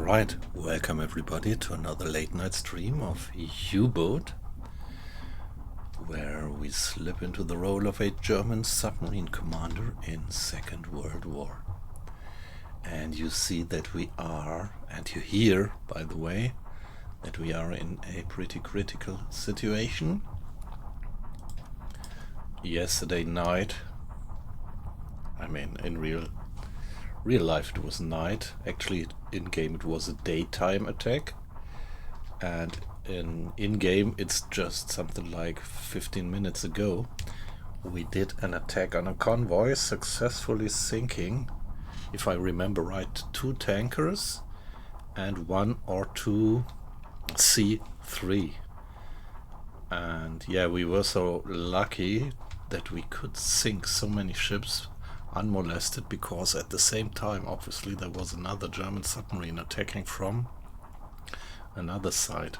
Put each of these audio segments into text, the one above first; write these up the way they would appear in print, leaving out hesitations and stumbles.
Alright, welcome everybody to another late night stream of UBOAT, where we slip into the role of a German submarine commander in Second World War. And you see that we are, and you hear, by the way, that we are in a pretty critical situation. Yesterday night, I mean in real life it was night, actually in game it was a daytime attack, and in game it's just something like 15 minutes ago we did an attack on a convoy, successfully sinking, if I remember right, 2 tankers and 1 or 2 C3. And yeah, we were so lucky that we could sink so many ships unmolested, because at the same time obviously there was another German submarine attacking from another side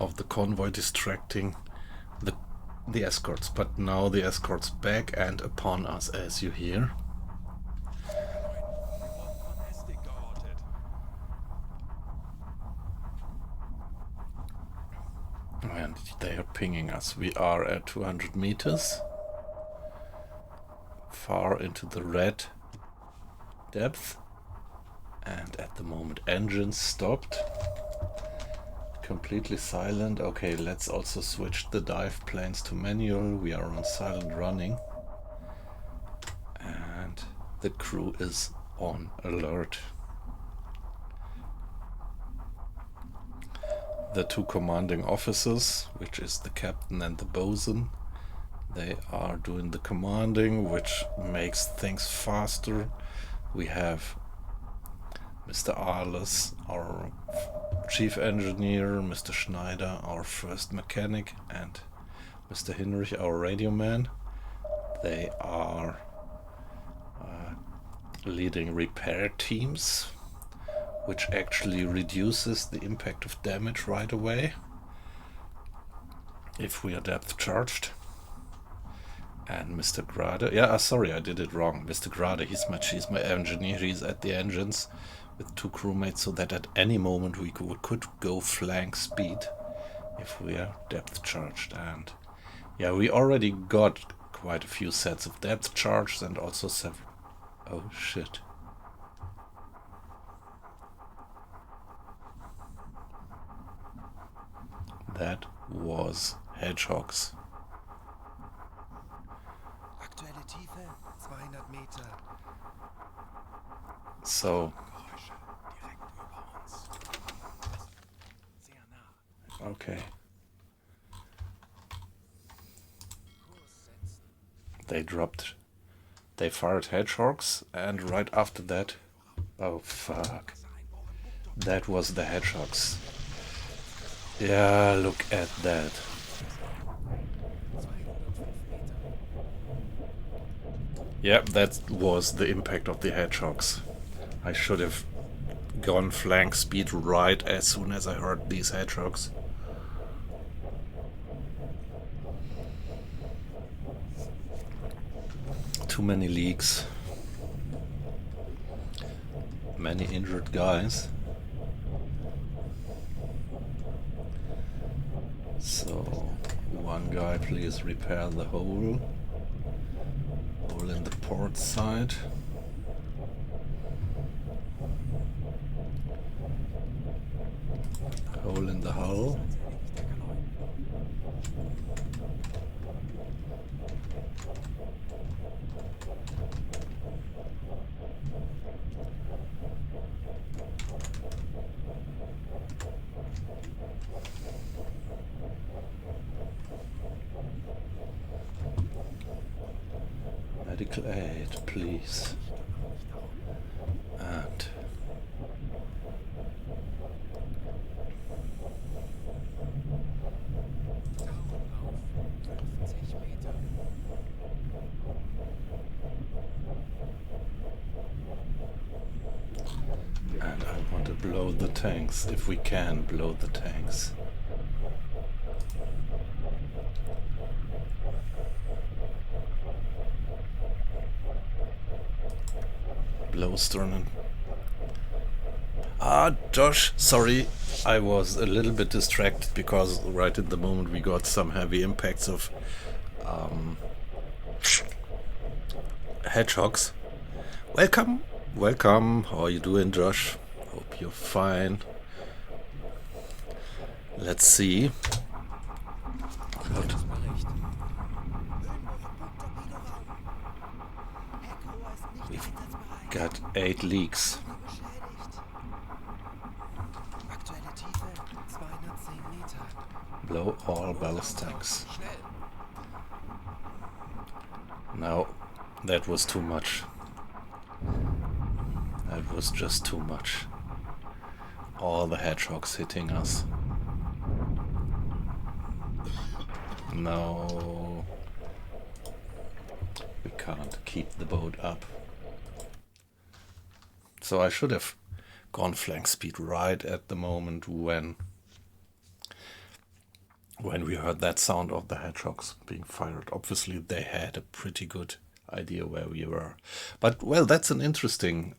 of the convoy, distracting the escorts. But now the escorts back and upon us, as you hear. And they are pinging us. We are at 200 meters far into the red depth, and at the moment engines stopped, completely silent. Okay, let's also switch the dive planes to manual. We are on silent running and the crew is on alert. The 2 commanding officers, which is the captain and the bosun, they are doing the commanding, which makes things faster. We have Mr. Arles, our chief engineer, Mr. Schneider, our first mechanic, and Mr. Hinrich, our radio man. They are leading repair teams, which actually reduces the impact of damage right away if we are depth charged. And Mr. Grade, sorry, I did it wrong. Mr. Grade, he's my engineer. He's at the engines with 2 crewmates, so that at any moment we could go flank speed if we are depth charged. And yeah, we already got quite a few sets of depth charged and also several. Oh shit. That was hedgehogs. Aktuelle Tiefe 200 Meter. So okay. They fired hedgehogs, and right after that, oh fuck, that was the hedgehogs. Yeah, look at that. Yep, that was the impact of the hedgehogs. I should have gone flank speed right as soon as I heard these hedgehogs. Too many leaks. Many injured guys. So, one guy please repair the hole in the port side. Hole in the hull. Medical aid, please. And I want to blow the tanks, if we can blow the tanks. Blow stern. Josh, sorry, I was a little bit distracted because right at the moment we got some heavy impacts of hedgehogs. Welcome, welcome. How are you doing, Josh? Hope you're fine. Let's see. What? We've got 8 leaks. Aktuelle Tiefe 210 Meter. Blow all ballast tanks. No, that was too much. That was just too much. All the hedgehogs hitting us. No. We can't keep the boat up. So I should have gone flank speed right at the moment when we heard that sound of the hedgehogs being fired. Obviously they had a pretty good idea where we were. But well, that's an interesting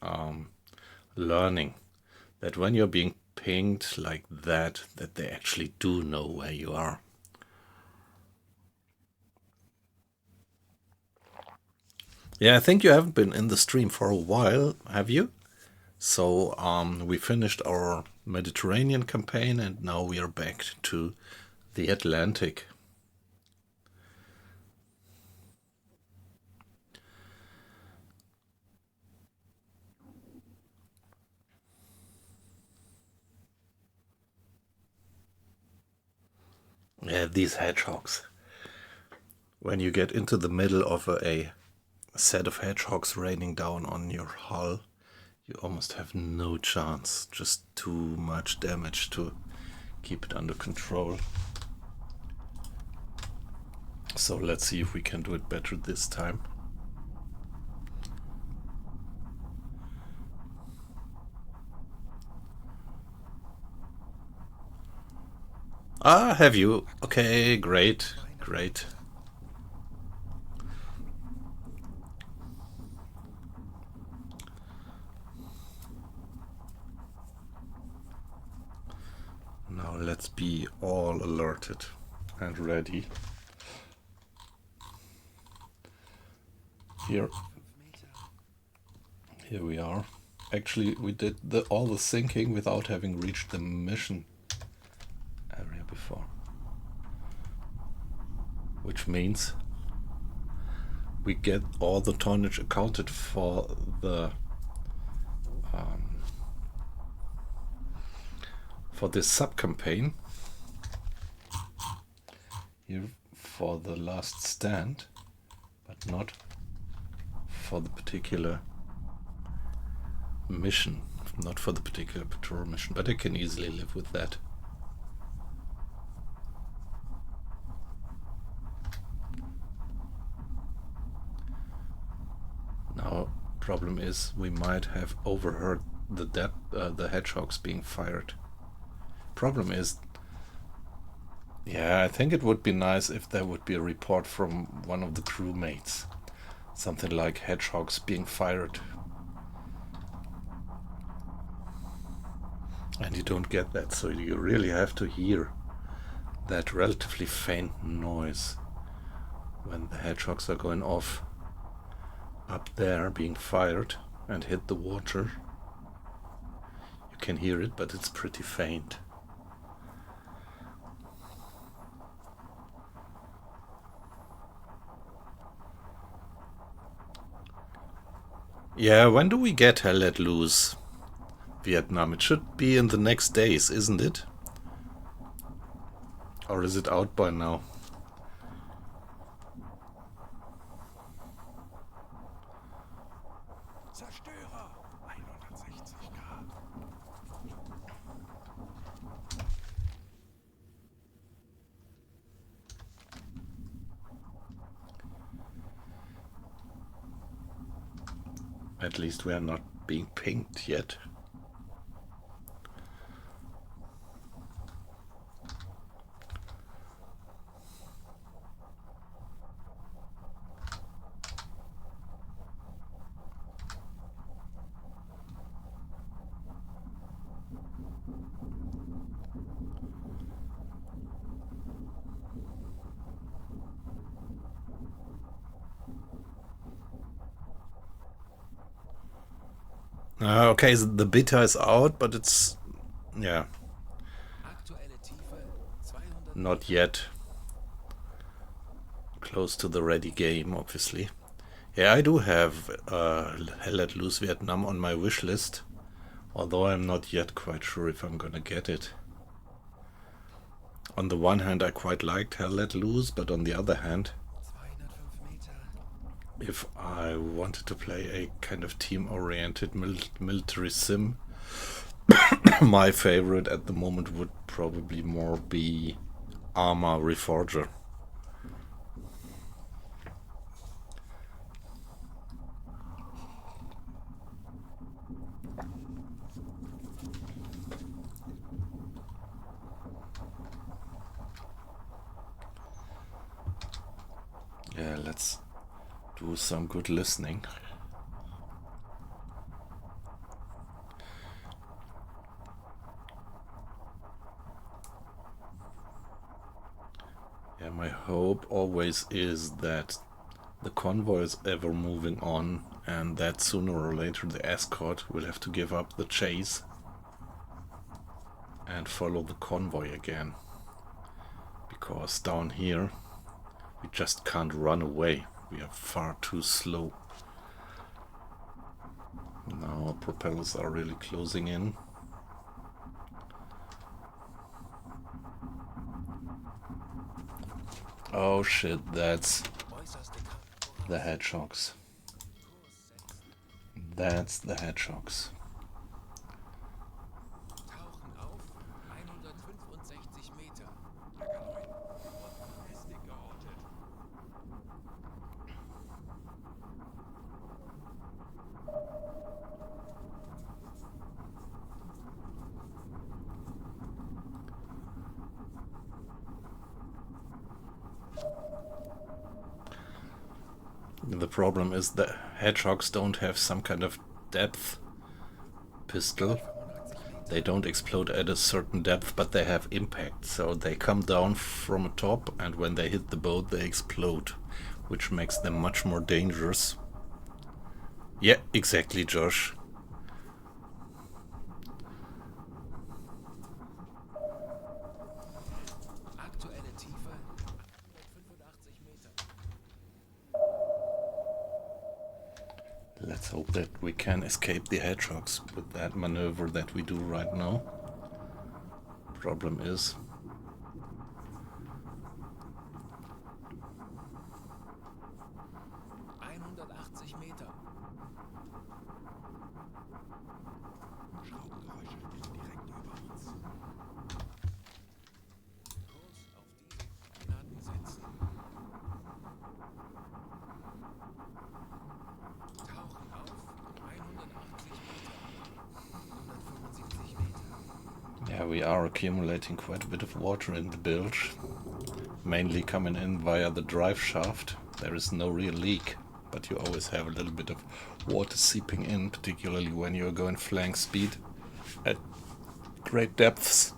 learning, that when you're being pinged like that they actually do know where you are. Yeah, I think you haven't been in the stream for a while, have you? So we finished our Mediterranean campaign and now we are back to the Atlantic. Yeah, these hedgehogs. When you get into the middle of a set of hedgehogs raining down on your hull, you almost have no chance. Just too much damage to keep it under control. So let's see if we can do it better this time. Ah, have you? Okay, great, great. Now let's be all alerted and ready. Here we are. Actually, we did all the sinking without having reached the mission area before. Which means we get all the tonnage accounted for this sub-campaign. Here for the last stand, but not for the particular mission. Not for the particular patrol mission, but I can easily live with that. Now, problem is we might have overheard the hedgehogs being fired. Problem is, yeah, I think it would be nice if there would be a report from one of the crewmates. Something like hedgehogs being fired. And you don't get that, so you really have to hear that relatively faint noise when the hedgehogs are going off up there, being fired and hit the water. You can hear it, but it's pretty faint. Yeah, when do we get Hell Let Loose, Vietnam? It should be in the next days, isn't it? Or is it out by now? Zerstörer 160 Grad. At least we are not being pinged yet. Okay, the beta is out, but it's, yeah, Aktuelle Tiefe 200 not Meter. yet close to the ready game, obviously. Yeah, I do have Hell Let Loose Vietnam on my wish list, although I'm not yet quite sure if I'm gonna get it. On the one hand, I quite liked Hell Let Loose, but on the other hand, 205 Meter. if I wanted to play a kind of team-oriented military sim, my favorite at the moment would probably more be Arma Reforger. Yeah, let's do some good listening. Yeah, my hope always is that the convoy is ever moving on, and that sooner or later the escort will have to give up the chase and follow the convoy again. Because down here we just can't run away. We are far too slow. Now our propellers are really closing in. Oh shit, that's Äußerste Kant. the hedgehogs. Kurs setzen. That's the hedgehogs. Tauchen auf 165 Meter. Decker 9. Und Befestig geortet. The problem is that hedgehogs don't have some kind of depth pistol. 85 Meter. They don't explode at a certain depth, but they have impact. So they come down from a top, and when they hit the boat, they explode, which makes them much more dangerous. Yeah, exactly, Josh. Aktuelle Tiefe 185 Meter. Let's hope that we can escape the hedgehogs with that maneuver that we do right now. Problem is, 180 Meter. Schraubengeräusche direkt über uns. Kurs auf diese Koordinaten setzen. Tauchen auf 180 Meter. 175 Meter. yeah, we are accumulating quite a bit of water in the bilge, mainly coming in via the drive shaft. There is no real leak, but you always have a little bit of water seeping in, particularly when you're going flank speed at great depths.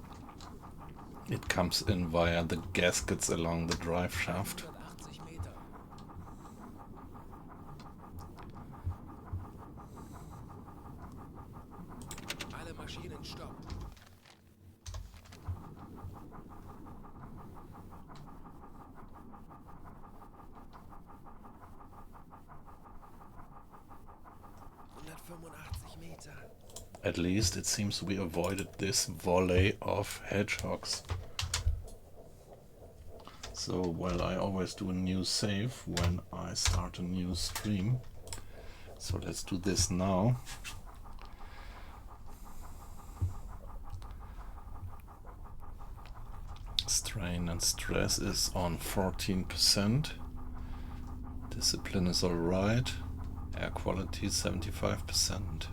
It comes in via the gaskets along the drive shaft. 180 Meter. Alle Maschinen stopp. Meter. At least it seems we avoided this volley of hedgehogs. So, well, I always do a new save when I start a new stream. So let's do this now. Strain and stress is on 14%. Discipline is alright. Air quality 75%.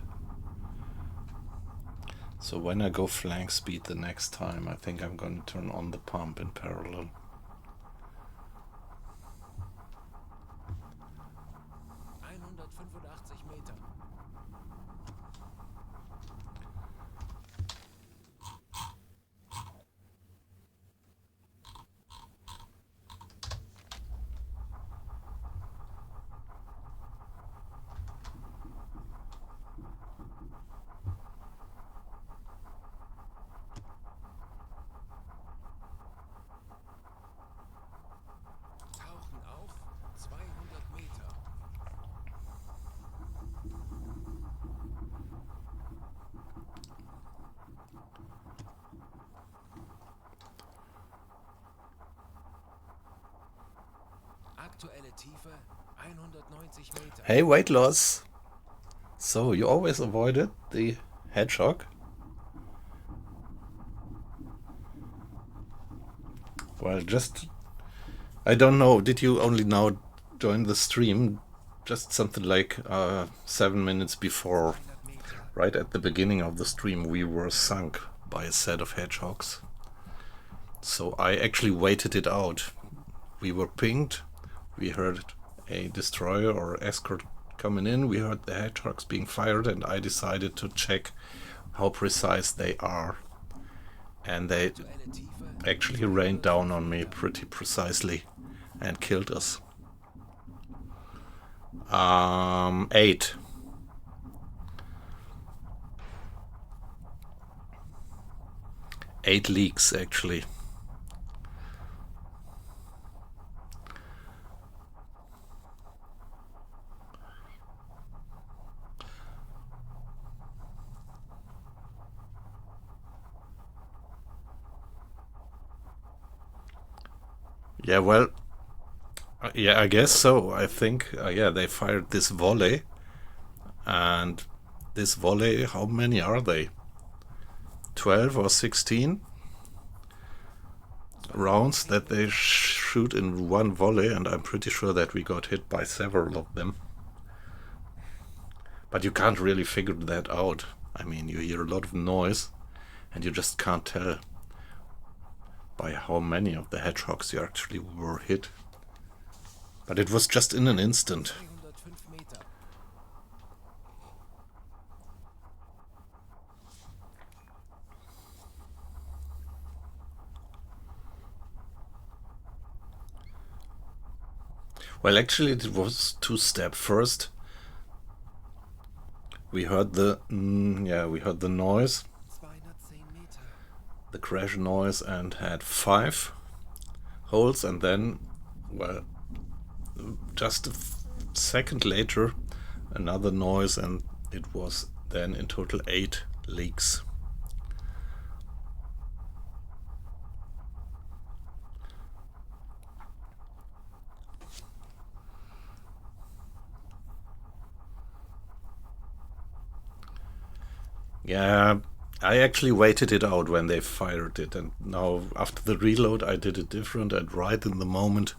So when I go flank speed the next time, I think I'm going to turn on the pump in parallel. Meter. Tiefe 190 Meter. Hey, weight loss. So you always avoided the hedgehog? Well, just... I don't know, did you only now join the stream? Just something like 7 minutes before, 100 Meter. right at the beginning of the stream, we were sunk by a set of hedgehogs. So I actually waited it out. We were pinged, we heard a destroyer or escort coming in, we heard the hedgehogs being fired, and I decided to check how precise they are. And they Aktuelle Tiefe actually rained down on me pretty precisely and killed us. 8. Eight leaks actually. Yeah, well, yeah, I guess so. I think, yeah, they fired this volley. And this volley, how many are they? 12 or 16 rounds that they shoot in one volley, and I'm pretty sure that we got hit by several of them. But you can't really figure that out. I mean, you hear a lot of noise, and you just can't tell by how many of the hedgehogs you actually were hit. But it was just in an instant. 305 Meter. Well, actually, it was two-step. First, we heard the we heard the noise, 210 Meter. the crash noise, and had 5 holes, and then, well, just a second later, another noise, and it was then in total 8 leaks. Yeah, I actually waited it out when they fired it, and now after the reload I did it different, and right in the moment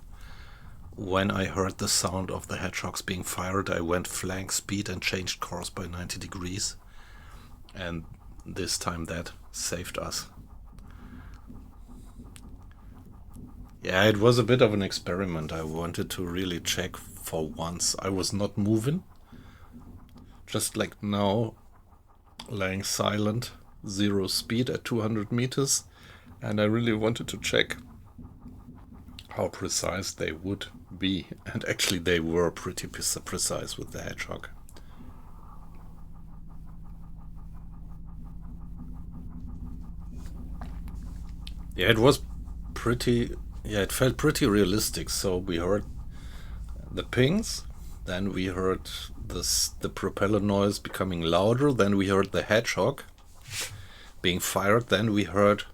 when I heard the sound of the hedgehogs being fired, I went flank speed and changed course by 90 degrees, and this time that saved us. Yeah, it was a bit of an experiment. I wanted to really check for once. I was not moving, just like now, laying silent, 0 speed at 200 meters, and I really wanted to check how precise they would be, and actually they were pretty precise with the hedgehog. Yeah, it was pretty, yeah, it felt pretty realistic. So we heard the pings, then we heard the propeller noise becoming louder, then we heard the hedgehog being fired, then we heard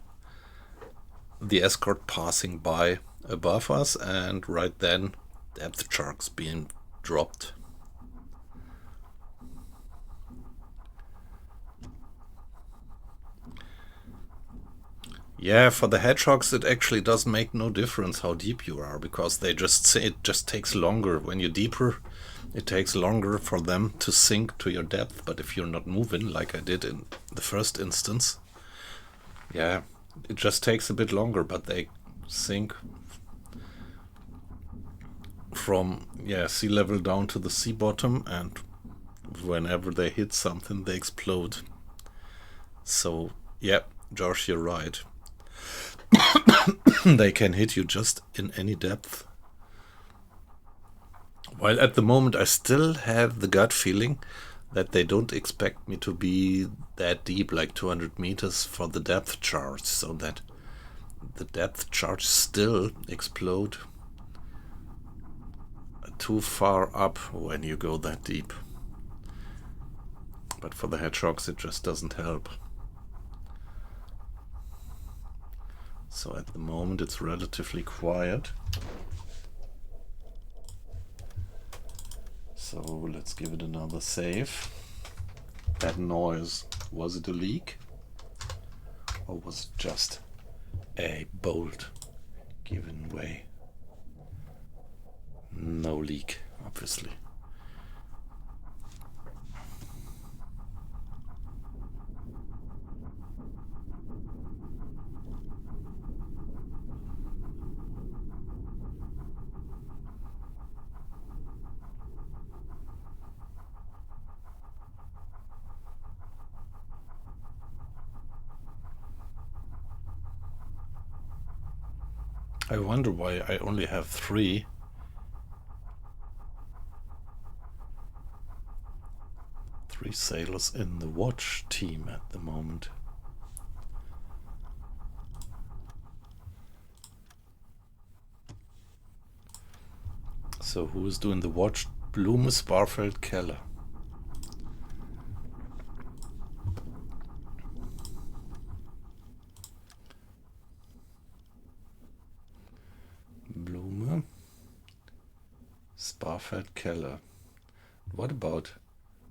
the escort passing by above us, and right then depth charts being dropped. Yeah, for the hedgehogs it actually does make no difference how deep you are, because they just say it just takes longer. When you're deeper, it takes longer for them to sink to your depth, but if you're not moving like I did in the first instance, yeah, it just takes a bit longer, but they sink from sea level down to the sea bottom, and whenever they hit something they explode. So yeah, Josh, you're right. They can hit you just in any depth. While at the moment I still have the gut feeling that they don't expect me to be that deep, like 200 meters for the depth charge, so that the depth charge still explode too far up when you go that deep. But for the hedgehogs it just doesn't help. So at the moment it's relatively quiet. So let's give it another save. That noise, was it a leak? Or was it just a bolt giving way? No leak, obviously. I wonder why I only have 3. Three sailors in the watch team at the moment. So who is doing the watch? Blume, Sparfeld, Keller. Blume, Sparfeld, Keller. What about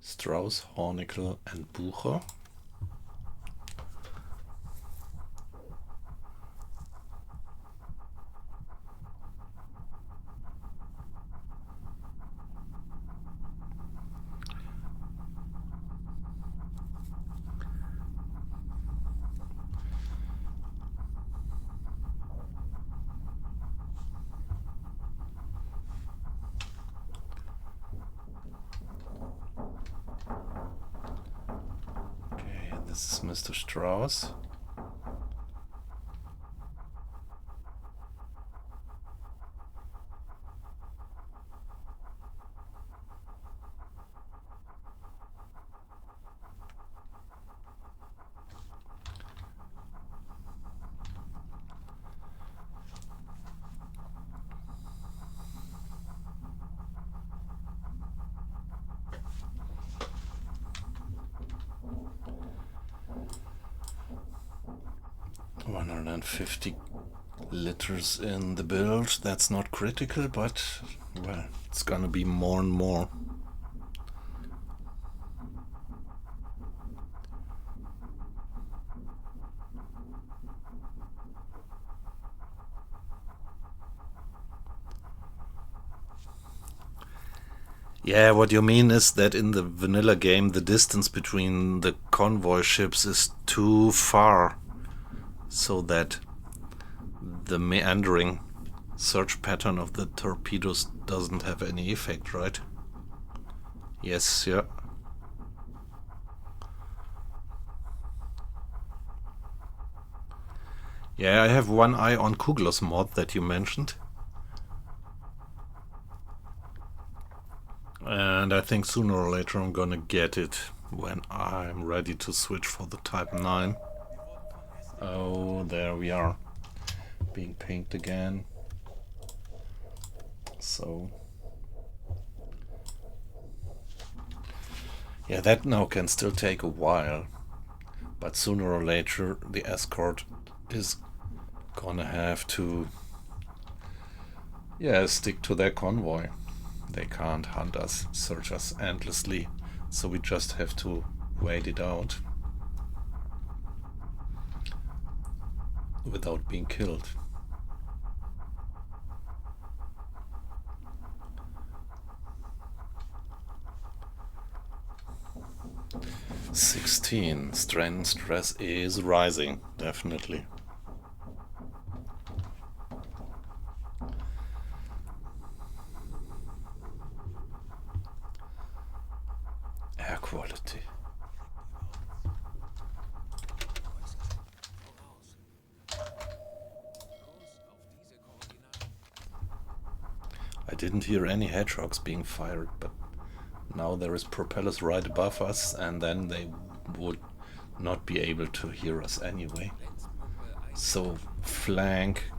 Strauss, Hornickel and Bucher? This is Mr. Strauss. $150 liters in the build. That's not critical, but well, it's gonna be more and more. Yeah, what you mean is that in the vanilla game the distance between the convoy ships is too far, so that the meandering search pattern of the torpedoes doesn't have any effect, right? Yes, yeah. Yeah, I have one eye on Kugler's mod that you mentioned. And I think sooner or later I'm gonna get it when I'm ready to switch for the Type 9. Oh, there we are. Being pinged again. So... yeah, that now can still take a while. But sooner or later the escort is gonna have to... yeah, stick to their convoy. They can't hunt us, search us endlessly, so we just have to wait it out without being killed. $16. Strain and stress is rising, definitely. Air quality. I didn't hear any hedgehogs being fired, but now there is propellers right above us, and then they would not be able to hear us anyway. So flank.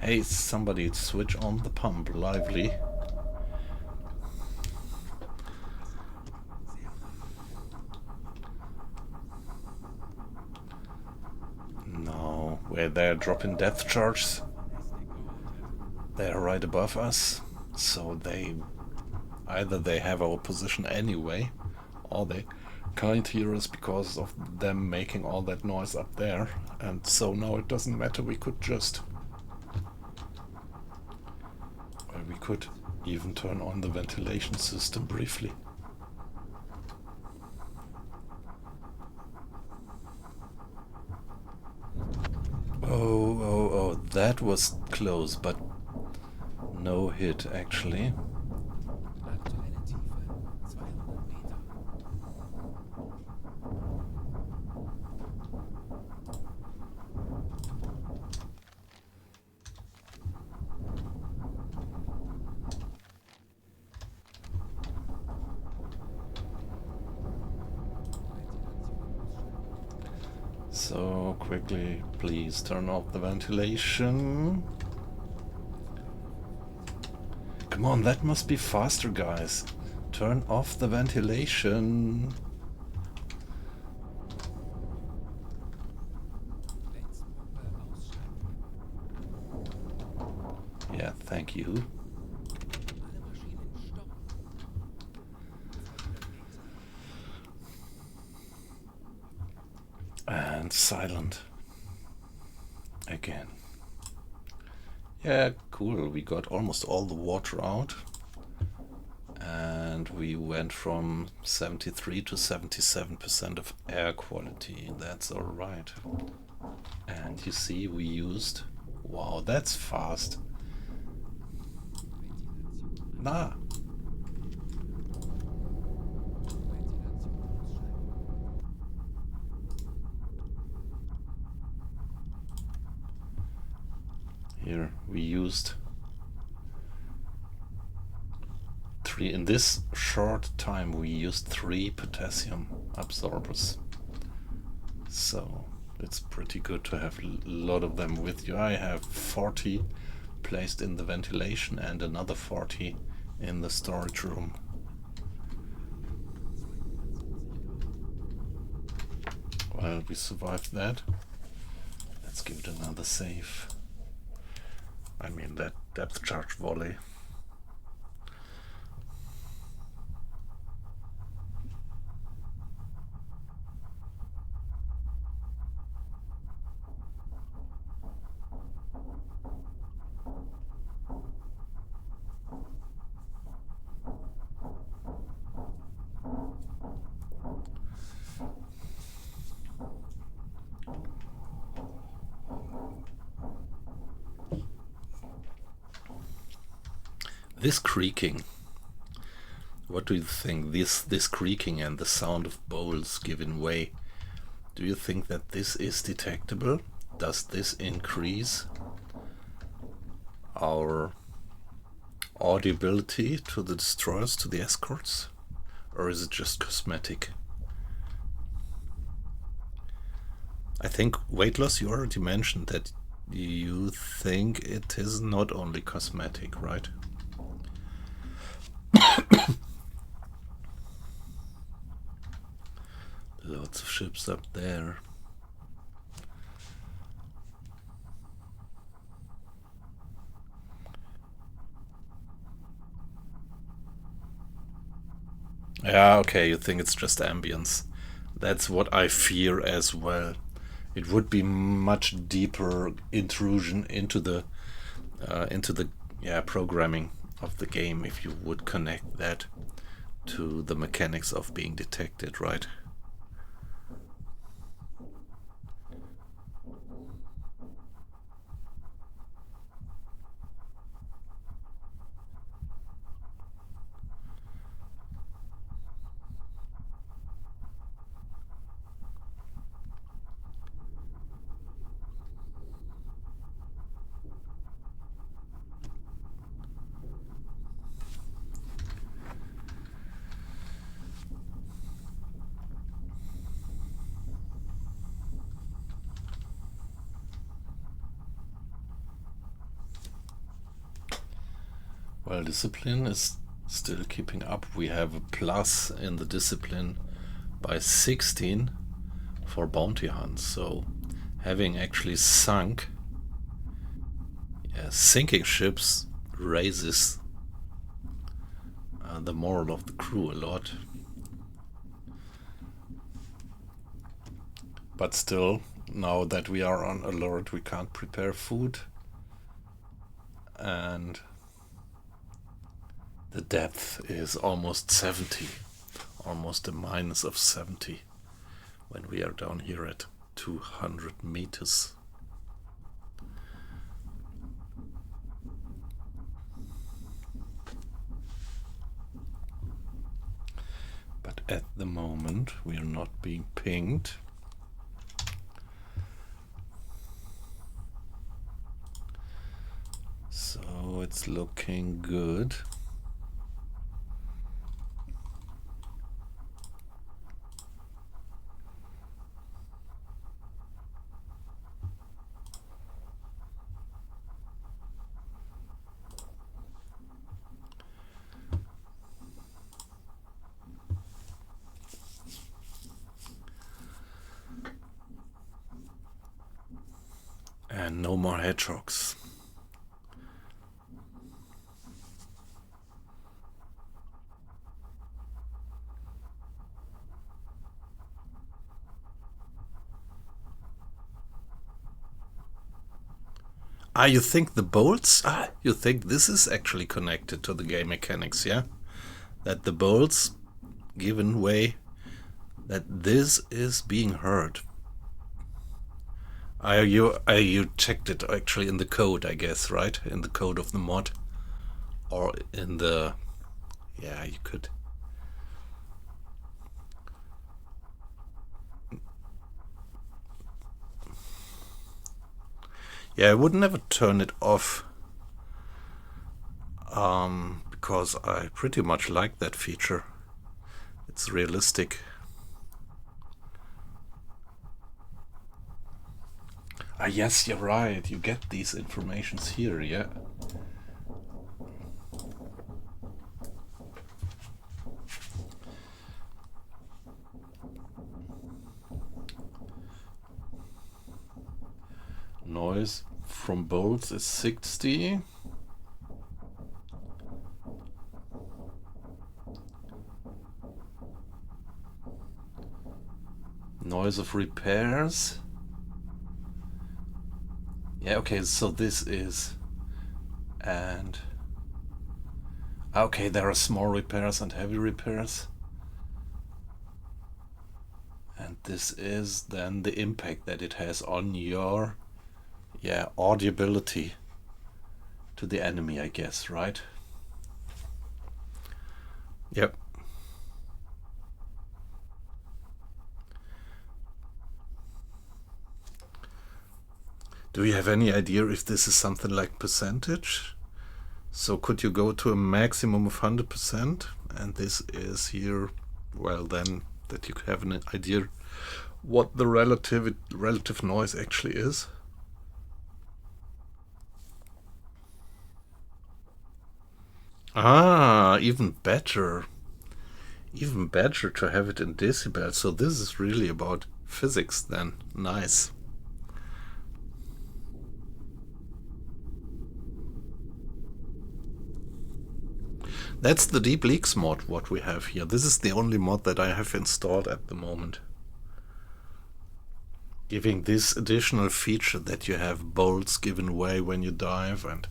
Hey, somebody switch on the pump, lively. No, where they're dropping depth charges. They're right above us, so they Either they have our position anyway, or they can't hear us because of them making all that noise up there, and so now it doesn't matter, we could just... Well, we could even turn on the ventilation system briefly. Oh, that was close, but no hit actually. Aktuelle Tiefe 200 Meter. So quickly, please turn off the ventilation. Come on, that must be faster, guys. Turn off the ventilation. Letztpumpe ausschalten. Yeah, thank you. Alle Maschinen stoppen. 200 Meter. And silent. Again. Yeah, cool. We got almost all the water out. And we went from 73 to 77% of air quality. That's alright. And you see, we used... Wow, that's fast. Ventilation. Nah. Ventilation ausschalten. Here we used 3. In this short time we used 3 potassium absorbers. So it's pretty good to have a lot of them with you. I have 40 placed in the ventilation and another 40 in the storage room. Well, we survived that. Let's give it another save. I mean, that depth charge volley. This creaking, what do you think? This creaking and the sound of bowls giving way, do you think that this is detectable? Does this increase our audibility to the destroyers, to the escorts? Or is it just cosmetic? I think weight loss, you already mentioned that you think it is not only cosmetic, right? Lots of ships up there. Yeah, okay, you think it's just ambience. That's what I fear as well. It would be much deeper intrusion into the programming of the game if you would connect that to the mechanics of being detected, right? Well, discipline is still keeping up. We have a plus in the discipline by 16 for bounty hunts. So having actually sunk, sinking ships raises the moral of the crew a lot. But still, now that we are on alert, we can't prepare food. And the depth is almost 70, almost a minus of 70 when we are down here at 200 meters. But at the moment we are not being pinged. So it's looking good. And no more hedgehogs. You think the bolts? You think this is actually connected to the game mechanics, yeah? That the bolts given way, that this is being heard. You checked it actually in the code, I guess, right? In the code of the mod, or in the, yeah, you could. Yeah, I would never turn it off, because I pretty much like that feature. It's realistic. Yes, you're right. You get these informations here, yeah. Noise from bolts is 60. Noise of repairs. Yeah, okay, so this is, and okay, there are small repairs and heavy repairs. And this is then the impact that it has on your, yeah, audibility to the enemy, I guess, right? Yep. Do you have any idea if this is something like percentage? So could you go to a maximum of 100%? And this is here, well, then that you have an idea what the relative noise actually is. Even better. Even better to have it in decibels. So this is really about physics then. Nice. That's the Deep Leaks mod what we have here. This is the only mod that I have installed at the moment. Giving this additional feature that you have bolts given way when you dive, and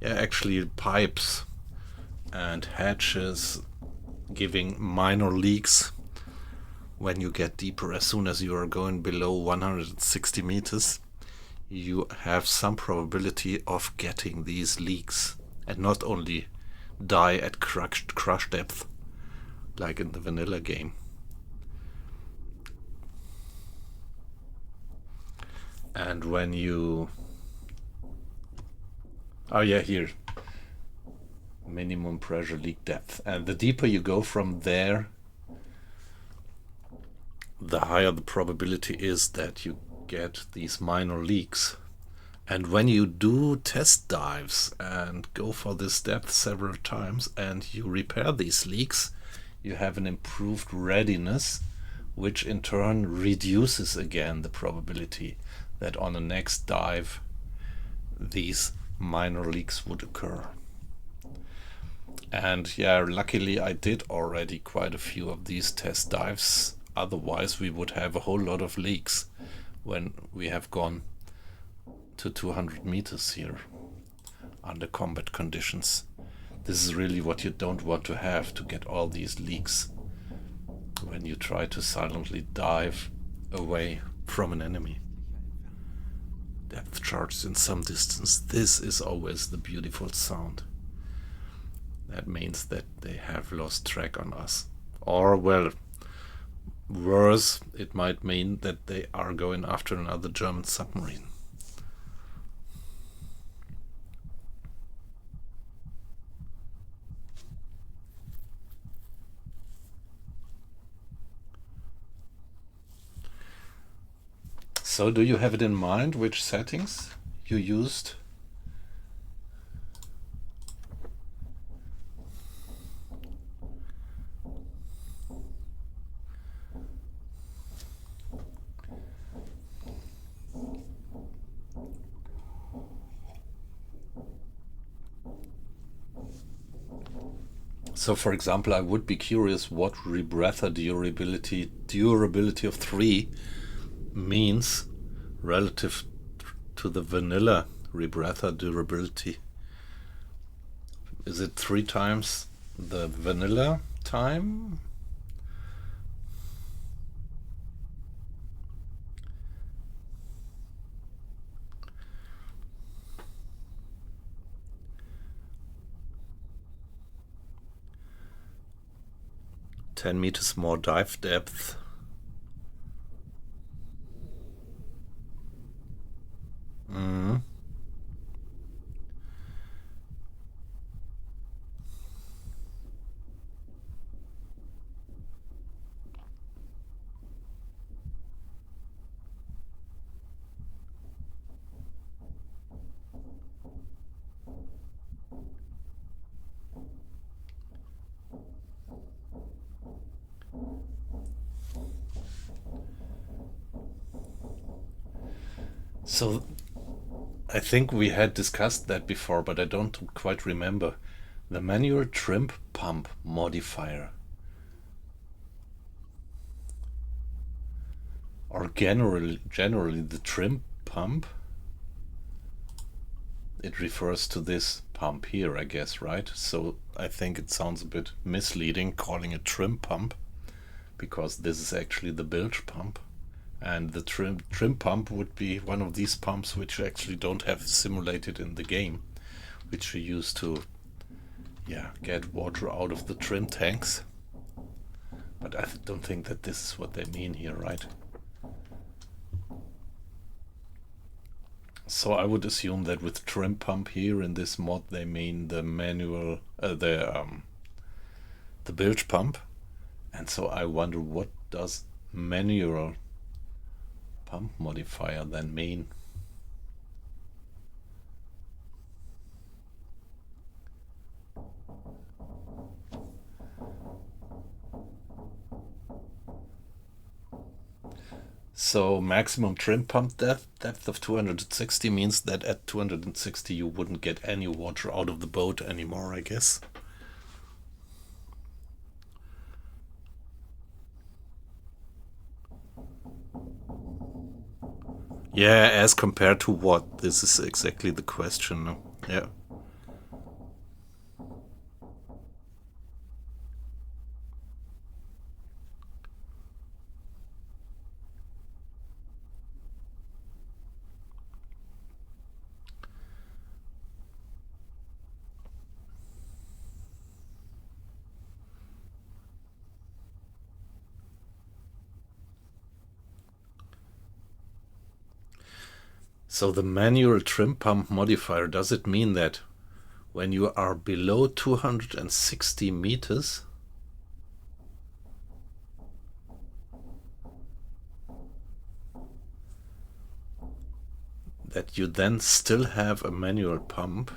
yeah, actually pipes and hatches giving minor leaks when you get deeper. As soon as you are going below 160 meters, you have some probability of getting these leaks, and not only die at crush depth like in the vanilla game. And when you, oh yeah, here, minimum pressure leak depth, and the deeper you go from there, the higher the probability is that you get these minor leaks. And when you do test dives and go for this depth several times and you repair these leaks, you have an improved readiness, which in turn reduces again the probability that on the next dive these minor leaks would occur. And yeah, luckily I did already quite a few of these test dives. Otherwise, we would have a whole lot of leaks when we have gone to 200 meters here under combat conditions. This is really what you don't want to have, to get all these leaks when you try to silently dive away from an enemy. Depth charges in some distance. This is always the beautiful sound. That means that they have lost track on us. Or, well, worse, it might mean that they are going after another German submarine. So do you have it in mind which settings you used? So for example, I would be curious what rebreather durability of 3 means relative to the vanilla rebreather durability. Is it 3 times the vanilla time? $10 more dive depth. So I think we had discussed that before, but I don't quite remember. The manual trim pump modifier. Or generally the trim pump. It refers to this pump here, I guess, right? So I think it sounds a bit misleading calling it trim pump, because this is actually the bilge pump. And the trim pump would be one of these pumps which actually don't have simulated in the game, which we use to get water out of the trim tanks. But I don't think that this is what they mean here, right? So I would assume that with trim pump here in this mod they mean the manual, the bilge pump. And so I wonder, what does manual pump modifier then mean? So maximum trim pump depth of 260 means that at 260 you wouldn't get any water out of the boat anymore, I guess. Yeah, as compared to what? This is exactly the question. Yeah. So the manual trim pump modifier, does it mean that when you are below 260 meters, that you then still have a manual pump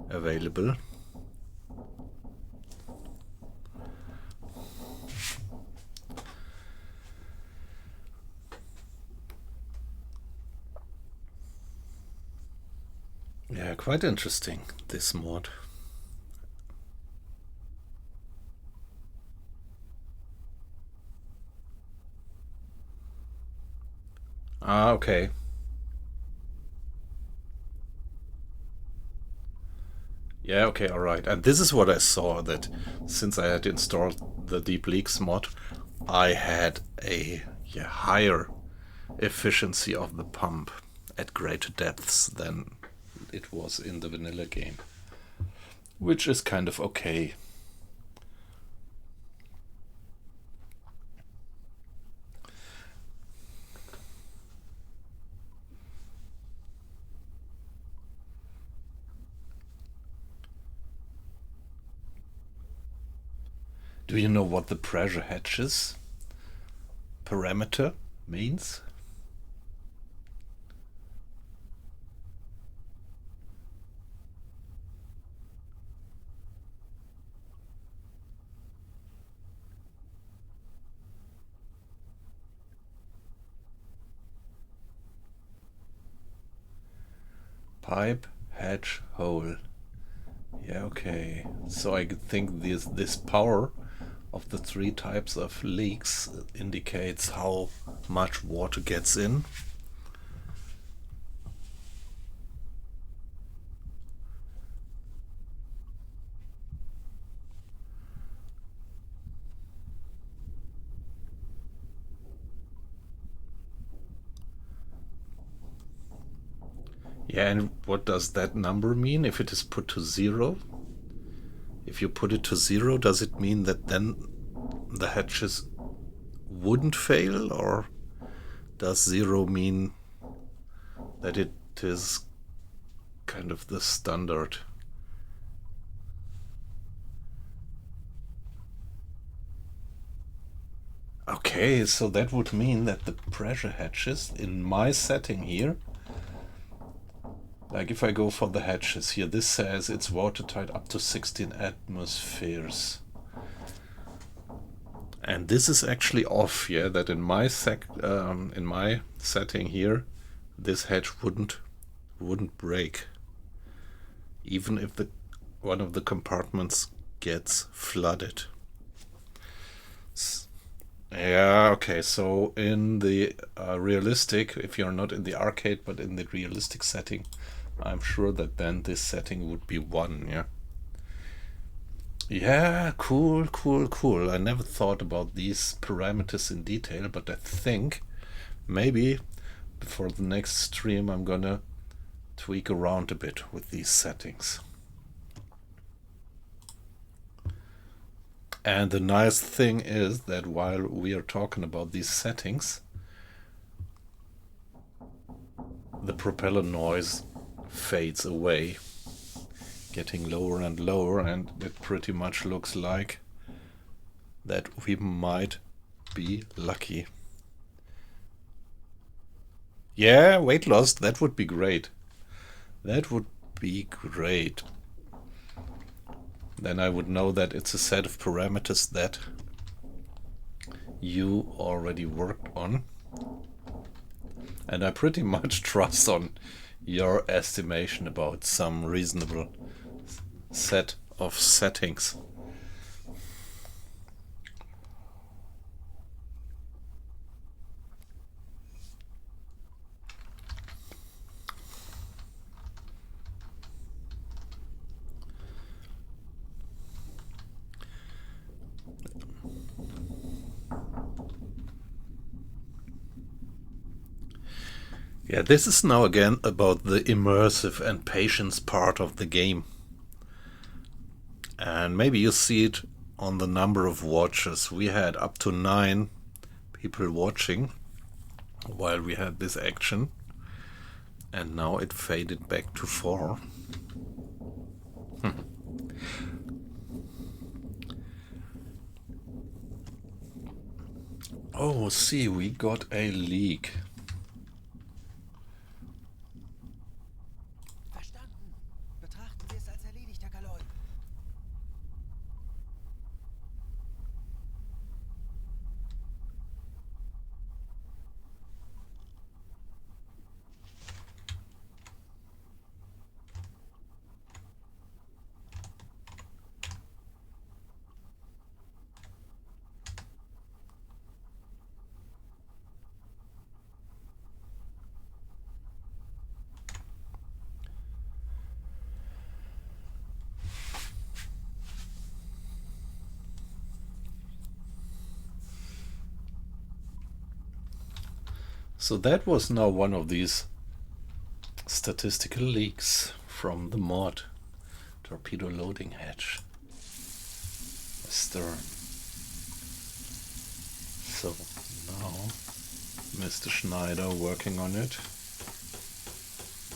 available? Yeah, quite interesting, this mod. Ah, okay. Yeah, okay, alright. And this is what I saw, that since I had installed the Deep Leaks mod, I had a higher efficiency of the pump at greater depths than it was in the vanilla game, which is kind of okay. Do you know what the pressure hatches parameter means? Pipe, hatch, hole. Yeah, okay. So I think this power of the three types of leaks indicates how much water gets in. Yeah, and what does that number mean if it is put to zero? If you put it to zero, does it mean that then the hatches wouldn't fail, or does zero mean that it is kind of the standard? Okay, so that would mean that the pressure hatches in my setting here, like if I go for the hatches here, this says it's watertight up to 16 atmospheres. And this is actually off, yeah, that in my setting here, this hatch wouldn't break, even if the one of the compartments gets flooded. Yeah, okay, so in the realistic, if you're not in the arcade but in the realistic setting, I'm sure that then this setting would be 1, yeah. Yeah, cool, cool, cool. I never thought about these parameters in detail, but I think maybe before the next stream I'm gonna tweak around a bit with these settings. And the nice thing is that while we are talking about these settings, the propeller noise fades away, getting lower and lower, and it pretty much looks like that we might be lucky. Yeah, weight loss, that would be great. That would be great. Then I would know that it's a set of parameters that you already worked on. And I pretty much trust on your estimation about some reasonable set of settings. Yeah, this is now again about the immersive and patience part of the game. And maybe you see it on the number of watchers. We had up to 9 people watching while we had this action. And now it faded back to 4. Oh, see, we got a leak. Verstanden. Betrachten wir es als erledigt, Herr Kaloy. So that was now one of these statistical leaks from the mod. Torpedo loading hatch. Astern. So now Mr. Schneider working on it.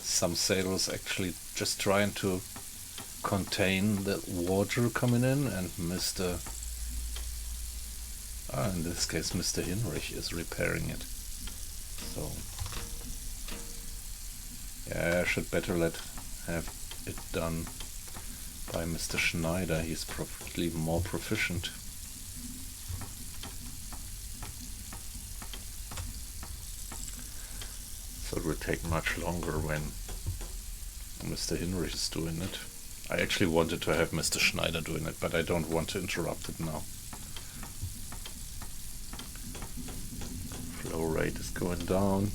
Some sailors actually just trying to contain the water coming in, and in this case Mr. Hinrich is repairing it. So yeah, I should better have it done by Mr. Schneider. He's probably more proficient. So it will take much longer when Mr. Hinrich is doing it. I actually wanted to have Mr. Schneider doing it, but I don't want to interrupt it now. Flow rate is going down.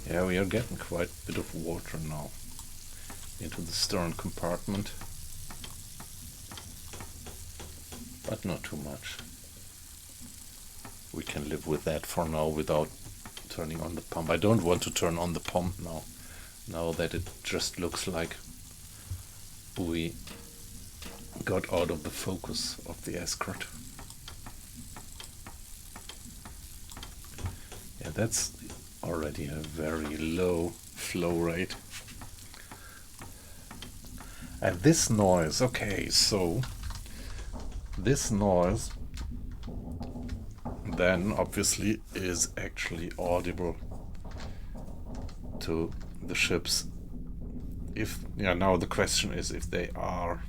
Yeah, we are getting quite a bit of water now into the stern compartment, but not too much. We can live with that for now without turning on the pump. I don't want to turn on the pump now that it just looks like we got out of the focus of the escort. Yeah, that's already a very low flow rate. And this noise, okay, so this noise then obviously is actually audible to the ships. Now the question is if they are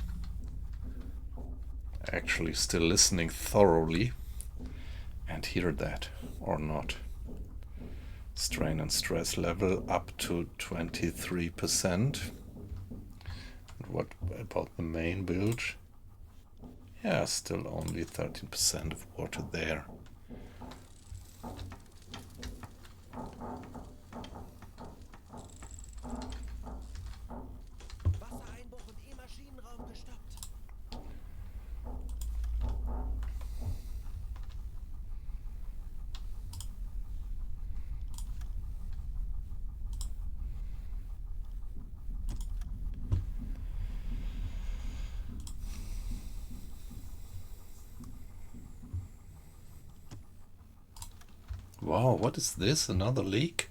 actually still listening thoroughly and hear that or not. Strain and stress level up to 23%. What about the main bilge? Yeah, still only 13% of water there. Wassereinbruch im E-Maschinenraum gestoppt. Wow, what is this? Another leak?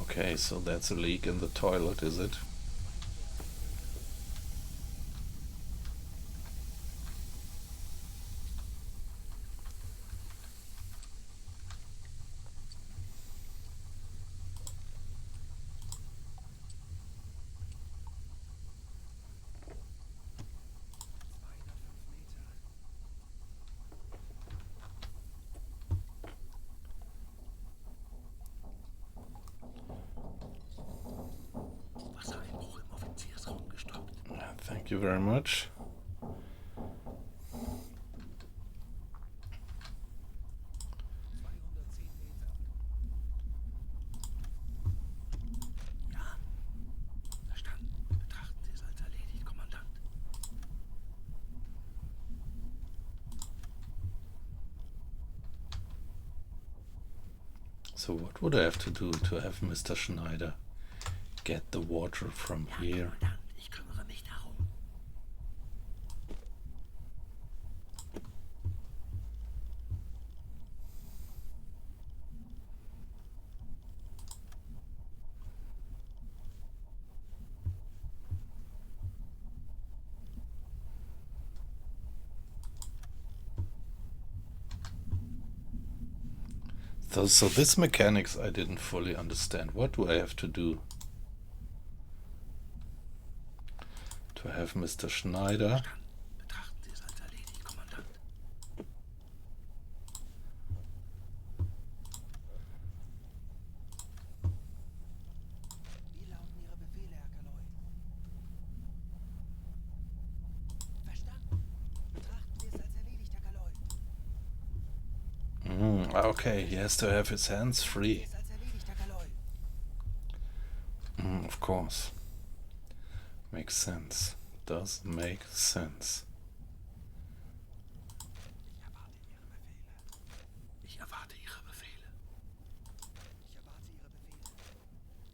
Okay, so that's a leak in the toilet, is it? Wassereinbruch im Offiziersraum gestoppt. Thank you very much. So what would I have to do to have Mr. Schneider get the water from here? Ich kümmere mich darum. So this mechanics I didn't fully understand. What do I have to do to have Mr. Schneider Okay, he has to have his hands free. Ist als erledigt, Herr Kaloi. Of course. Makes sense. Does make sense. Ich erwarte Ihre Befehle. Ich erwarte Ihre Befehle.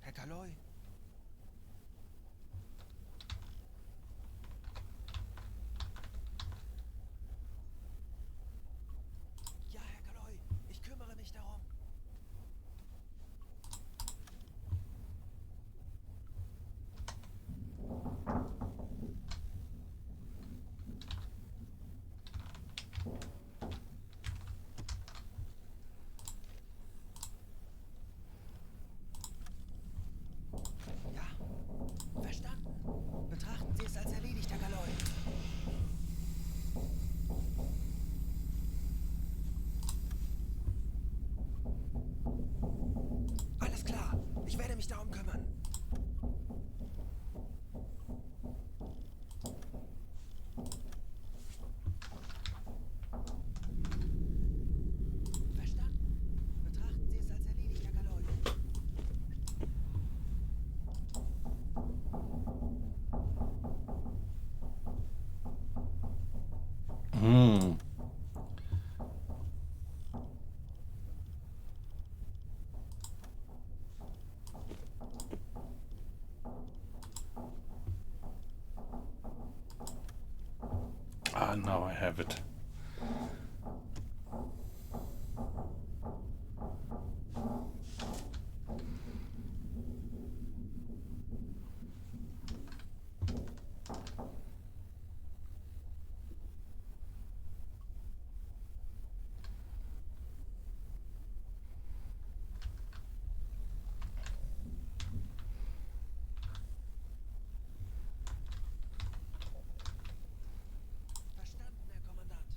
Herr Kaloi. Ja, Herr Kaloi. Ich kümmere mich darum. Ja, verstanden. Betrachten Sie es als erledigt, Herr Kaloi. Alles klar. Ich werde mich darum kümmern. Verstanden. Betrachten Sie es als erledigt, Herr Kaloi. Hmm. Ah, now I have it. Verstanden, Herr Kommandant.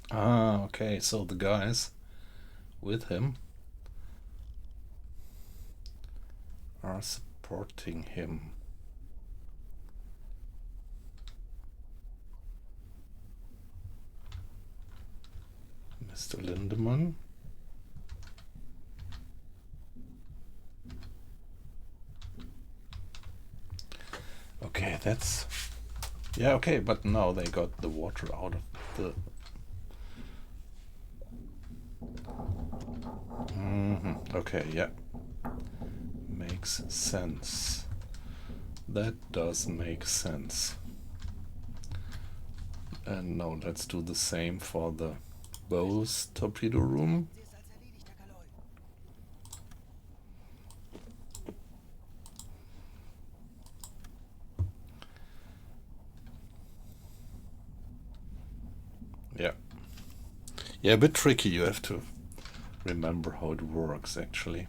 Ah, okay, so the guys with him are supporting him. Mr. Lindemann. Okay, that's... Yeah, okay, but now they got the water out of the... Okay, yeah. Makes sense. That does make sense. And now let's do the same for the Bose torpedo room. Sie es als erledigt, Herr Kaloi. Yeah. Yeah, a bit tricky. You have to remember how it works, actually.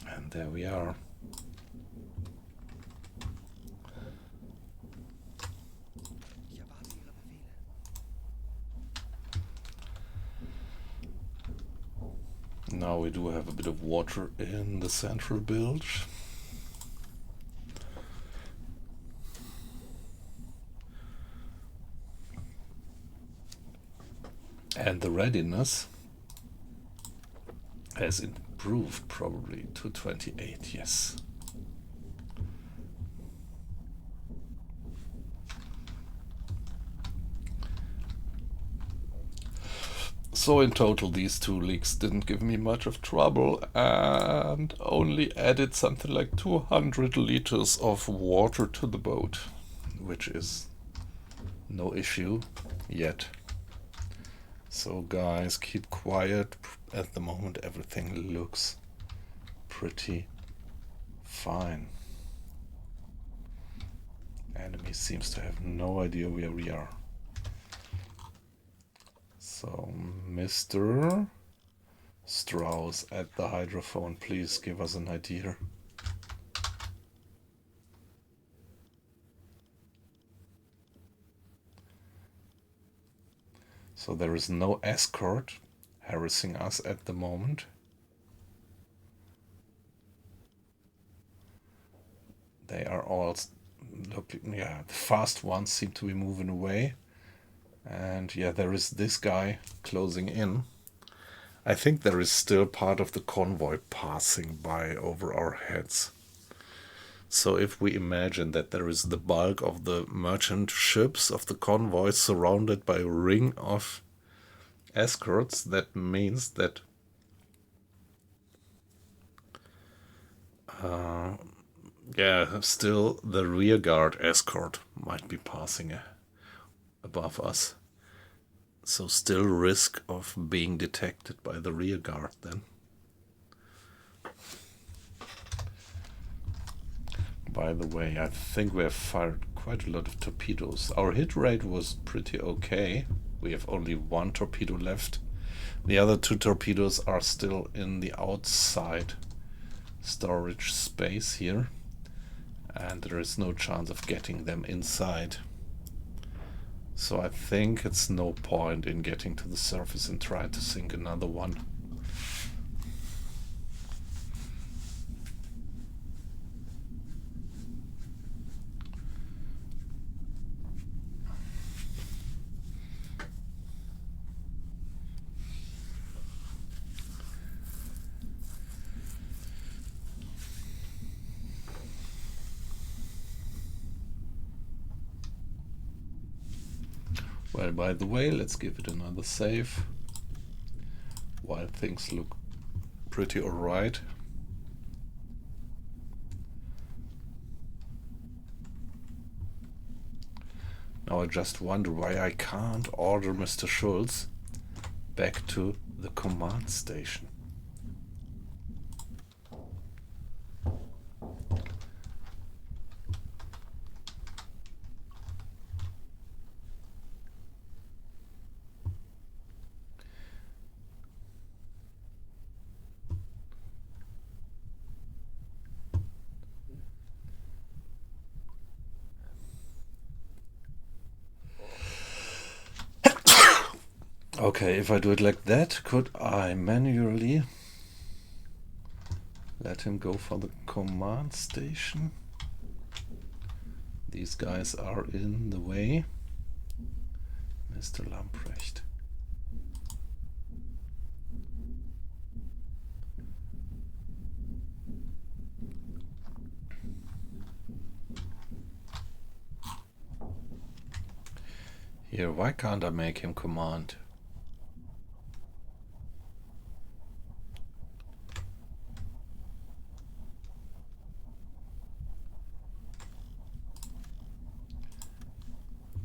And there we are. Ich erwarte Ihre Befehle. Now we do have a bit of water in the central bilge. And the readiness has improved probably to 28, yes. So in total, these two leaks didn't give me much of trouble and only added something like 200 liters of water to the boat, which is no issue yet. So guys, keep quiet. At the moment, everything looks pretty fine. Enemy seems to have no idea where we are. So, Mr. Strauss at the hydrophone, please give us an idea. So there is no escort harassing us at the moment. They are all looking, yeah, the fast ones seem to be moving away. And yeah, there is this guy closing in. I think there is still part of the convoy passing by over our heads. So if we imagine that there is the bulk of the merchant ships of the convoy surrounded by a ring of escorts, that means that still the rear guard escort might be passing above us. So still risk of being detected by the rear guard then. By the way, I think we have fired quite a lot of torpedoes. Our hit rate was pretty okay. We have only one torpedo left. The other two torpedoes are still in the outside storage space here. And there is no chance of getting them inside. So I think it's no point in getting to the surface and try to sink another one. Well, by the way, let's give it another save. While things look pretty alright. Now I just wonder why I can't order Mr. Schultz back to the command station. Okay, if I do it like that, could I manually let him go for the command station? These guys are in the way. Mr. Lamprecht. Here, why can't I make him command?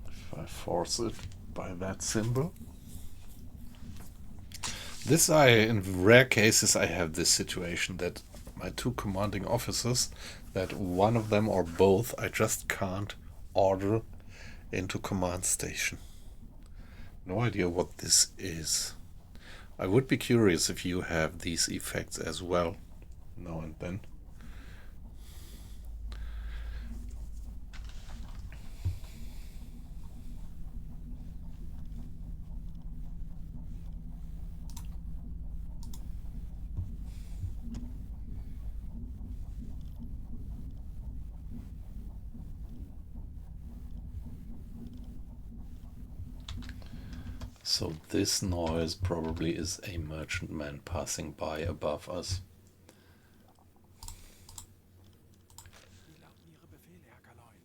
If I force it by that symbol. This in rare cases, I have this situation that my two commanding officers, that one of them or both, I just can't order into command station. No idea what this is. I would be curious if you have these effects as well, now and then. So this noise probably is a merchantman passing by above us. Wir lauten Ihre Befehle, Herr Kaloin.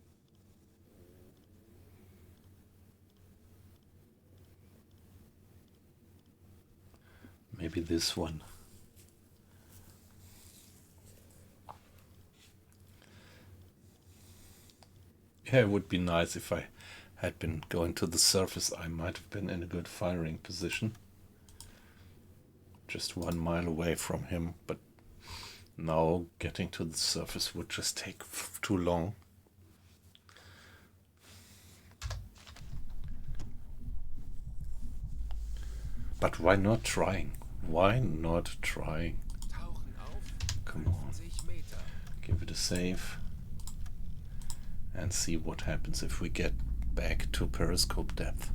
Maybe this one. Yeah, it would be nice if I had been going to the surface. I might have been in a good firing position. Just 1 mile away from him, but now getting to the surface would just take too long. But why not trying? Why not trying? Tauchen auf. Come on. 50 Meter. Give it a save. And see what happens if we get back to periscope depth.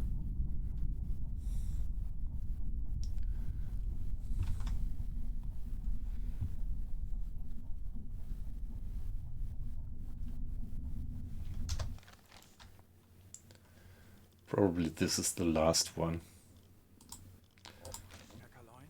Probably this is the last one. Packerlein.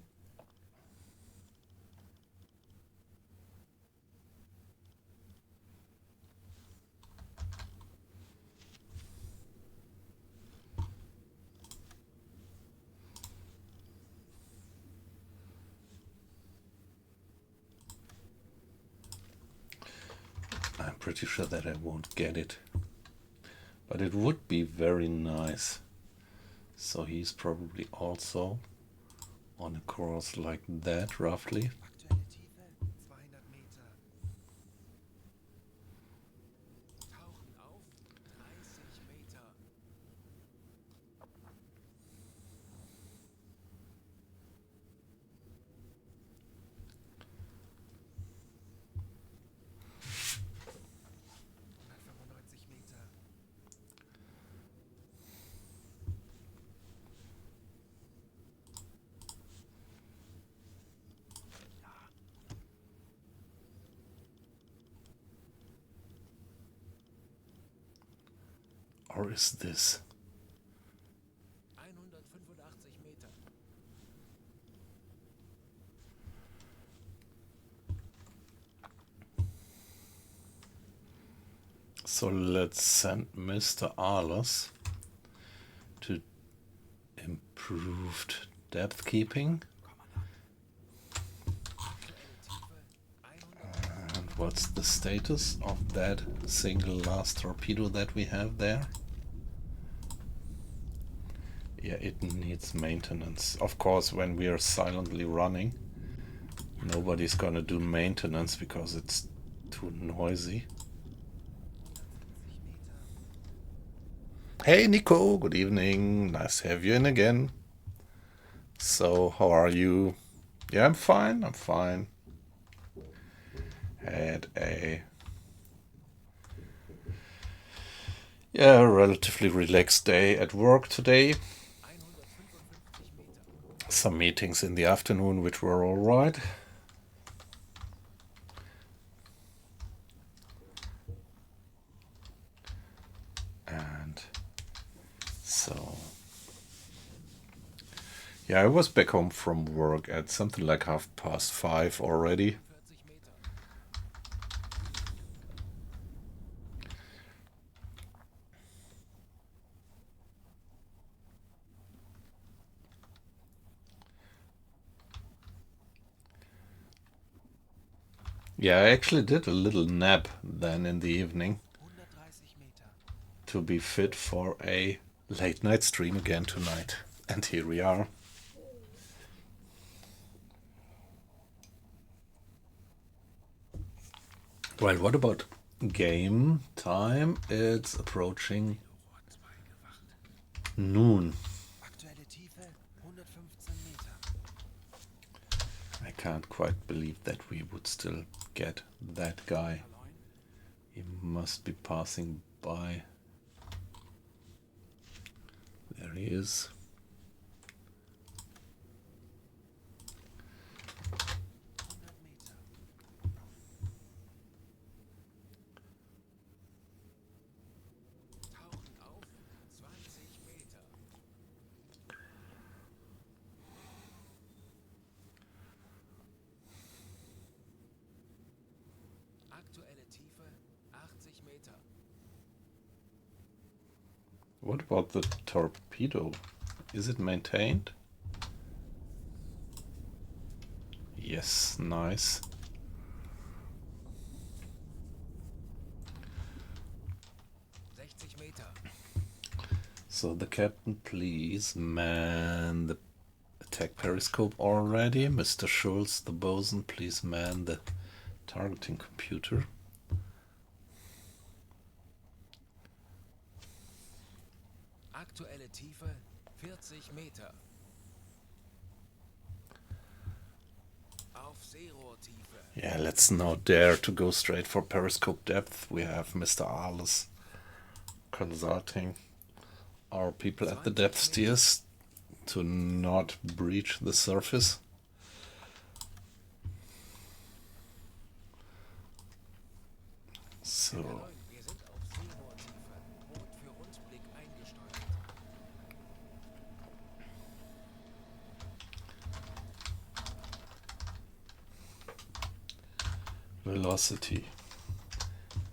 I'm pretty sure that I won't get it. But it would be very nice. So he's probably also on a course like that, roughly. Aktuelle Tiefe 200 Meter. Tauchen auf. 30 Meter. Meter. Or is this? 185 Meter. So let's send Mr. Arlos to improved depth keeping. And what's the status of that single last torpedo that we have there? Yeah, it needs maintenance. Of course, when we are silently running, nobody's gonna do maintenance because it's too noisy. Hey Nico, good evening. Nice to have you in again. So, how are you? Yeah, I'm fine. I'm fine. Had a relatively relaxed day at work today. 155 Meter. Some meetings in the afternoon, which were all right. And so, yeah, I was back home from work at something like 5:30 already. 40 Meter. Yeah, I actually did a little nap then in the evening 130 Meter. to be fit for a late night stream again tonight. And here we are. Well, what about game time? It's approaching noon. Aktuelle Tiefe 115 Meter. I can't quite believe that we would still get that guy. Packerlein. He must be passing by. There he is. 100 Meter. Tauchen auf. 20 Meter. Aktuelle Tiefe 80 Meter. What about the torpedo? Is it maintained? Yes, nice. So the captain, please man the attack periscope already. Mr. Schultz, the bosun, please man the targeting computer. Aktuelle Tiefe 40 Meter. Auf Seerohrtiefe. Yeah, let's not dare to go straight for periscope depth. We have Mr. Arles consulting our people at the depth steers to not breach the surface. So Wir sind auf Seerohrtiefe. Boot für Rundblick eingesteuert. velocity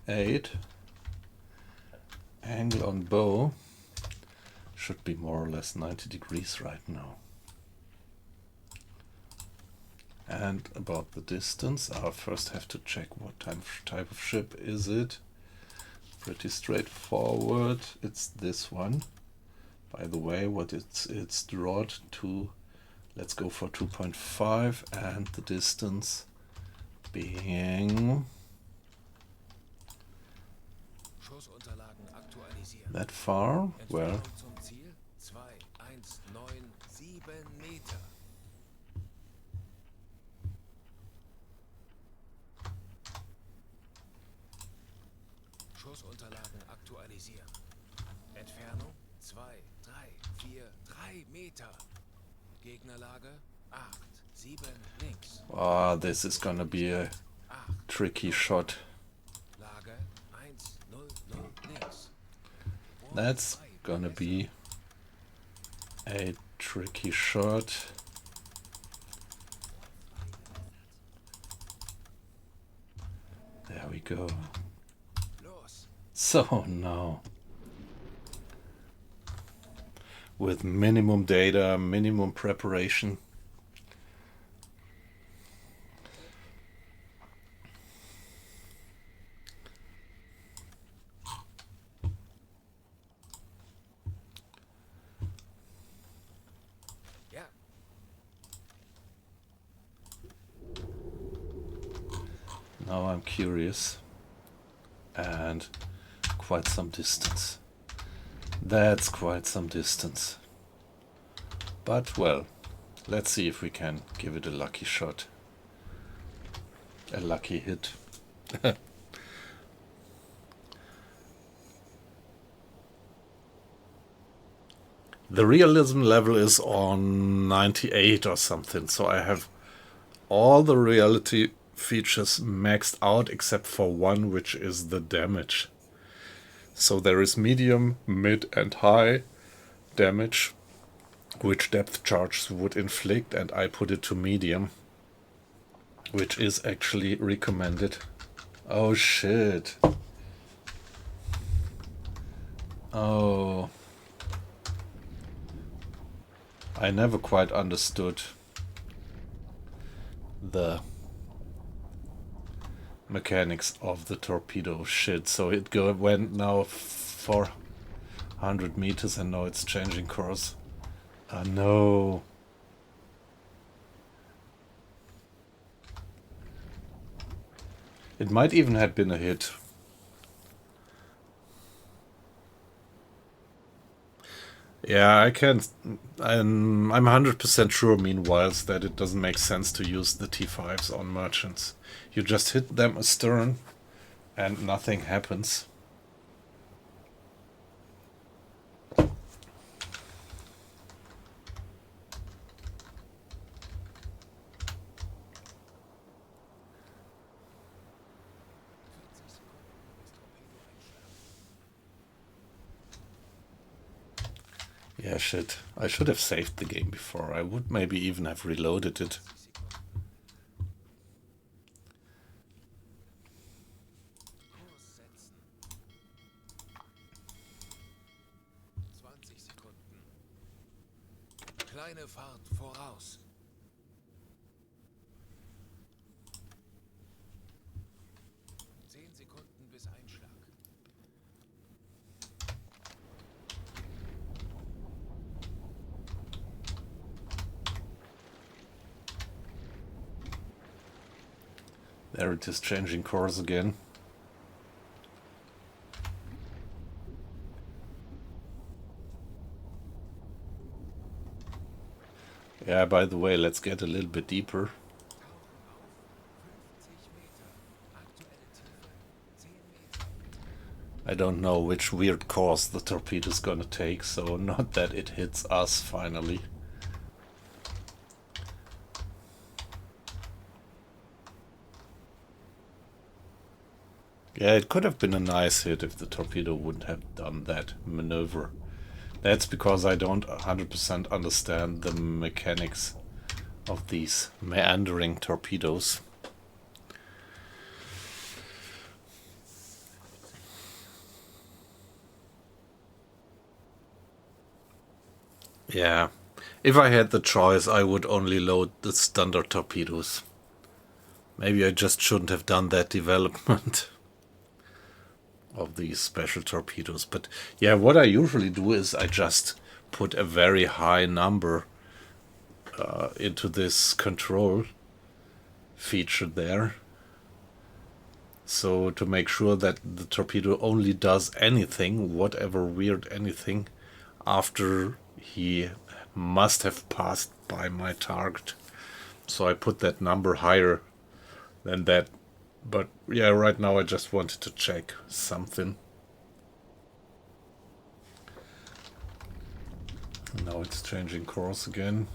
8. Angle on bow should be more or less 90 degrees right now. And about the distance, I first have to check what type of ship is it. Pretty straightforward. It's this one. By the way, what it's drawn to. Let's go for 2.5 and the distance being Schussunterlagen aktualisieren. that far. Well, Entfernung zum Ziel 2197 Meter. Schussunterlagen aktualisieren. Entfernung 2, 3, 4, 3 Meter. Gegnerlage 8, 7 links. this is gonna be a 8, tricky shot. Lage 1, 0, 0 links. That's gonna be a tricky shot. There we go. Los. So now, with minimum data, minimum preparation, Ja. now I'm curious, and quite some distance. That's quite some distance. But well, let's see if we can give it a lucky shot. A lucky hit. The realism level is on 98 or something, so I have all the reality features maxed out except for one, which is the damage. So there is medium, mid and high damage, which depth charges would inflict, and I put it to medium, which is actually recommended. Oh shit. Oh. I never quite understood the mechanics of the torpedo shit. So it went now 400 meters and now it's changing course. No. It might even have been a hit. Yeah, I can't. I'm 100% sure, meanwhile, that it doesn't make sense to use the T5s on merchants. You just hit them astern and nothing happens. Yeah, shit. I should have saved the game before. I would maybe even have reloaded it. Kurs setzen. 20 Sekunden. Kleine Fahrt voraus. There it is, changing course again. Yeah, by the way, let's get a little bit deeper. Tauchen auf 50 Meter. Aktuelle Tiefe 10 Meter. I don't know which weird course the torpedo's gonna take, so not that it hits us finally. Yeah, it could have been a nice hit if the torpedo wouldn't have done that maneuver. That's because I don't 100% understand the mechanics of these meandering torpedoes. Yeah, if I had the choice, I would only load the standard torpedoes. Maybe I just shouldn't have done that development of these special torpedoes. But yeah, what I usually do is I just put a very high number into this control feature there. So to make sure that the torpedo only does anything, whatever weird anything, after he must have passed by my target. So I put that number higher than that. But yeah, right now I just wanted to check something. Now it's changing course again.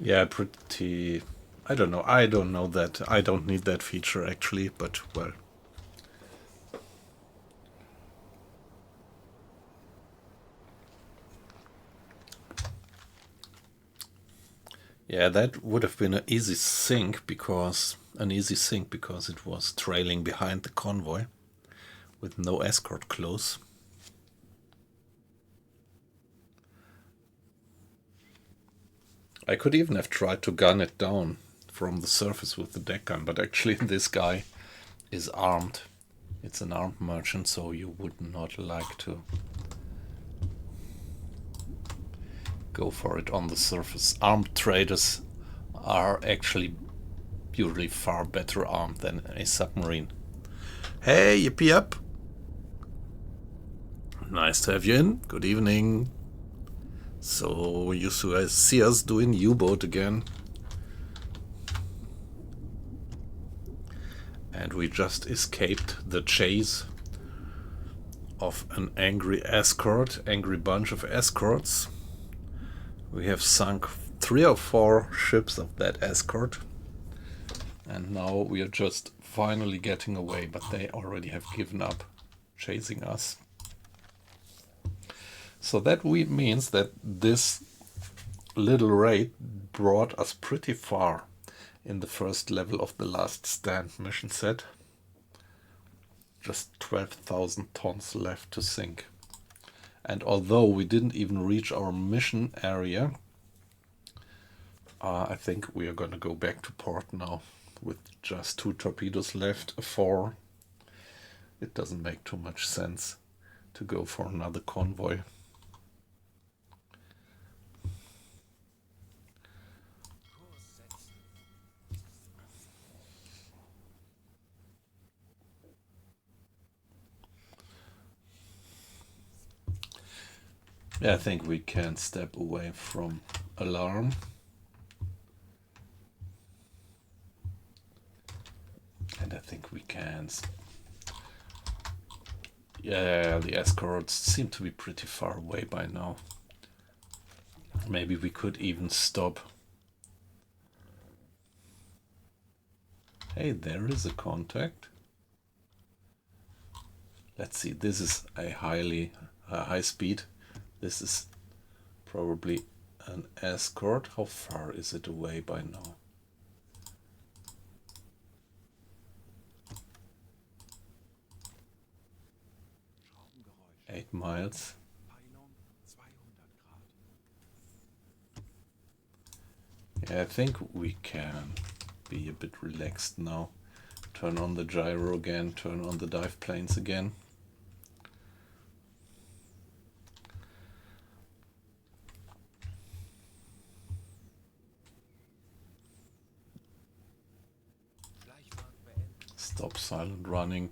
Yeah, pretty... I don't know. I don't know that. I don't need that feature actually, but well. Yeah, that would have been an easy sink because it was trailing behind the convoy with no escort close. I could even have tried to gun it down from the surface with the deck gun, but actually this guy is armed. It's an armed merchant, so you would not like to go for it on the surface. Armed traders are actually usually far better armed than a submarine. Hey, yippee up! Nice to have you in. Good evening. So you see us doing U-boat again. And we just escaped the chase of an angry bunch of escorts. We have sunk 3 or 4 ships of that escort. And now we are just finally getting away, but they already have given up chasing us. So that means that this little raid brought us pretty far in the first level of the Last Stand mission set. Just 12,000 tons left to sink. And although we didn't even reach our mission area, I think we are going to go back to port now with just 2 torpedoes left, 4. It doesn't make too much sense to go for another convoy. Yeah, I think we can step away from alarm. And I think we can... Yeah, the escorts seem to be pretty far away by now. Maybe we could even stop. Hey, there is a contact. Let's see, this is a high speed. This is probably an escort. How far is it away by now? 8 miles. Peilung 200 Grad. Yeah, I think we can be a bit relaxed now. Turn on the gyro again, turn on the dive planes again. Schleichfahrt beendet. Stop silent running.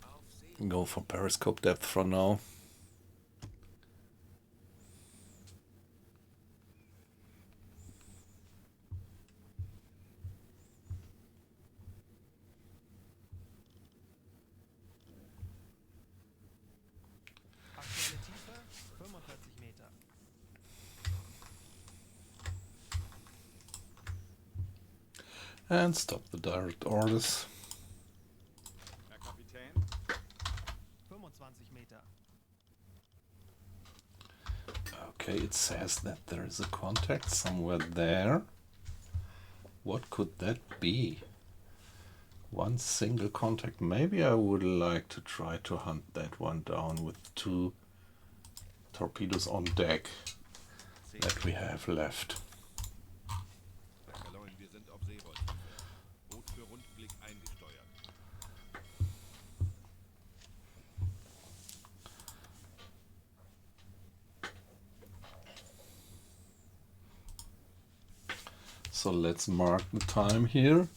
Auf See. Go for periscope depth for now. Aktuelle Tiefe 45 Meter. And stop the direct orders. Herr Kapitän. 25 Meter. Okay, it says that there is a contact somewhere there. What could that be? One single contact. Maybe I would like to try to hunt that one down with 2 torpedoes on deck that we have left. Herr Kaloin, wir sind auf Seerolltiefe. Boot für Rundblick eingesteuert. So let's mark the time here.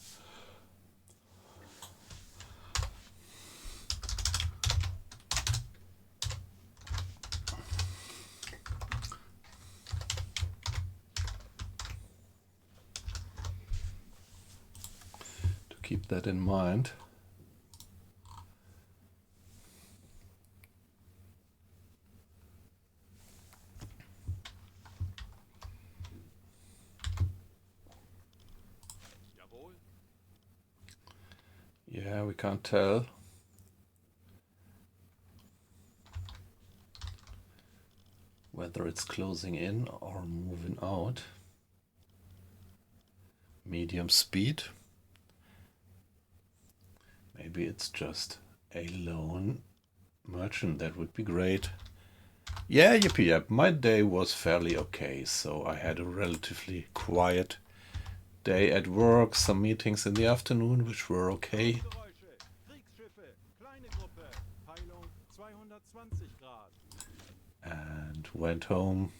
To keep that in mind. Jawohl. Yeah, we can't tell. Whether it's closing in or moving out. Medium speed. Maybe it's just a lone merchant. That would be great. Yeah, yippee yap. My day was fairly okay, so I had a relatively quiet day at work, some meetings in the afternoon, which were okay. Geräusche. Kriegsschiffe. Kleine Gruppe. Peilung 220 Grad. And went home.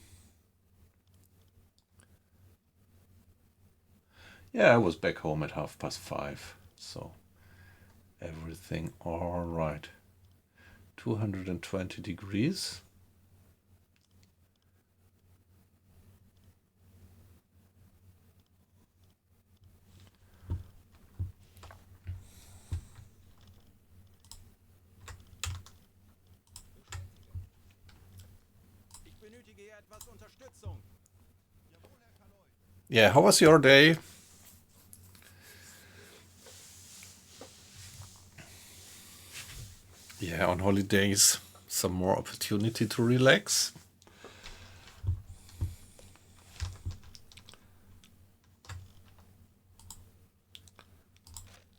Yeah, I was back home at 5:30, so everything all right. 220 degrees. Ich benötige hier etwas Unterstützung. Jawohl, Herr Kaloin. Yeah, how was your day? Yeah, on holidays, some more opportunity to relax.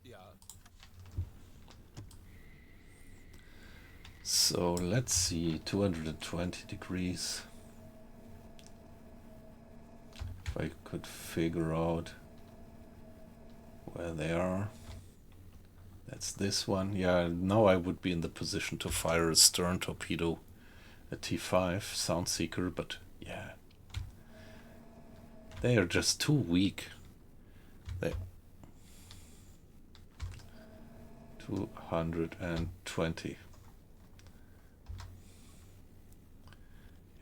Ja. So let's see, 220 degrees. If I could figure out where they are. That's this one. Yeah, now I would be in the position to fire a stern torpedo, a T5 sound seeker, but yeah. They are just too weak. They 220.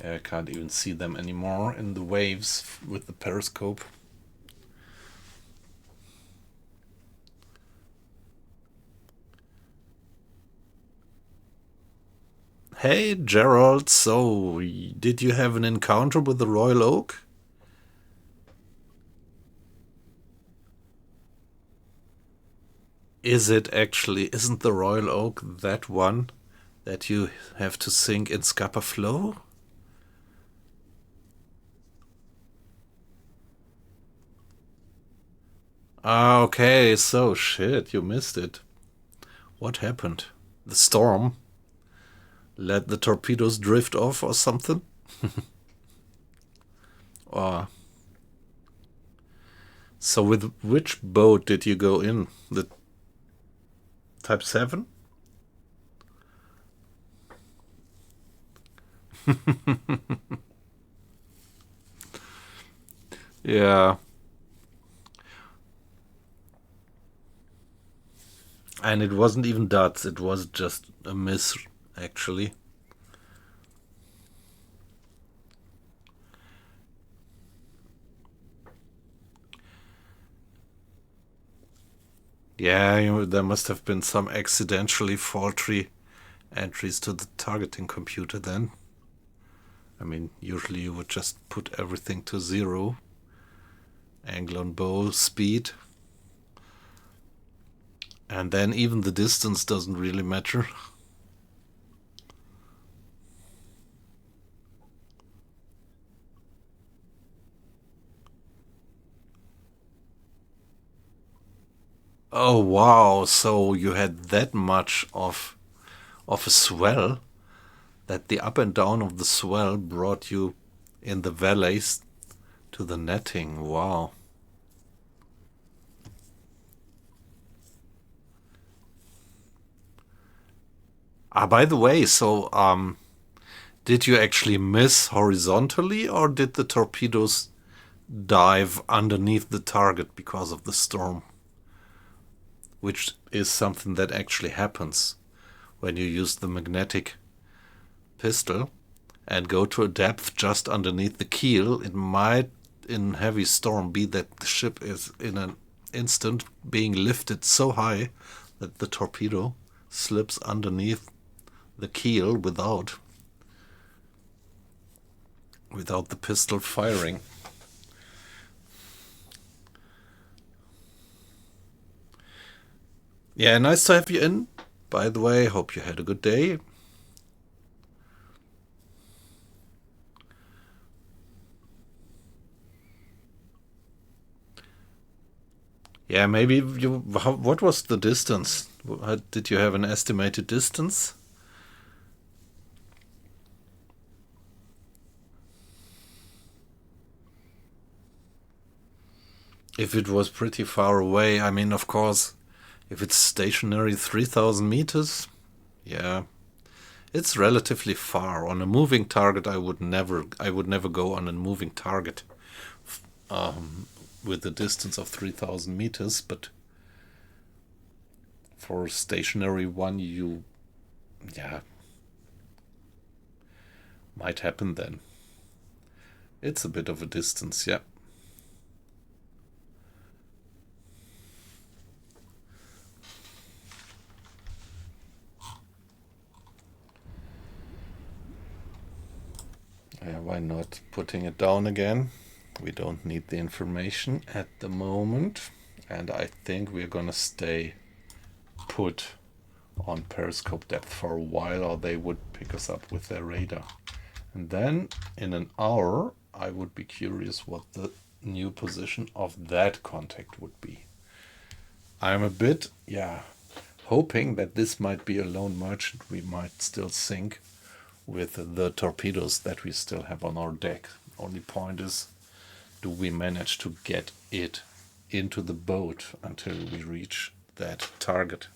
Yeah, I can't even see them anymore in the waves with the periscope. Hey Gerald, so did you have an encounter with the Royal Oak? Isn't the Royal Oak that one that you have to sink in Scapa Flow? Ah, okay, so shit, you missed it. What happened? The storm? let the torpedoes drift off or something? Or so with which boat did you go in? The Type 7? Yeah. And it wasn't even dots, it was just a miss, actually. Yeah, there must have been some accidentally faulty entries to the targeting computer then. I mean, usually you would just put everything to 0. Angle on bow, speed. And then even the distance doesn't really matter. Oh wow, so you had that much of a swell, that the up and down of the swell brought you in the valleys to the netting. Wow. By the way, so did you actually miss horizontally, or did the torpedoes dive underneath the target because of the storm? Which is something that actually happens when you use the magnetic pistol and go to a depth just underneath the keel. It might, in heavy storm, be that the ship is in an instant being lifted so high that the torpedo slips underneath the keel without the pistol firing. Yeah, nice to have you in. By the way, hope you had a good day. Yeah, maybe you. What was the distance? Did you have an estimated distance? If it was pretty far away, I mean, of course, if it's stationary 3,000 meters, yeah, it's relatively far. On a moving target, I would never go on a moving target with a distance of 3,000 meters, but for a stationary one, yeah, might happen then. It's a bit of a distance, yeah. Yeah, why not putting it down again? We don't need the information at the moment. And I think we're gonna stay put on periscope depth for a while, or they would pick us up with their radar. And then in an hour, I would be curious what the new position of that contact would be. I'm a bit, hoping that this might be a lone merchant we might still sink with the torpedoes that we still have on our deck. Only point is, do we manage to get it into the boat until we reach that target?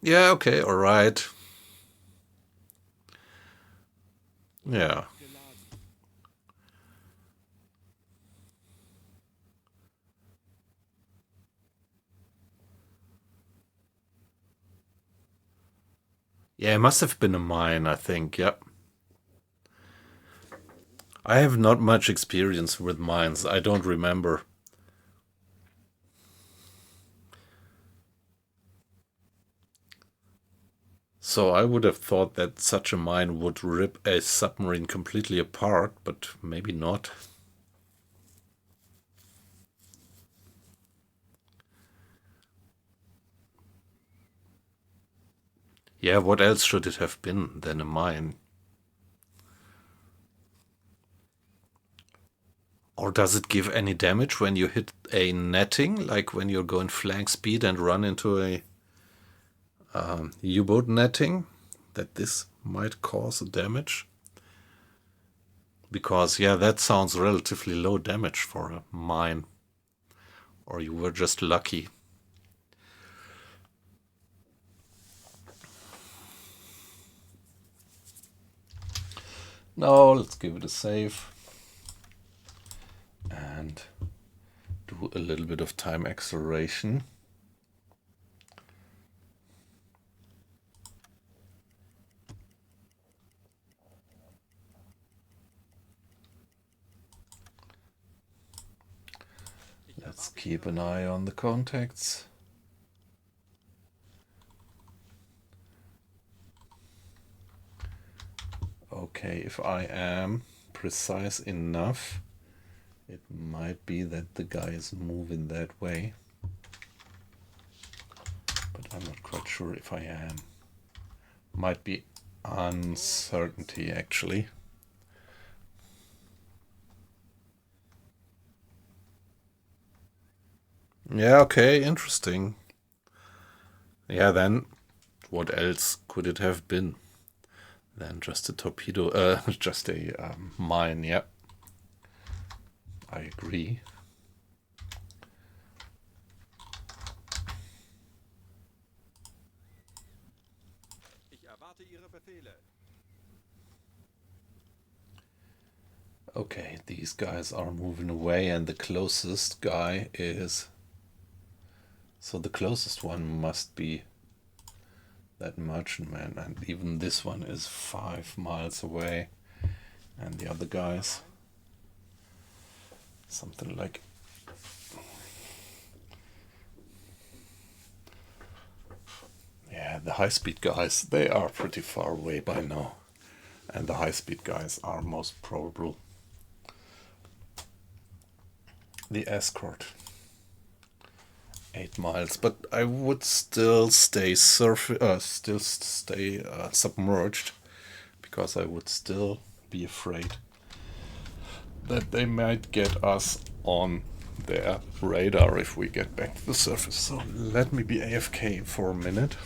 Yeah, okay, all right. Yeah. Yeah, it must have been a mine, I think. Yep. I have not much experience with mines. I don't remember. So I would have thought that such a mine would rip a submarine completely apart, but maybe not. Yeah, what else should it have been than a mine? Or does it give any damage when you hit a netting, like when you're going flank speed and run into a U-boat netting, that this might cause damage? Because, yeah, that sounds relatively low damage for a mine. Or you were just lucky. Now let's give it a save. And do a little bit of time acceleration. Let's keep an eye on the contacts. Okay, if I am precise enough, it might be that the guy is moving that way. But I'm not quite sure if I am. Might be uncertainty, actually. Yeah, okay, interesting. Yeah, then what else could it have been than just a torpedo, just a mine? Yeah, I agree. Ich erwarte Ihre Befehle. Okay, these guys are moving away, and the closest guy is... So the closest one must be that merchantman, and even this one is 5 miles away. And the other guys, something like... Yeah, the high-speed guys, they are pretty far away by now. And the high-speed guys are most probable the escort. 8 miles, but I would still stay submerged, because I would still be afraid that they might get us on their radar if we get back to the surface. So let me be AFK for a minute.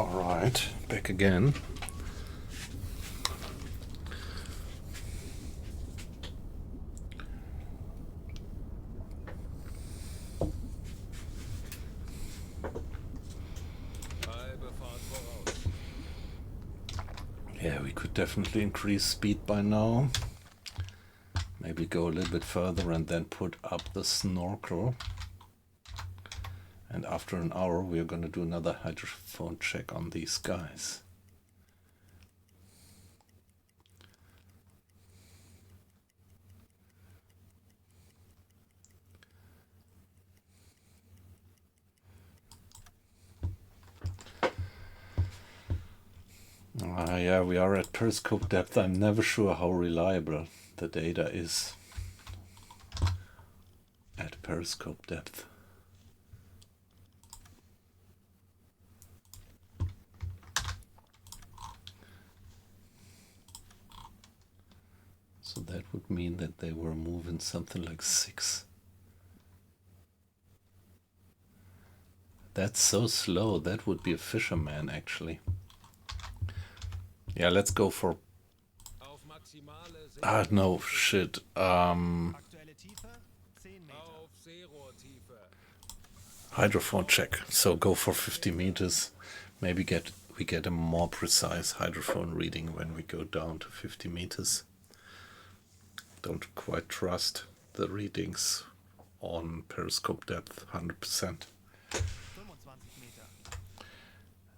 Alright, back again. Yeah, we could definitely increase speed by now. Maybe go a little bit further and then put up the snorkel. And after an hour we are going to do another hydrophone check on these guys. Yeah, we are at periscope depth. I'm never sure how reliable the data is at periscope depth. So that would mean that they were moving something like 6. That's so slow. That would be a fisherman, actually. Yeah, let's go for... Ah, no, shit. Hydrophone check. So go for 50 meters. Maybe we get a more precise hydrophone reading when we go down to 50 meters. Don't quite trust the readings on periscope depth 100%.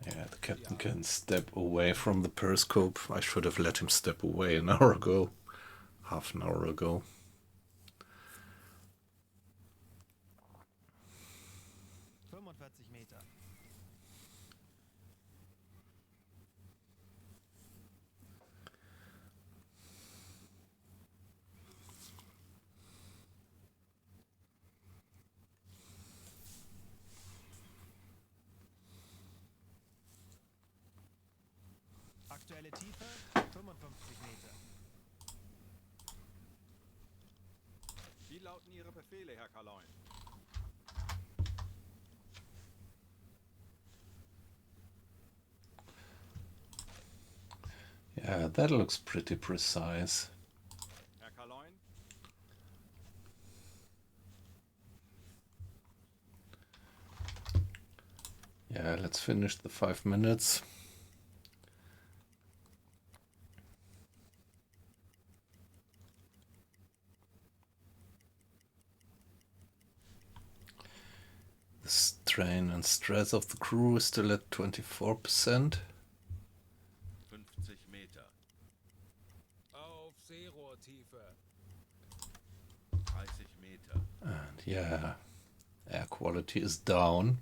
Yeah, the captain can step away from the periscope. I should have let him step away an hour ago. Half an hour ago. Aktuelle Tiefe 55 Meter. Wie lauten Ihre Befehle, Herr Kaloin? Yeah, that looks pretty precise. Herr Kaloin? Yeah, let's finish the 5 minutes. The strain and stress of the crew is still at 24%. 50 Meter. Auf Seerohrtiefe. 30 Meter. And yeah, air quality is down.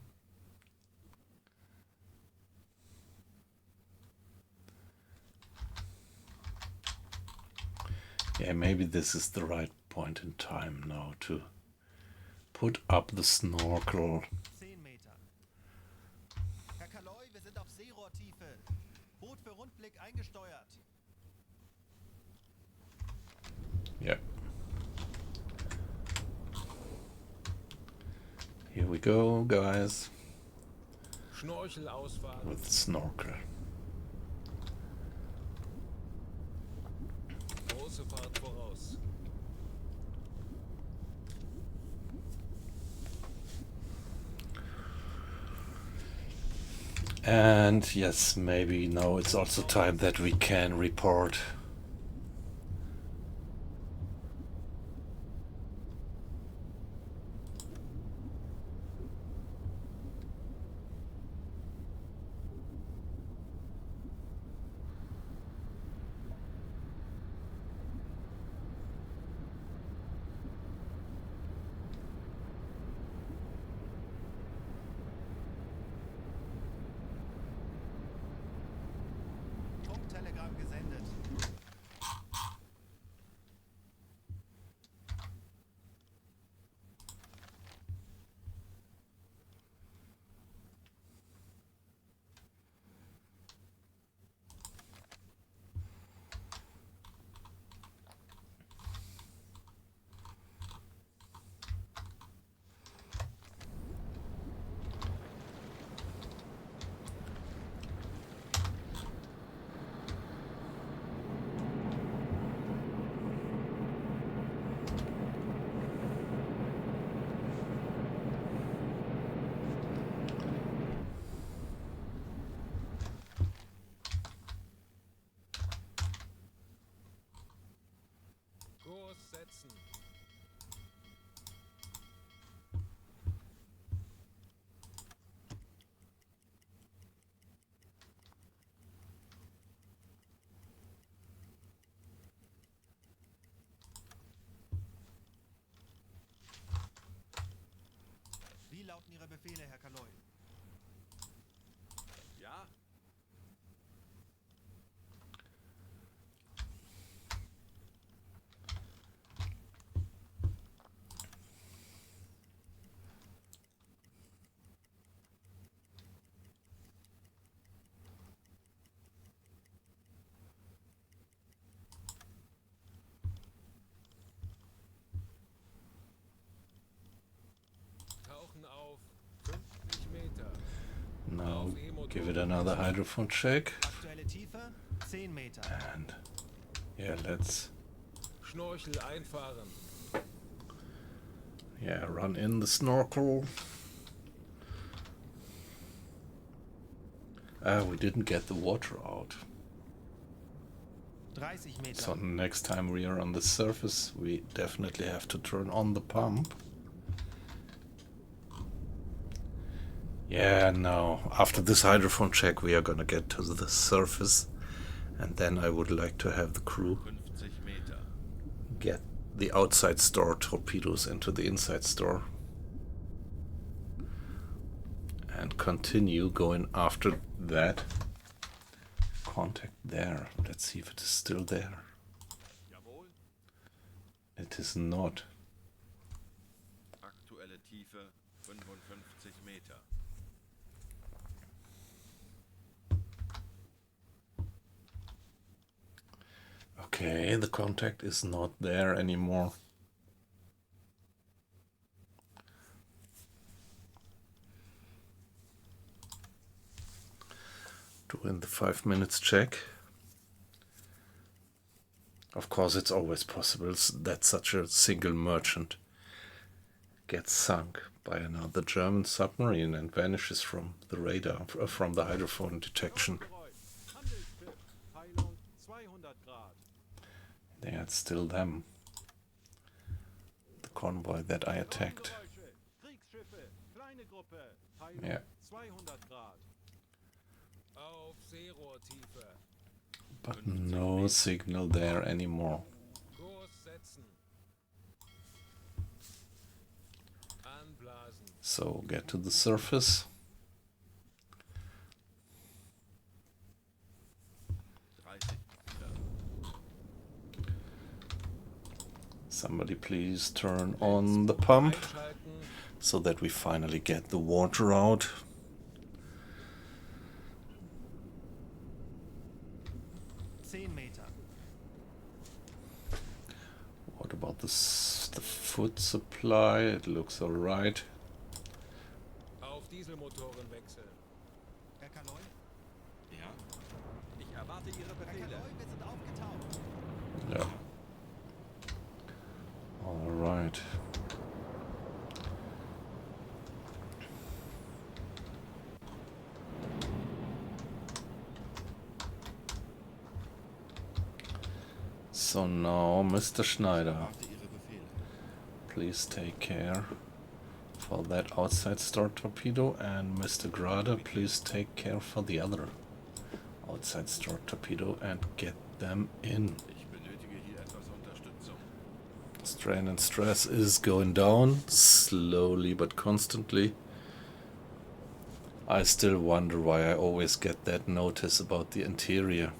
Yeah, maybe this is the right point in time now to put up the snorkel. 10 Meter. Herr Kaloy, wir sind auf Seerohrtiefe. Boot für Rundblick eingesteuert. Yeah. Here we go, guys. Schnorchelausfahrt. With snorkel. Große Fahrt voraus. And yes, maybe now it's also time that we can report. Funktelegramm gesendet. lauten Ihre Befehle, Herr Kaloi? Ja? Tauchen auf 50 Meter. Now Auf E-Motoren give it another wechseln. hydrophone check. Aktuelle Tiefe 10 Meter. And yeah, let's Schnorchel einfahren. run in the snorkel. We didn't get the water out. 30 Meter. So next time we are on the surface, we definitely have to turn on the pump. Yeah, no. After this hydrophone check, we are gonna get to the surface, and then I would like to have the crew 50 Meter. get the outside store torpedoes into the inside store and continue going after that contact there. Let's see if it is still there. Jawohl. It is not. Aktuelle Tiefe 55 Meter. Okay, the contact is not there anymore. Doing the 5 minutes check. Of course, it's always possible that such a single merchant gets sunk by another German submarine and vanishes from the radar, from the hydrophone detection. Handelsschiff. Peilung 200 Grad. Yeah, it's still them. The convoy that I attacked. Geräusche. Kriegsschiffe. Kleine Gruppe. Peilung Yeah. 200 Grad. Auf Seerohrtiefe. But no signal there anymore. Kurs setzen. Anblasen. So get to the surface. 30 Meter. Somebody please turn on the pump Einschalten. so that we finally get the water out. Meter. What about the food supply? It looks alright. Auf Dieselmotoren wechseln. Herr Kaloi? Ja? Ich erwarte Ihre Herr Befehle. Kaloi, wir sind aufgetaucht. Yeah. Alright. So now, Mr. Schneider, Erwarte Ihre Befehle. please take care for that outside store torpedo, and Mr. Grade, please take care for the other outside store torpedo and get them in. Ich benötige hier etwas Unterstützung. Strain and stress is going down, slowly but constantly. I still wonder why I always get that notice about the interior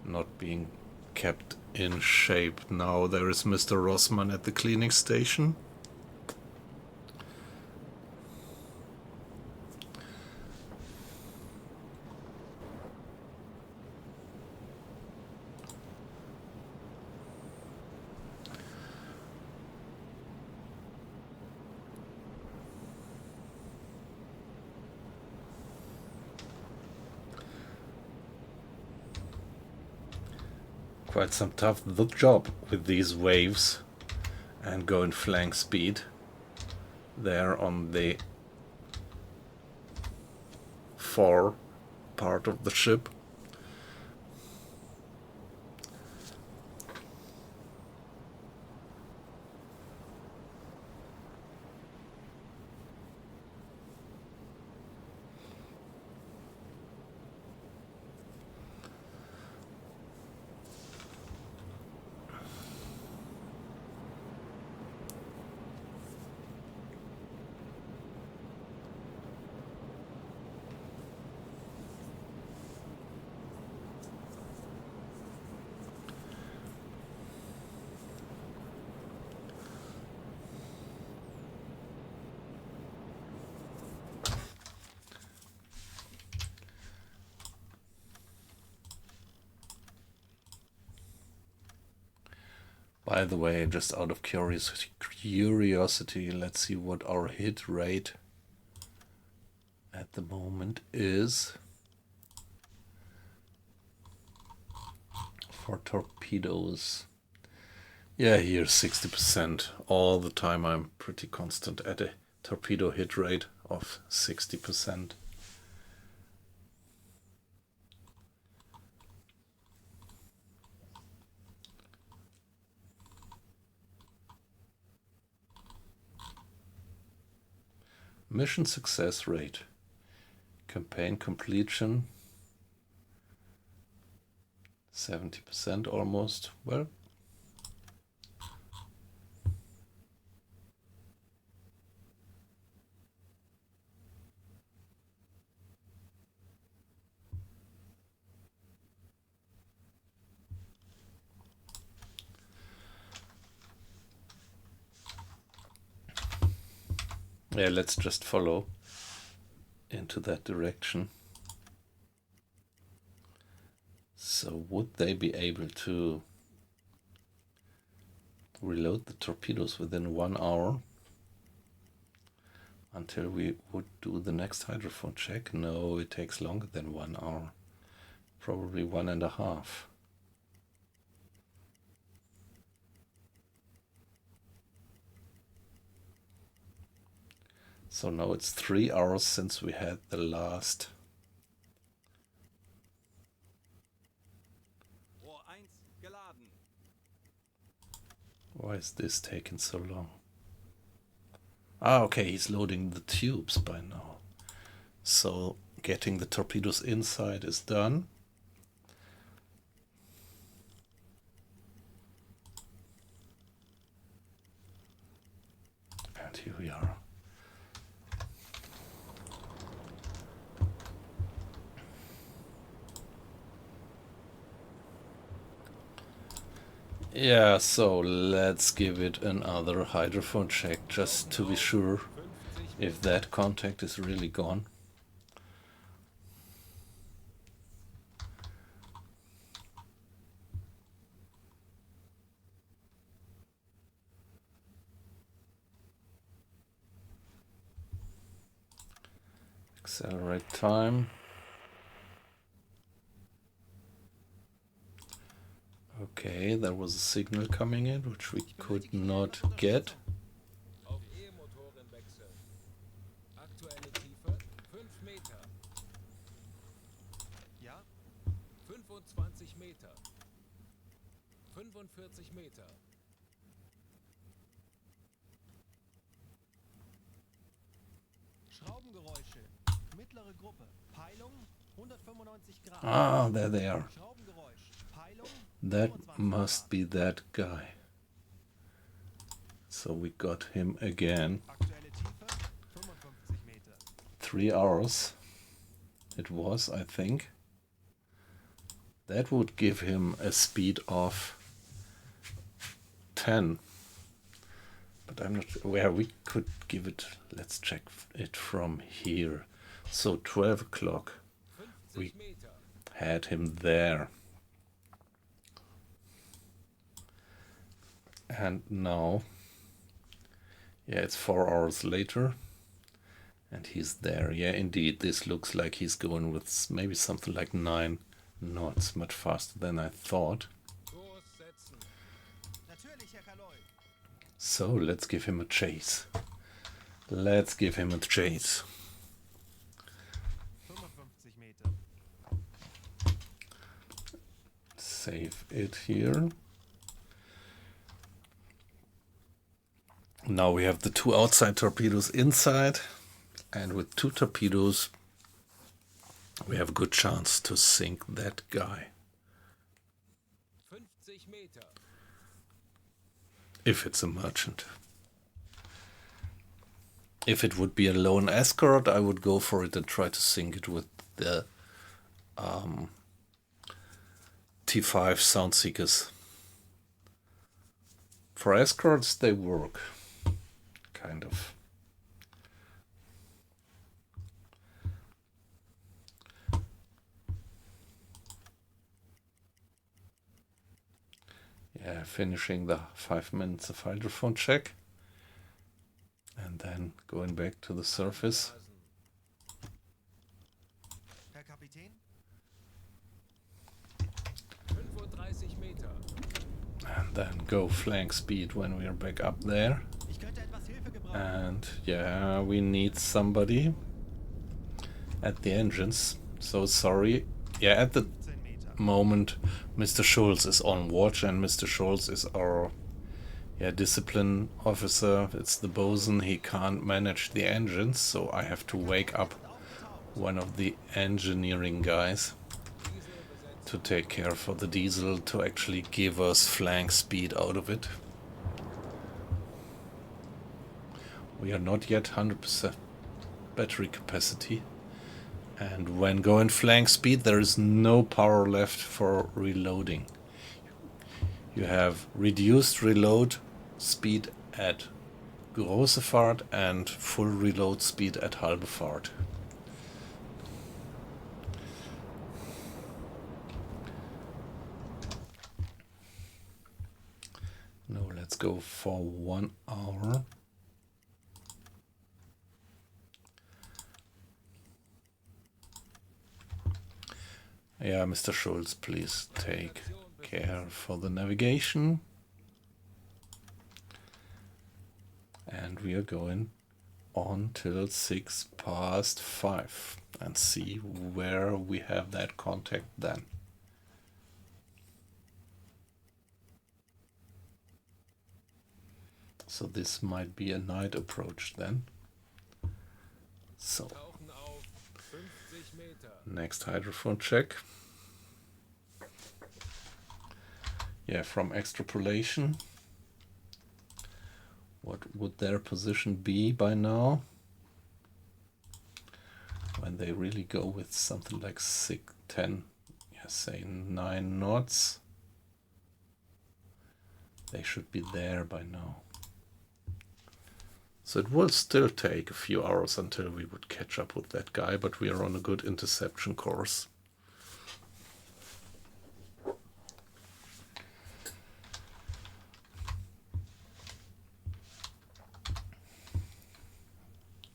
not being kept in shape. Now there is Mr. Rossmann at the cleaning station. Quite some tough job with these waves and go in flank speed there on the fore part of the ship. By the way, just out of curiosity, let's see what our hit rate at the moment is for torpedoes. Yeah, here 60%. All the time I'm pretty constant at a torpedo hit rate of 60%. Mission success rate. Campaign completion 70% almost. Well, yeah, let's just follow into that direction. So would they be able to reload the torpedoes within 1 hour until we would do the next hydrophone check? No, it takes longer than 1 hour. Probably 1.5. So now it's 3 hours since we had the last. Rohr 1 geladen. Why is this taking so long? Ah, okay, he's loading the tubes by now. So getting the torpedoes inside is done. And here we are. Yeah, so let's give it another hydrophone check just to be sure 50 if that contact is really gone. Accelerate time. Okay, there was a signal coming in, which we could not get. Auf E-Motoren wechseln. Aktuelle Tiefe 5 Meter. Ja? 25 Meter. 45 Meter. Schraubengeräusche. Mittlere Gruppe. Peilung 195 Grad. Ah, there they are. Schraubengeräusch. Peilung That 25 must Grad. be that guy. So we got him again. Aktuelle Tiefe 55 Meter. 3 hours it was, I think. That would give him a speed of 10. But I'm not sure where we could give it. Let's check it from here. So 12 o'clock 50 We- Meter. had him there. And now, yeah, it's 4 hours later. And he's there. Yeah, indeed, this looks like he's going with maybe something like 9 knots, much faster than I thought. Kurs setzen. Natürlich, Herr Kaloi. So let's give him a chase. Let's give him a chase. 55 Meter. Save it here. Now we have the 2 outside torpedoes inside. And with 2 torpedoes, we have a good chance to sink that guy. 50 Meter. If it's a merchant. If it would be a lone escort, I would go for it and try to sink it with the T5 sound seekers. For escorts, they work. Kind of. Yeah, finishing the 5 minutes of hydrophone check. And then going back to the surface. Herr Kapitän? 35 Meter. And then go flank speed when we are back up there. Ich könnte etwas Hilfe gebrauchen. And yeah, we need somebody at the engines. So sorry. Yeah, at the 10 Meter. moment Mr. Schulz is on watch, and Mr. Schulz is our discipline officer. It's the bosun. He can't manage the engines, so I have to wake up one of the engineering guys to take care for the diesel, to actually give us flank speed out of it. We are not yet 100% battery capacity, and when going flank speed there is no power left for reloading. You have reduced reload speed at große Fahrt and full reload speed at halbe Fahrt. No, let's go for 1 hour. Yeah, Mr. Schulz, please take care for the navigation. And we are going on till 5:06 and see where we have that contact then. So this might be a night approach then. So Tauchen auf 50 Meter. next hydrophone check. Yeah, from extrapolation. What would their position be by now? When they really go with something like 6, 10, yeah, say 9 knots. They should be there by now. So it will still take a few hours until we would catch up with that guy, but we are on a good interception course.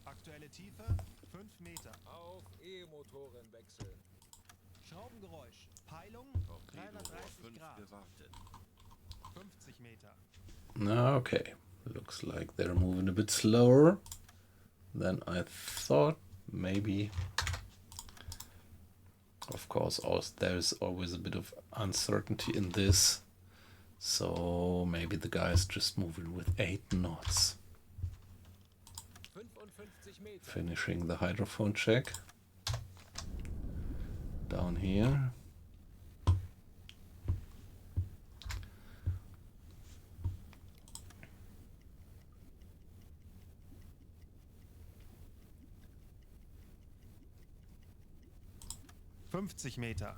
Aktuelle Tiefe 5 Meter. Auf E-Motoren wechseln. Schraubengeräusch. Peilung 330 Grad. 50 Meter. Okay, looks like they're moving a bit slower than I thought. Maybe, of course, there's always a bit of uncertainty in this. So maybe the guy's just moving with 8 knots. 55 Meter. Finishing the hydrophone check. Down here. Meter.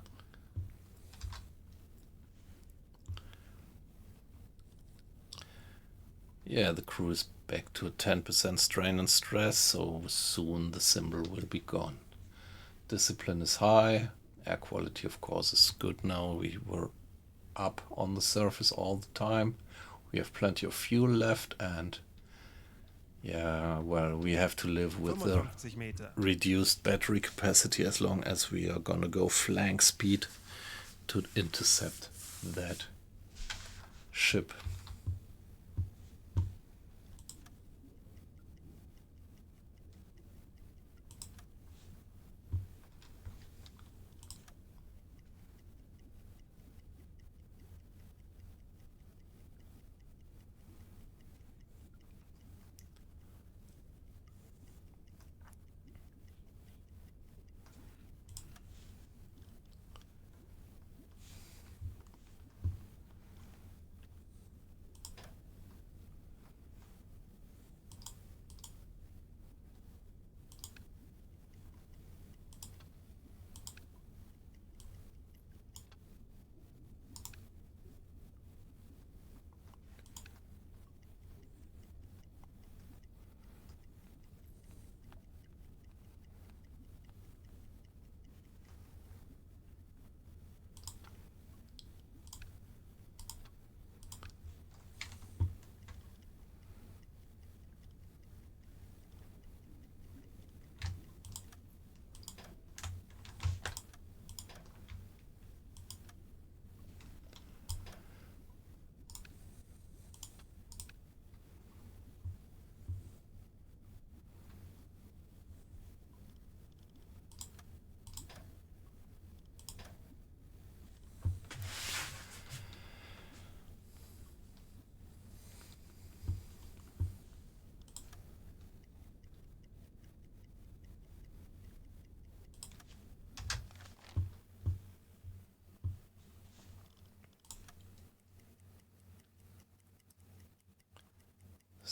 Yeah, the crew is back to 10% strain and stress, so soon the symbol will be gone. Discipline is high, air quality of course is good now. We were up on the surface all the time. We have plenty of fuel left, and yeah, well, we have to live with the 55 Meter. reduced battery capacity as long as we are gonna go flank speed to intercept that ship.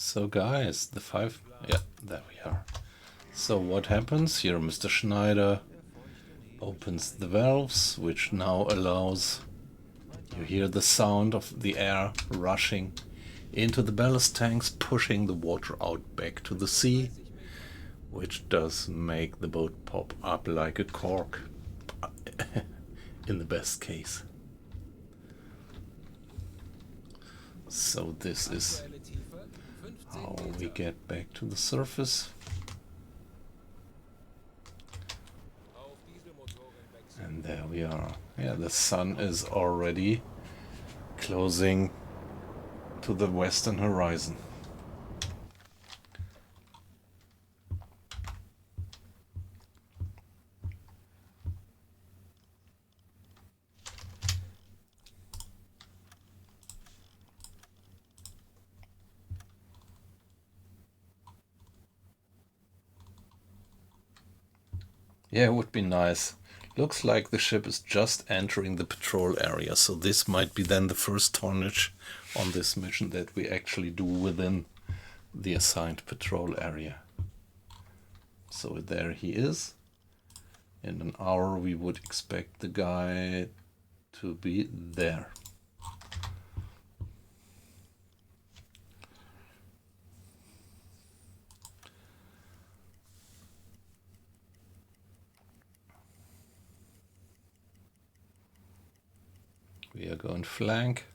So guys, the 5... Yeah, there we are. So what happens? Here Mr. Schneider opens the valves, which now allows... You hear the sound of the air rushing into the ballast tanks, pushing the water out back to the sea, which does make the boat pop up like a cork, in the best case. So this is Aktuelle Tiefe 15 how we Meter. get back to the surface. Auf Dieselmotoren wechseln. And there we are. Yeah, the sun is already closing to the western horizon. Yeah, it would be nice. Looks like the ship is just entering the patrol area, so this might be then the first tonnage on this mission that we actually do within the assigned patrol area. So there he is. In an hour we would expect the guy to be there. We are going flank,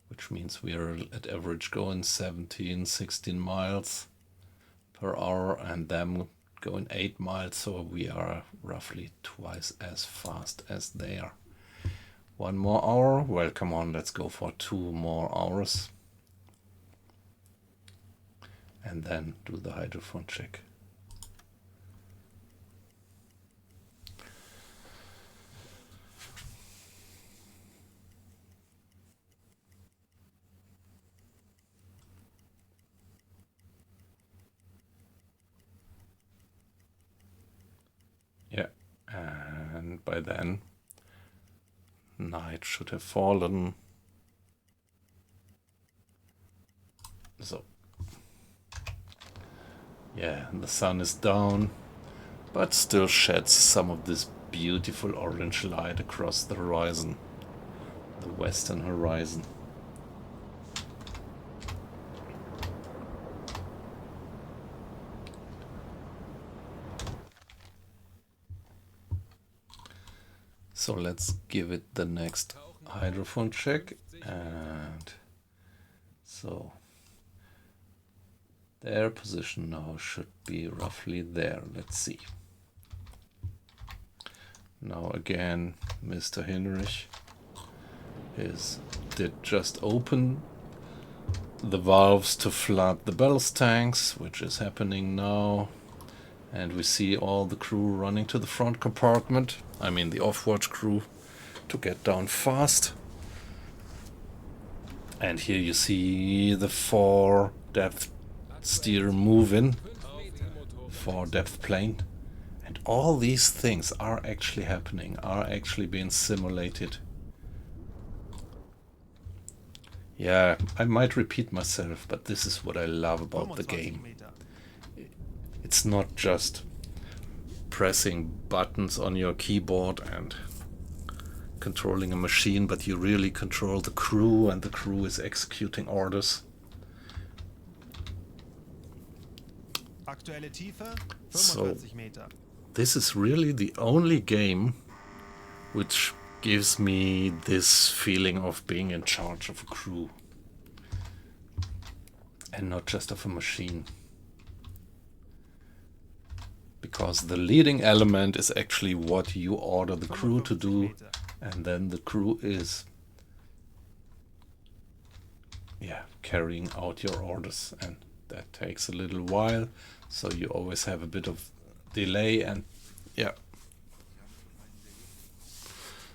which means we are at average going 17, 16 miles per hour, and them going 8 miles, so we are roughly twice as fast as they are. 1 more hour? Well, come on, let's go for 2 more hours. And then do the hydrophone check. Yeah, and by then night should have fallen. So, yeah, the sun is down, but still sheds some of this beautiful orange light across the horizon, the western horizon. So let's give it the next hydrophone check, and so their position now should be roughly there. Let's see. Now again, Mr. Hinrich did just open the valves to flood the ballast tanks, which is happening now. And we see all the crew running to the front compartment. I mean the off-watch crew, to get down fast. And here you see the 4 depth steer move in, 5 Meter. 4 depth plane. And all these things are actually happening, are actually being simulated. Yeah, I might repeat myself, but this is what I love about the 25 game. Meter. It's not just pressing buttons on your keyboard and controlling a machine, but you really control the crew, and the crew is executing orders. Aktuelle Tiefe So- 45 Meter. This is really the only game which gives me this feeling of being in charge of a crew and not just of a machine. Because the leading element is actually what you order the crew to 55 do, Meter. and then the crew is carrying out your orders, and that takes a little while, so you always have a bit of delay, and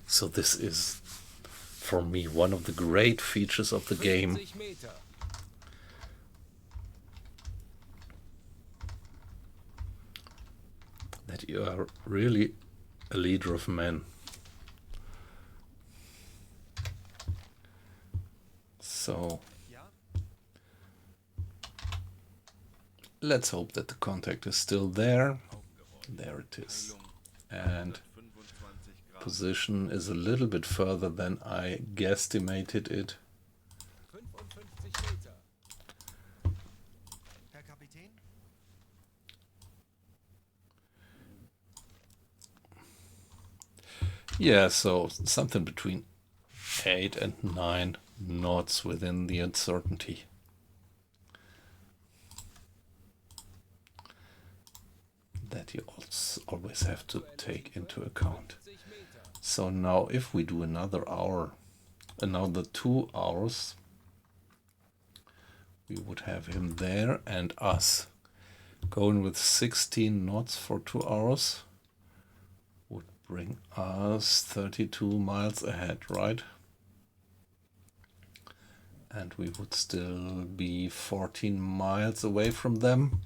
so this is for me one of the great features of the game. 50 Meter. That you are really a leader of men. So Ja, let's hope that the contact is still there. There it is. And position is a little bit further than I guesstimated it. 55 Meter. Herr Kapitän? Yeah, so something between 8 and 9 knots within the uncertainty. That you also always have to take into account. 50 Meter. So now if we do another hour, another 2 hours, we would have him there and us. Going with 16 knots for 2 hours would bring us 32 miles ahead, right? And we would still be 14 miles away from them.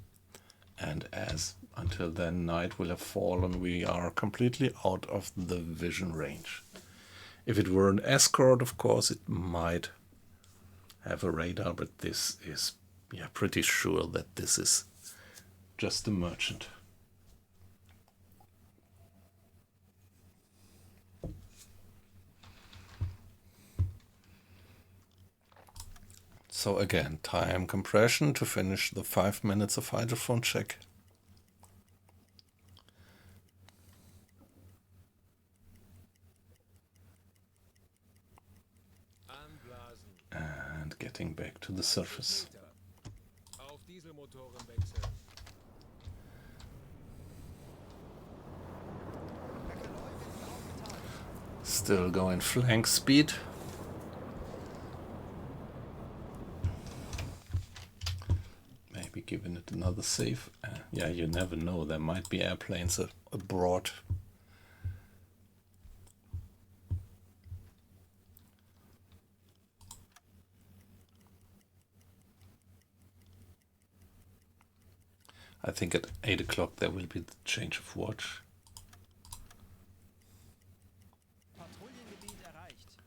And as until then night will have fallen, we are completely out of the vision range. If it were an escort, of course, it might have a radar, but this is, yeah, pretty sure that this is just a merchant. So again, time compression to finish the 5 minutes of hydrophone check. Anblasen. And getting back to the surface. 30 Meter. Auf Dieselmotoren wechseln. Herr Kaloi, wir sind aufgeteilt. Still going flank speed. Maybe giving it another save. Yeah, you never know. There might be airplanes abroad. I think at 8 o'clock there will be the change of watch. Patrouillengebiet erreicht.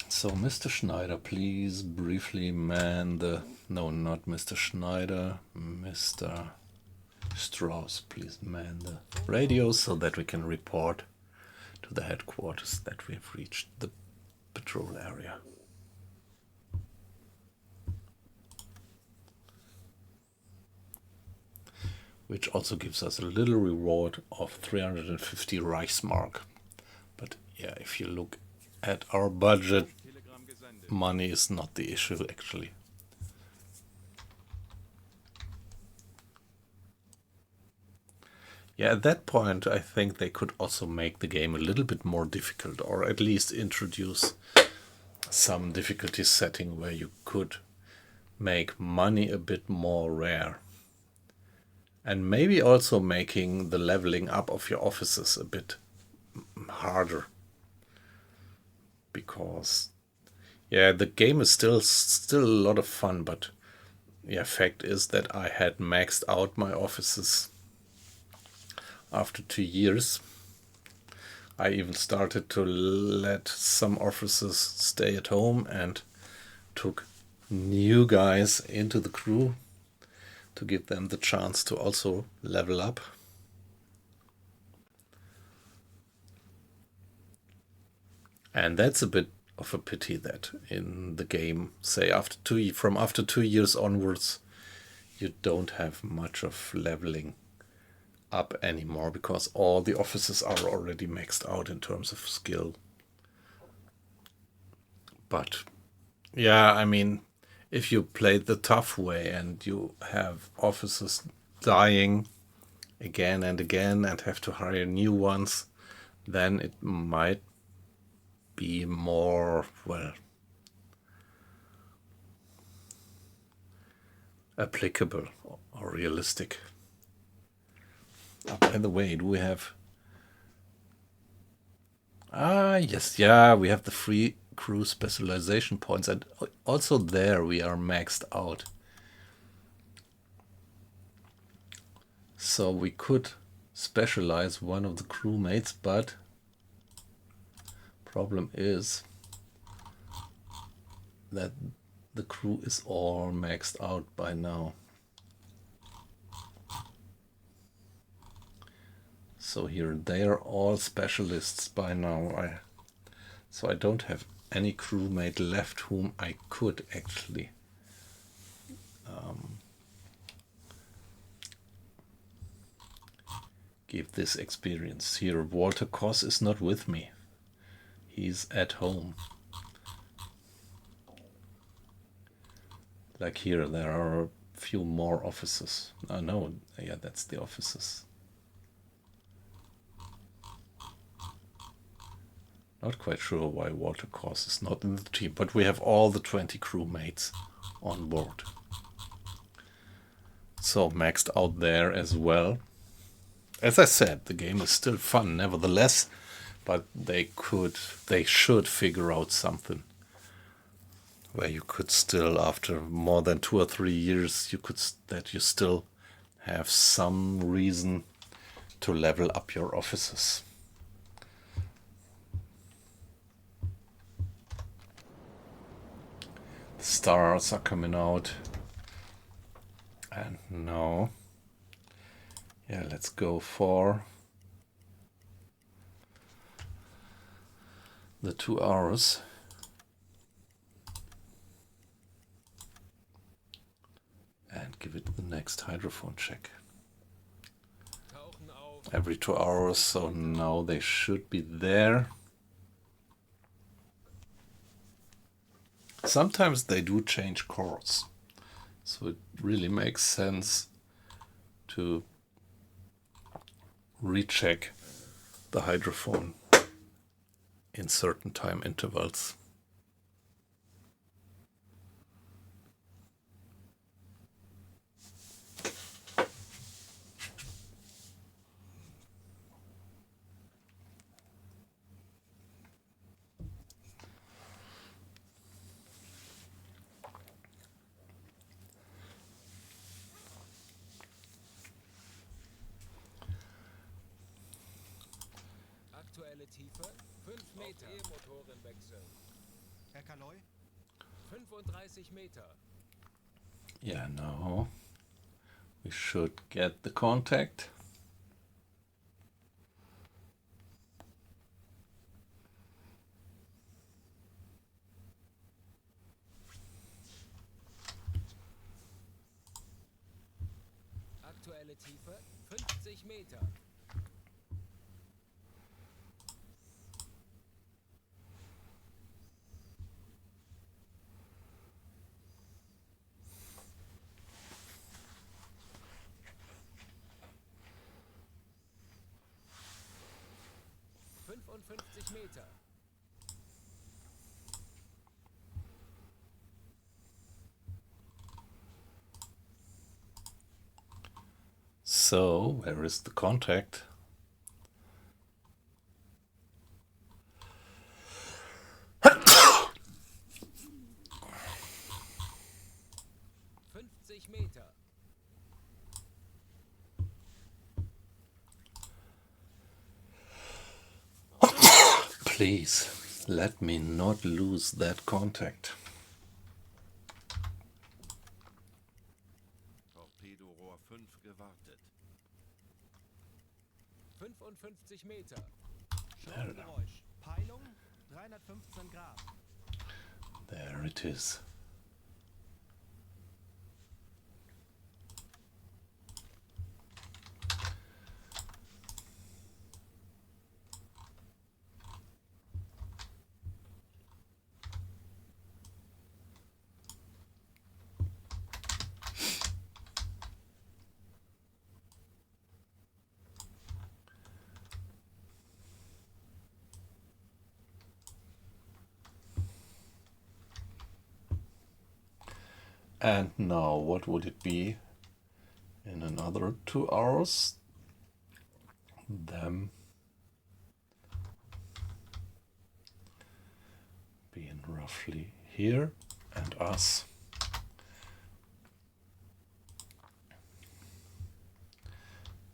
So, Mr. Schneider, please briefly man the... No, not Mr. Schneider. Mr. Strauss, please man the radio so that we can report to the headquarters that we have reached the patrol area. Which also gives us a little reward of 350 Reichsmark. But yeah, if you look at our budget, Telegramm gesendet. money is not the issue actually. Yeah, at that point I think they could also make the game a little bit more difficult, or at least introduce some difficulty setting where you could make money a bit more rare. And maybe also making the leveling up of your offices a bit harder. Because, yeah, the game is still a lot of fun, but yeah, fact is that I had maxed out my offices after 2 years. I even started to let some officers stay at home and took new guys into the crew to give them the chance to also level up. And that's a bit of a pity that in the game, say after 2 years onwards, you don't have much of leveling up anymore, because all the officers are already maxed out in terms of skill. But yeah, I mean, if you play the tough way and you have officers dying again and again and have to hire new ones, then it might be more, well, applicable or realistic. Oh, by the way, do we have... yes, yeah, we have the free crew specialization points, and also there we are maxed out. So we could specialize one of the crewmates, but problem is that the crew is all maxed out by now. So here they are all specialists by now. So I don't have any crewmate left whom I could actually give this experience. Here Walter Koss is not with me. He's at home. Like here, there are a few more officers. Oh no, yeah, that's the officers. Not quite sure why Walter Koss is not in the team, but we have all the 20 crewmates on board. So maxed out there as well. As I said, the game is still fun nevertheless, but they should figure out something where you could still, after more than 2 or 3 years, that you still have some reason to level up your officers. The stars are coming out, and now, yeah, let's go for the 2 hours. And give it the next hydrophone check. Tauchen auf. Every 2 hours, so now they should be there. Sometimes they do change course, so it really makes sense to recheck the hydrophone in certain time intervals. Aktuelle Tiefe 5 Meter. E-Motoren wechseln. Herr Kaloy, 35 Meter. Yeah, now we should get the contact. Aktuelle Tiefe 50 Meter. Meter. So, where is the contact? Meter. Please, let me not lose that contact. Torpedorohr 5 gewartet. 55 Meter. Schraubgeräusch. Peilung 315 Grad. There it is. And now, what would it be in another 2 hours? Them being roughly here and us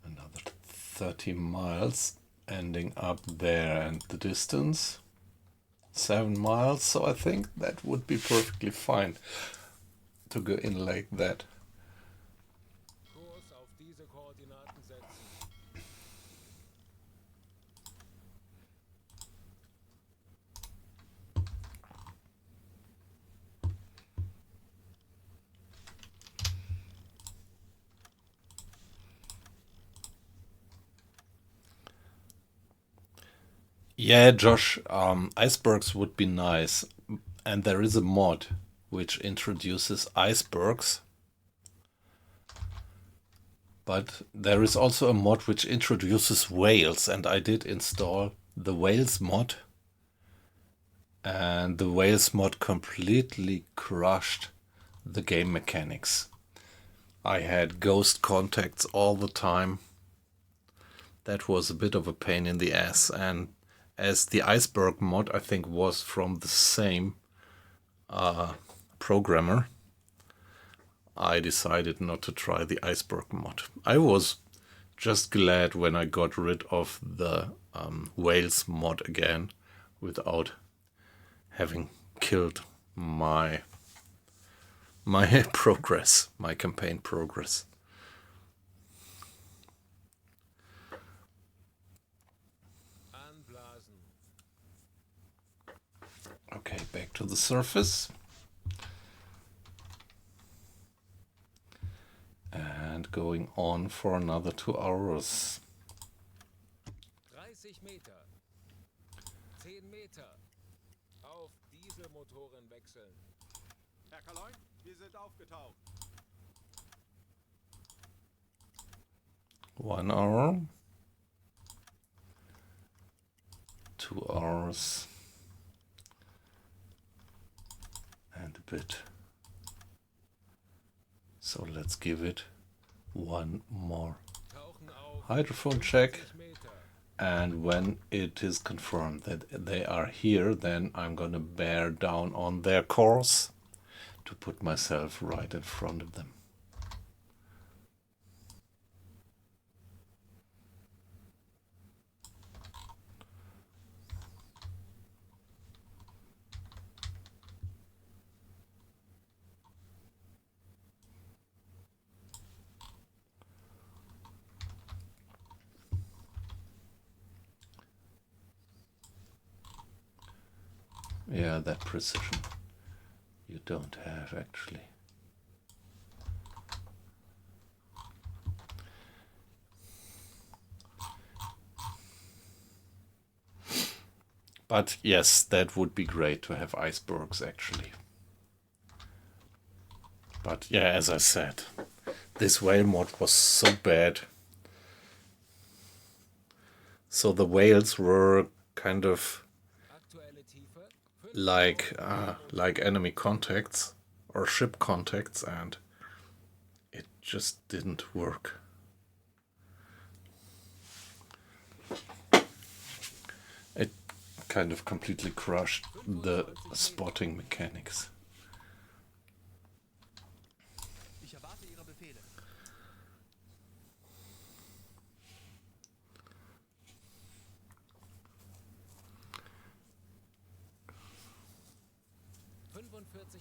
another 30 miles, ending up there, and the distance 7 miles, so I think that would be perfectly fine to go in like that. Kurs auf diese Koordinaten setzen. Yeah, Josh, icebergs would be nice. And there is a mod which introduces icebergs. But there is also a mod which introduces whales, and I did install the whales mod. And the whales mod completely crushed the game mechanics. I had ghost contacts all the time. That was a bit of a pain in the ass, and as the iceberg mod I think was from the same programmer, I decided not to try the iceberg mod. I was just glad when I got rid of the whales mod again without having killed my progress, my campaign progress. Anblasen. Okay, back to the surface. And going on for another 2 hours. 30 Meter. 10 Meter. Auf Dieselmotoren wechseln. Herr Kaloin, wir sind aufgetaucht. 1 hour. 2 hours. And a bit. So let's give it one more Tauchen auf. hydrophone check. 50 Meter. And when it is confirmed that they are here, then I'm gonna bear down on their course to put myself right in front of them. Yeah, that precision you don't have actually. But yes, that would be great to have icebergs actually. But yeah, as I said, this whale mod was so bad. So the whales were kind of Aktuelle Tiefe. 5 like enemy contacts or ship contacts, and it just didn't work. It kind of completely crushed the spotting mechanics. Ich erwarte Ihre Befehle.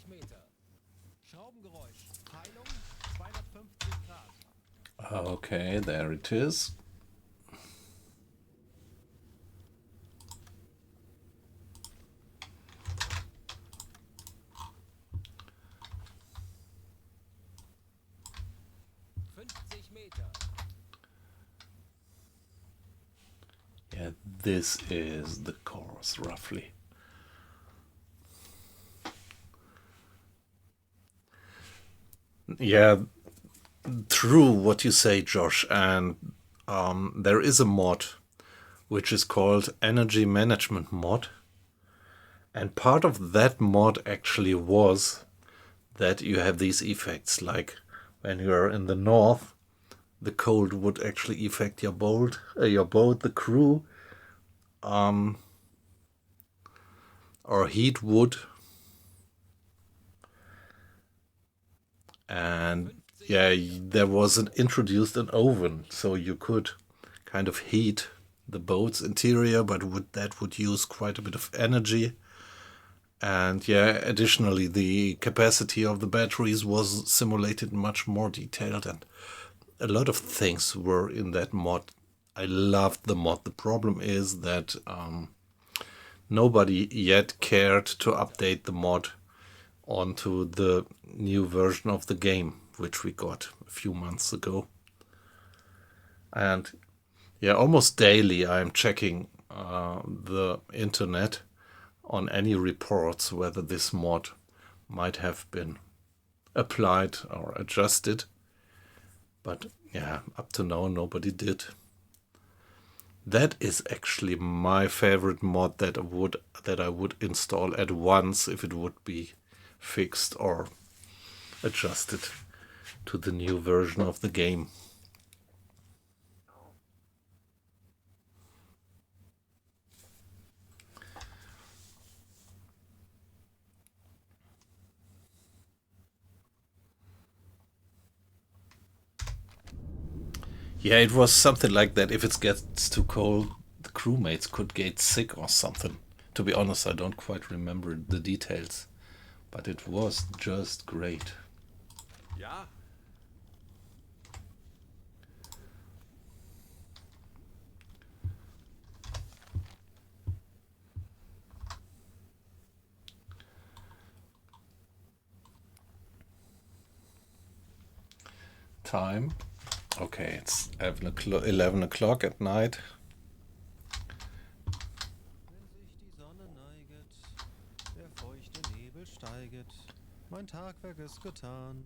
Meter. Schraubengeräusch. Teilung 250 Grad. Okay, there it is. Meter. Yeah, this is the course roughly. Yeah, true what you say, Josh, and there is a mod which is called Energy Management mod, and part of that mod actually was that you have these effects, like when you are in the north, the cold would actually affect your boat, the crew, or heat would. And yeah, there was introduced an oven, so you could kind of heat the boat's interior, but that would use quite a bit of energy. And yeah, additionally, the capacity of the batteries was simulated much more detailed, and a lot of things were in that mod. I loved the mod. The problem is that nobody yet cared to update the mod onto the new version of the game, which we got a few months ago. And yeah, almost daily I'm checking the internet on any reports whether this mod might have been applied or adjusted. But yeah, up to now nobody did. That is actually my favorite mod that I would install at once if it would be fixed or adjusted to the new version of the game. Yeah, it was something like that. If it gets too cold, the crewmates could get sick or something. To be honest, I don't quite remember the details, but it was just great. Ja, Time. Okay, it's 11 o'clock at night. Wenn sich die Sonne neiget, der feuchte Nebel steiget. Mein Tagwerk ist getan,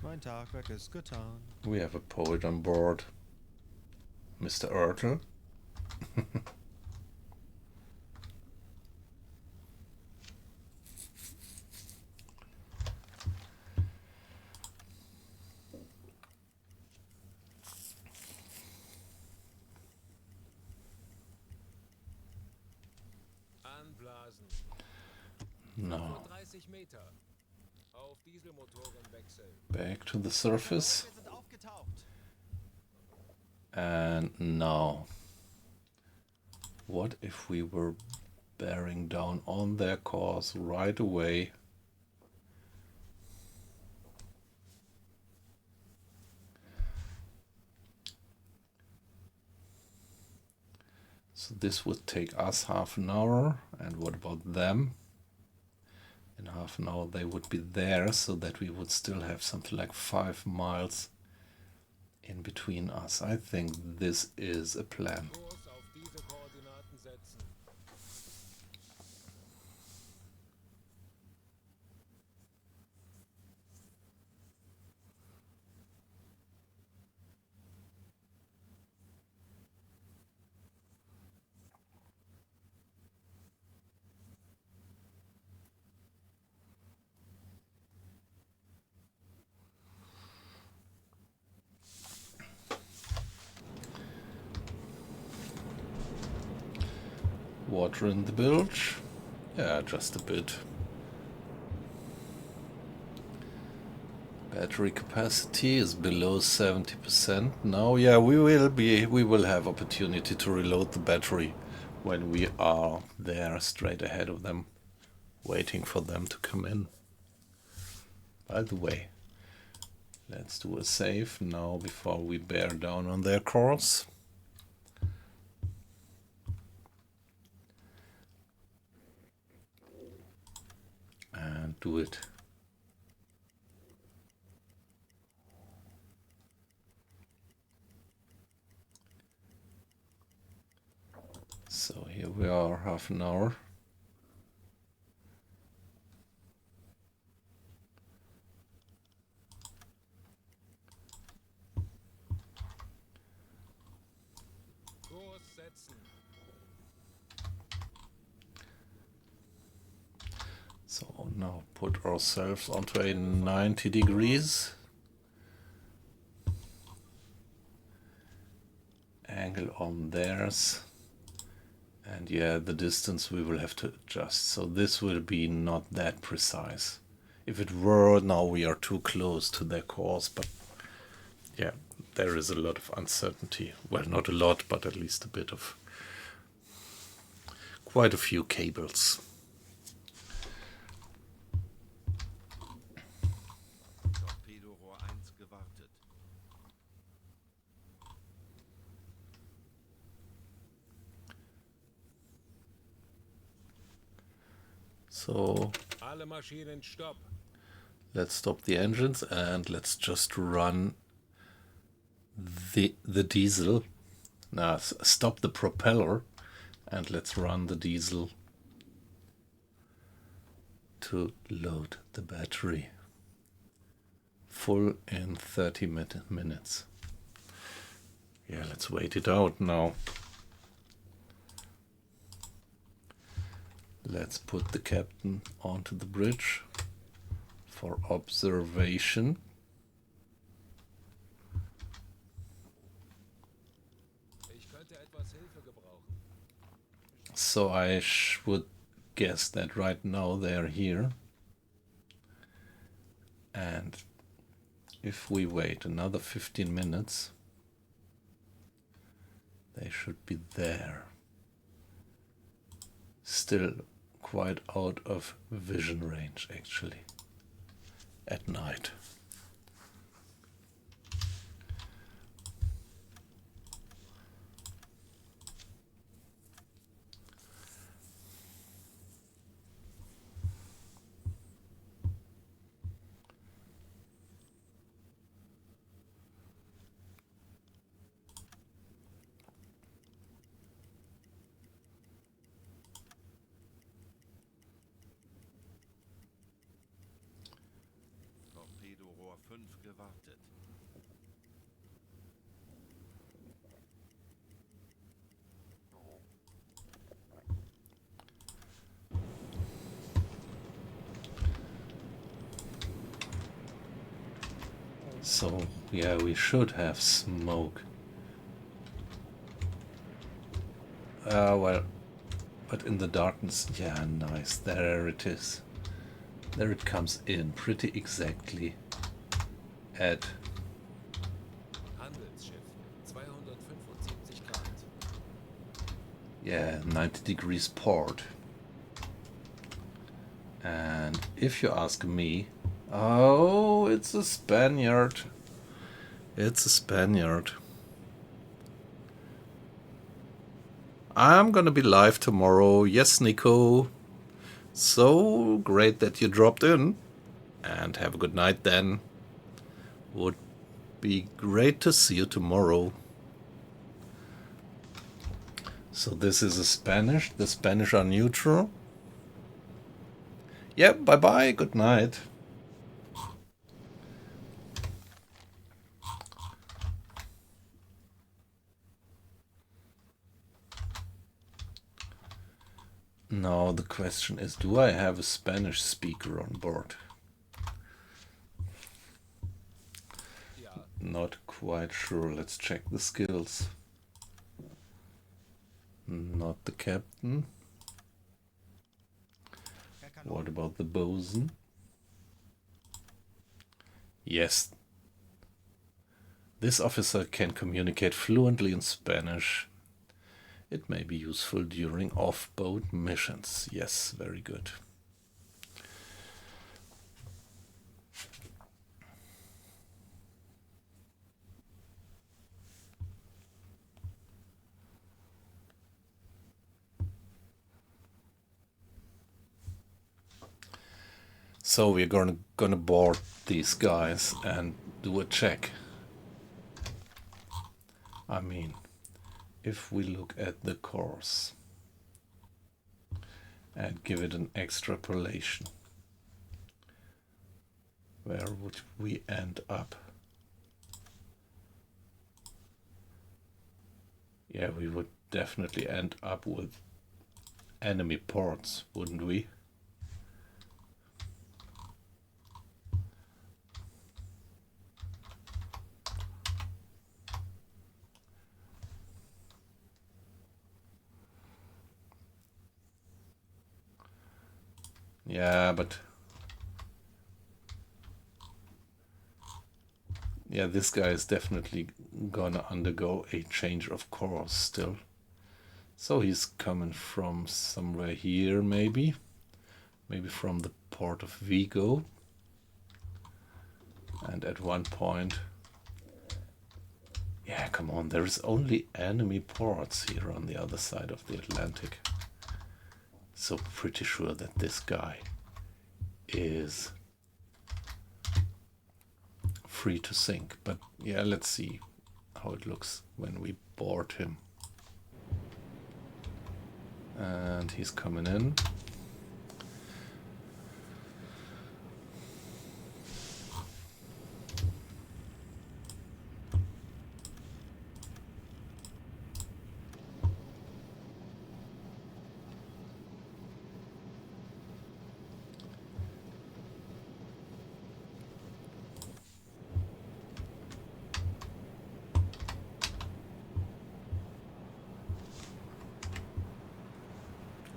mein Tagwerk ist getan. We have a poet on board, Mr. Ertel. Anblasen. No. 30 Meter. Auf Dieselmotoren wechseln. Back to the surface. Wir sind aufgetaucht. And now, what if we were bearing down on their course right away? So this would take us half an hour, and what about them? In half an hour they would be there, so that we would still have something like 5 miles in between us. I think this is a plan. Kurs auf diese Koordinaten setzen. Water in the bilge? Yeah, just a bit. Battery capacity is below 70% now. Yeah, we will have opportunity to reload the battery when we are there straight ahead of them, waiting for them to come in. By the way, let's do a save now before we bear down on their course. And do it. So here we are, half an hour. Kurs setzen. So now put ourselves onto a 90 degrees angle on theirs, and yeah, the distance we will have to adjust, so this will be not that precise. If it were, now we are too close to their course, but yeah, there is a lot of uncertainty. Well, not a lot, but at least a bit of quite a few cables. So Alle Maschinen stopp. let's stop the engines and let's just run the diesel. Now stop the propeller and let's run the diesel to load the battery. Full in 30 minutes. Yeah, let's wait it out now. Let's put the captain onto the bridge for observation. Ich könnte etwas Hilfe gebrauchen. So I would guess that right now they're here. And if we wait another 15 minutes, they should be there. Still quite out of vision range, actually, at night. Torpedorohr 5 gewartet. So, yeah, we should have smoke. Well, but in the darkness, yeah, nice. There it is. There it comes in pretty exactly at Handelsschiff. 275 Grad. yeah, 90 degrees port. And if you ask me, oh, it's a Spaniard. It's a Spaniard. I'm gonna be live tomorrow. Yes, Nico. So great that you dropped in. And have a good night then. Would be great to see you tomorrow. So this is a Spanish. The Spanish are neutral. Yeah, bye-bye. Good night. Now the question is, do I have a Spanish speaker on board? Ja. Not quite sure. Let's check the skills. Not the captain. What about the bosun? Yes. This officer can communicate fluently in Spanish. It may be useful during off-boat missions. Yes, very good. So we're gonna board these guys and do a check. I mean, if we look at the course and give it an extrapolation, where would we end up? Yeah, we would definitely end up with enemy ports, wouldn't we? Yeah, but yeah, this guy is definitely gonna undergo a change of course still. So he's coming from somewhere here, maybe from the port of Vigo. And at one point, yeah, come on, there is only enemy ports here on the other side of the Atlantic. So pretty sure that this guy is free to sink. But yeah, let's see how it looks when we board him. And he's coming in.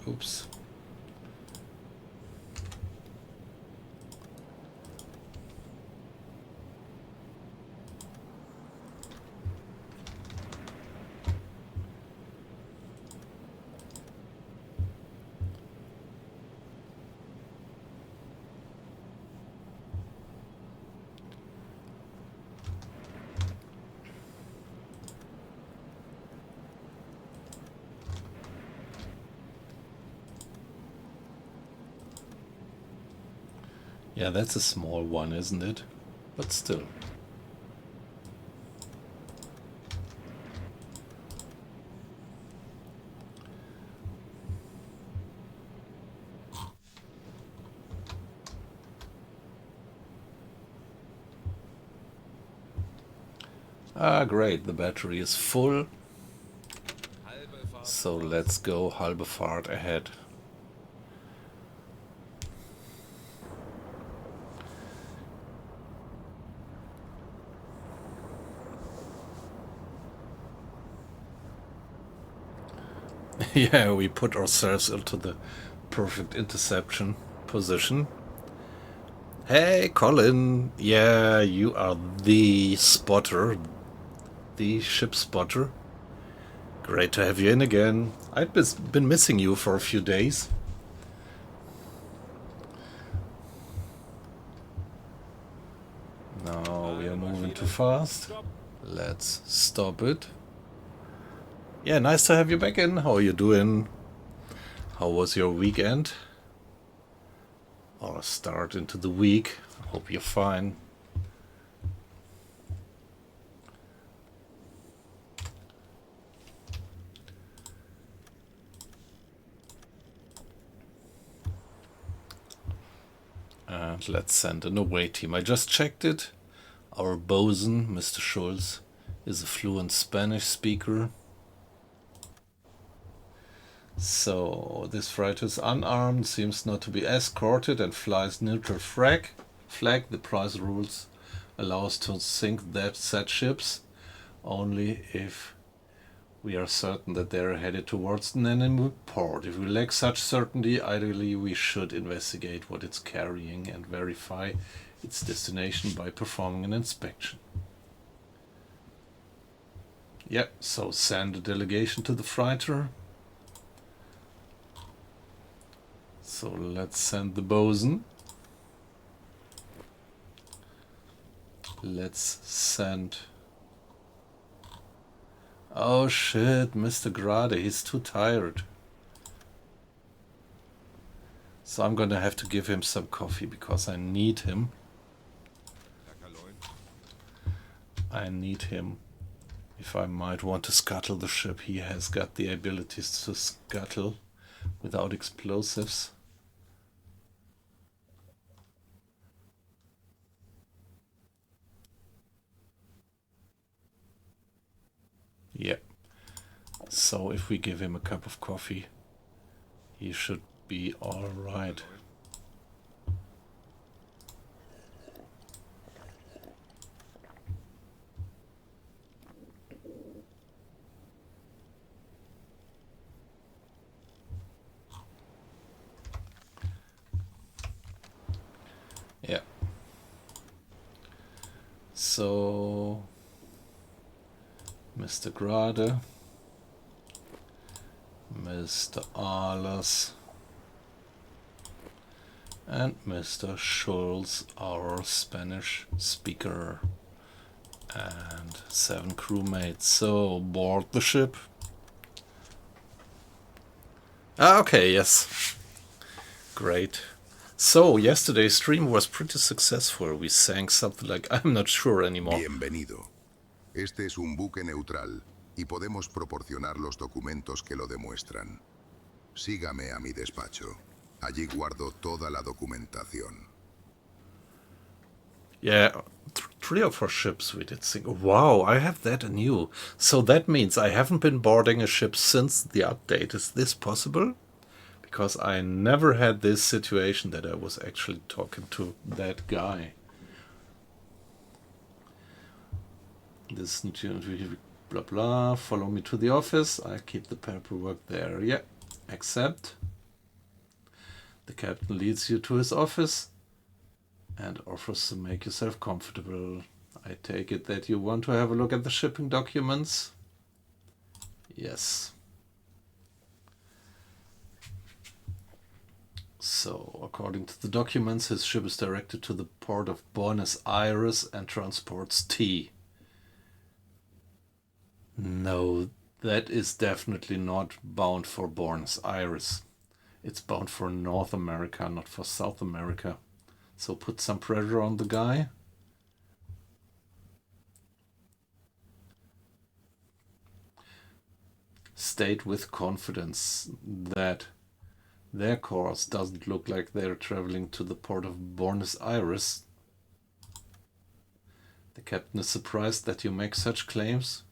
Oops. Yeah, that's a small one, isn't it? But still. Ah, great, the battery is full. Halbe Fahrt So voraus. let's go halbe Fahrt ahead. Yeah, we put ourselves into the perfect interception position. Hey, Colin. Yeah, you are the spotter, the ship spotter. Great to have you in again. I've been missing you for a few days. Now we are moving too fast. Stopp. Let's stop it. Yeah, nice to have you back in. How are you doing? How was your weekend? Or start into the week. Hope you're fine. And let's send an away team. I just checked it. Our bosun, Mr. Schulz, is a fluent Spanish speaker. So this freighter is unarmed, seems not to be escorted, and flies neutral flag. The price rules allow us to sink that said ships only if we are certain that they are headed towards an enemy port. If we lack such certainty, ideally we should investigate what it's carrying and verify its destination by performing an inspection. Yep, so send a delegation to the freighter. So let's send the bosun. Let's send... Oh shit, Mr. Grade, he's too tired. So I'm gonna have to give him some coffee because I need him. I need him. If I might want to scuttle the ship, he has got the abilities to scuttle without explosives. Yep. So if we give him a cup of coffee, he should be all right. Yeah. So Mr. Grade, Mr. Ahlers, and Mr. Schulz, our Spanish speaker, and 7 crewmates. So board the ship. Ah, okay, yes. Great. So, yesterday's stream was pretty successful. We sang something like I'm not sure anymore. Bienvenido. Este es un buque neutral y podemos proporcionar los documentos que lo demuestran. Sígame a mi despacho. Allí guardo toda la documentación. Yeah, 3 or 4 ships we did sing. Wow, I have that anew. So that means I haven't been boarding a ship since the update. Is this possible? Because I never had this situation that I was actually talking to that guy. This blah blah. Follow me to the office. I keep the paperwork there. Yeah, accept. The captain leads you to his office and offers to make yourself comfortable. I take it that you want to have a look at the shipping documents. Yes. So, according to the documents, his ship is directed to the port of Buenos Aires and transports tea. No, that is definitely not bound for Buenos Aires. It's bound for North America, not for South America. So put some pressure on the guy. State with confidence that their course doesn't look like they're traveling to the port of Buenos Aires. The captain is surprised that you make such claims,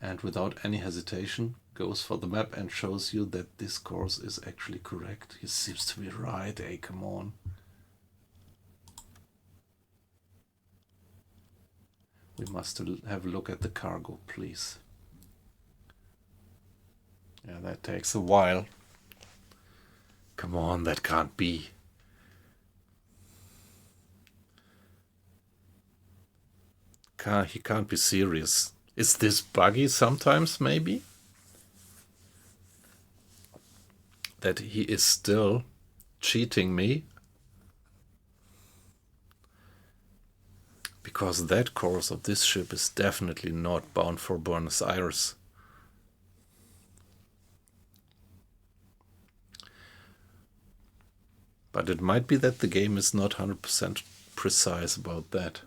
and without any hesitation goes for the map and shows you that this course is actually correct. He seems to be right. Hey, come on. We must have a look at the cargo, please. Yeah, that takes a while. Come on, that can't be. He can't be serious. Is this buggy sometimes, maybe? That he is still cheating me? Because that course of this ship is definitely not bound for Buenos Aires. But it might be that the game is not 100% precise about that.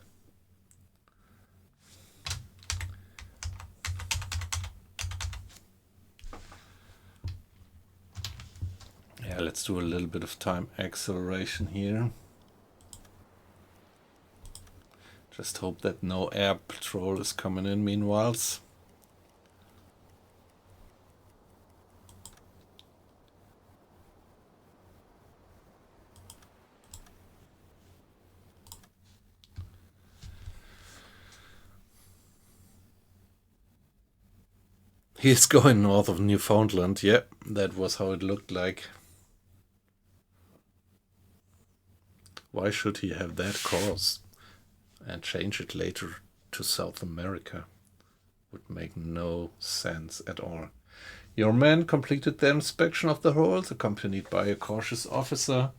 Yeah, let's do a little bit of time acceleration here. Just hope that no air patrol is coming in meanwhile. He's going north of Newfoundland. Yeah, that was how it looked like. Why should he have that course and change it later to South America? Would make no sense at all. Your men completed their inspection of the holds, accompanied by a cautious officer.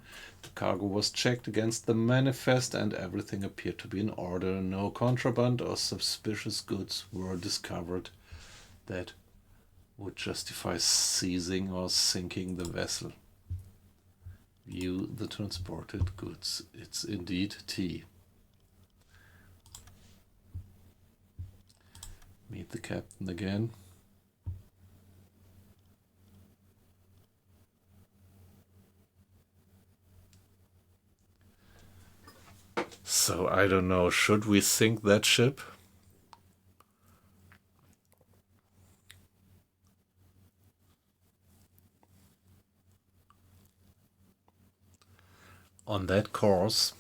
The cargo was checked against the manifest and everything appeared to be in order. No contraband or suspicious goods were discovered that would justify seizing or sinking the vessel. View the transported goods. It's indeed tea. Meet the captain again. So I don't know, should we sink that ship? On that course,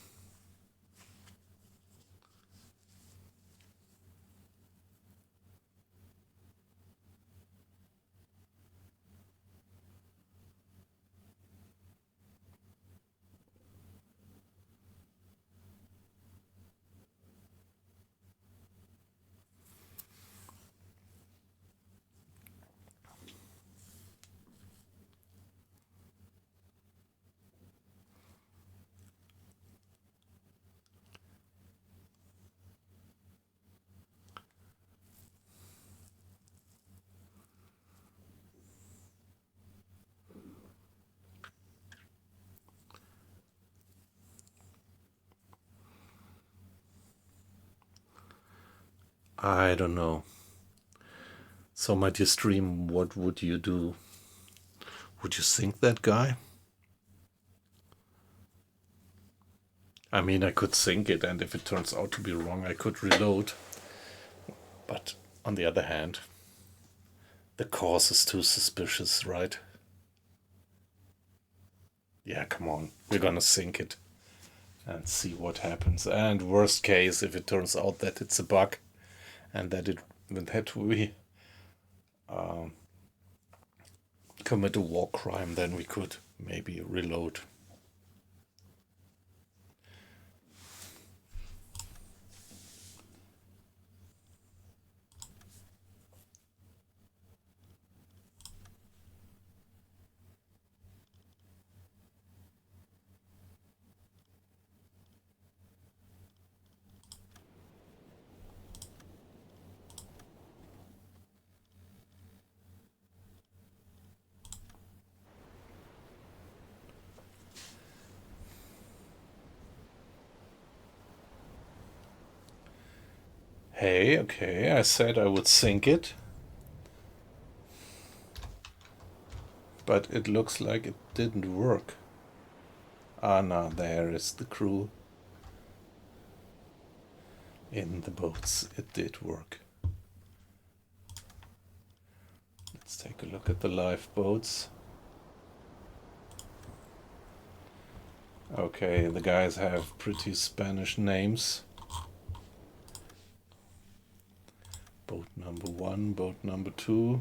I don't know. So, my dear stream, what would you do? Would you sink that guy? I mean, I could sink it, and if it turns out to be wrong, I could reload. But on the other hand, the cause is too suspicious, right? Yeah, come on. We're gonna sink it and see what happens. And worst case, if it turns out that it's a bug and that we commit a war crime, then we could maybe reload. Hey, okay, I said I would sink it. But it looks like it didn't work. Ah, no, there is the crew in the boats. It did work. Let's take a look at the lifeboats. Okay, the guys have pretty Spanish names. Boat number 1, boat number 2.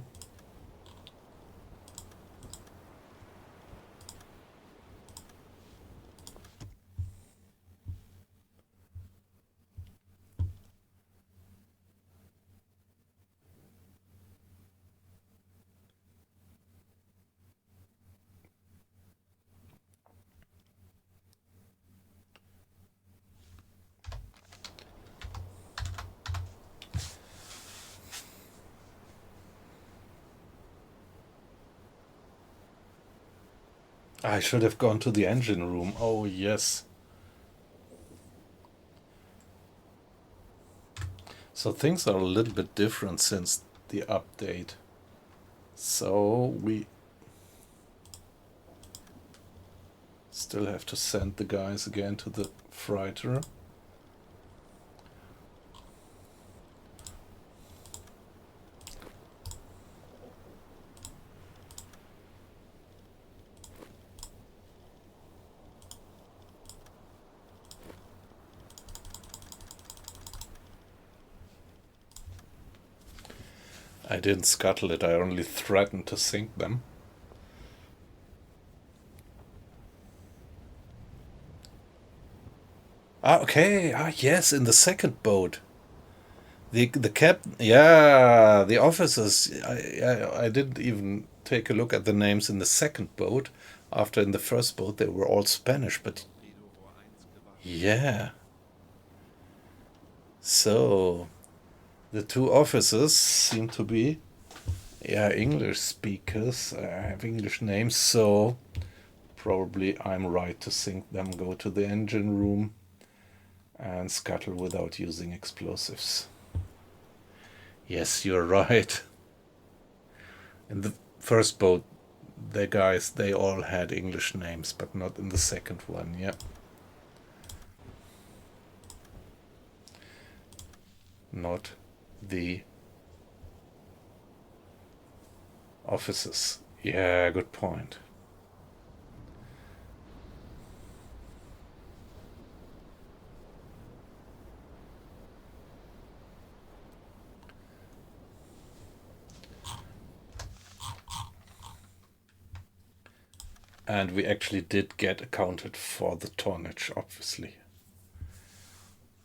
I should have gone to the engine room. Oh, yes. So things are a little bit different since the update. So we still have to send the guys again to the freighter. I didn't scuttle it, I only threatened to sink them. Ah, okay, yes, in the second boat. The captain, yeah, the officers, I didn't even take a look at the names in the second boat. After in the first boat they were all Spanish, but yeah. So, the two officers seem to be, English speakers, have English names, so probably I'm right to sink them, go to the engine room, and scuttle without using explosives. Yes, you're right. In the first boat, the guys, they all had English names, but not in the second one, yeah. Not the officers. Yeah, good point. And we actually did get accounted for the tonnage, obviously.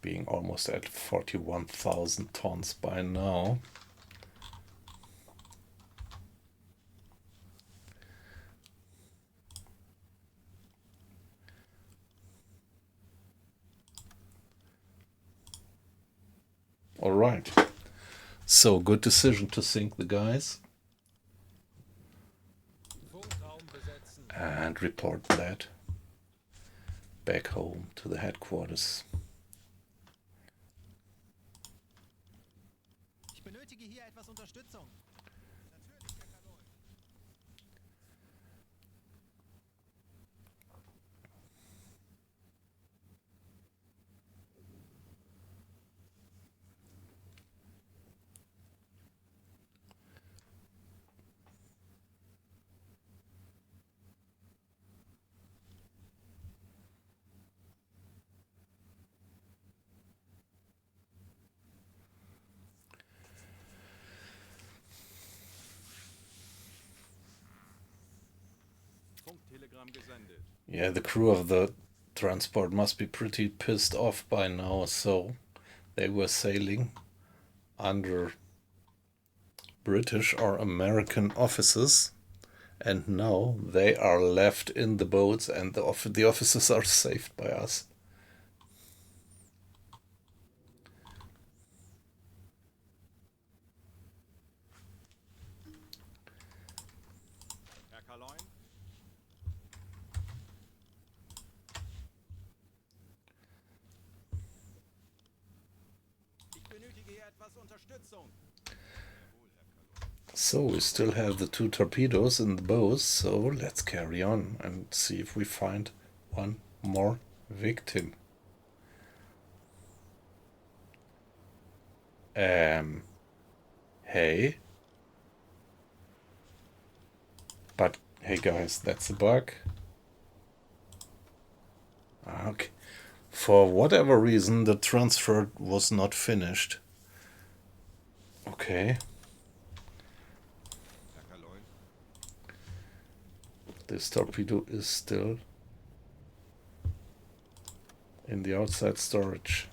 Being almost at 41,000 tons by now. All right. So, good decision to sink the guys. And report that back home to the headquarters. etwas Unterstützung? Natürlich, Herr Kaloi. Funktelegramm gesendet. Yeah, the crew of the transport must be pretty pissed off by now, so they were sailing under British or American officers, and now they are left in the boats, and the officers are saved by us. Herr Kaloin? Ich benötige hier etwas Unterstützung. So we still have the 2 torpedoes in the bows, so let's carry on and see if we find one more victim. Hey. But hey guys, that's a bug. Okay. For whatever reason, the transfer was not finished. Okay. Herr Kaloin? This torpedo is still in the outside storage.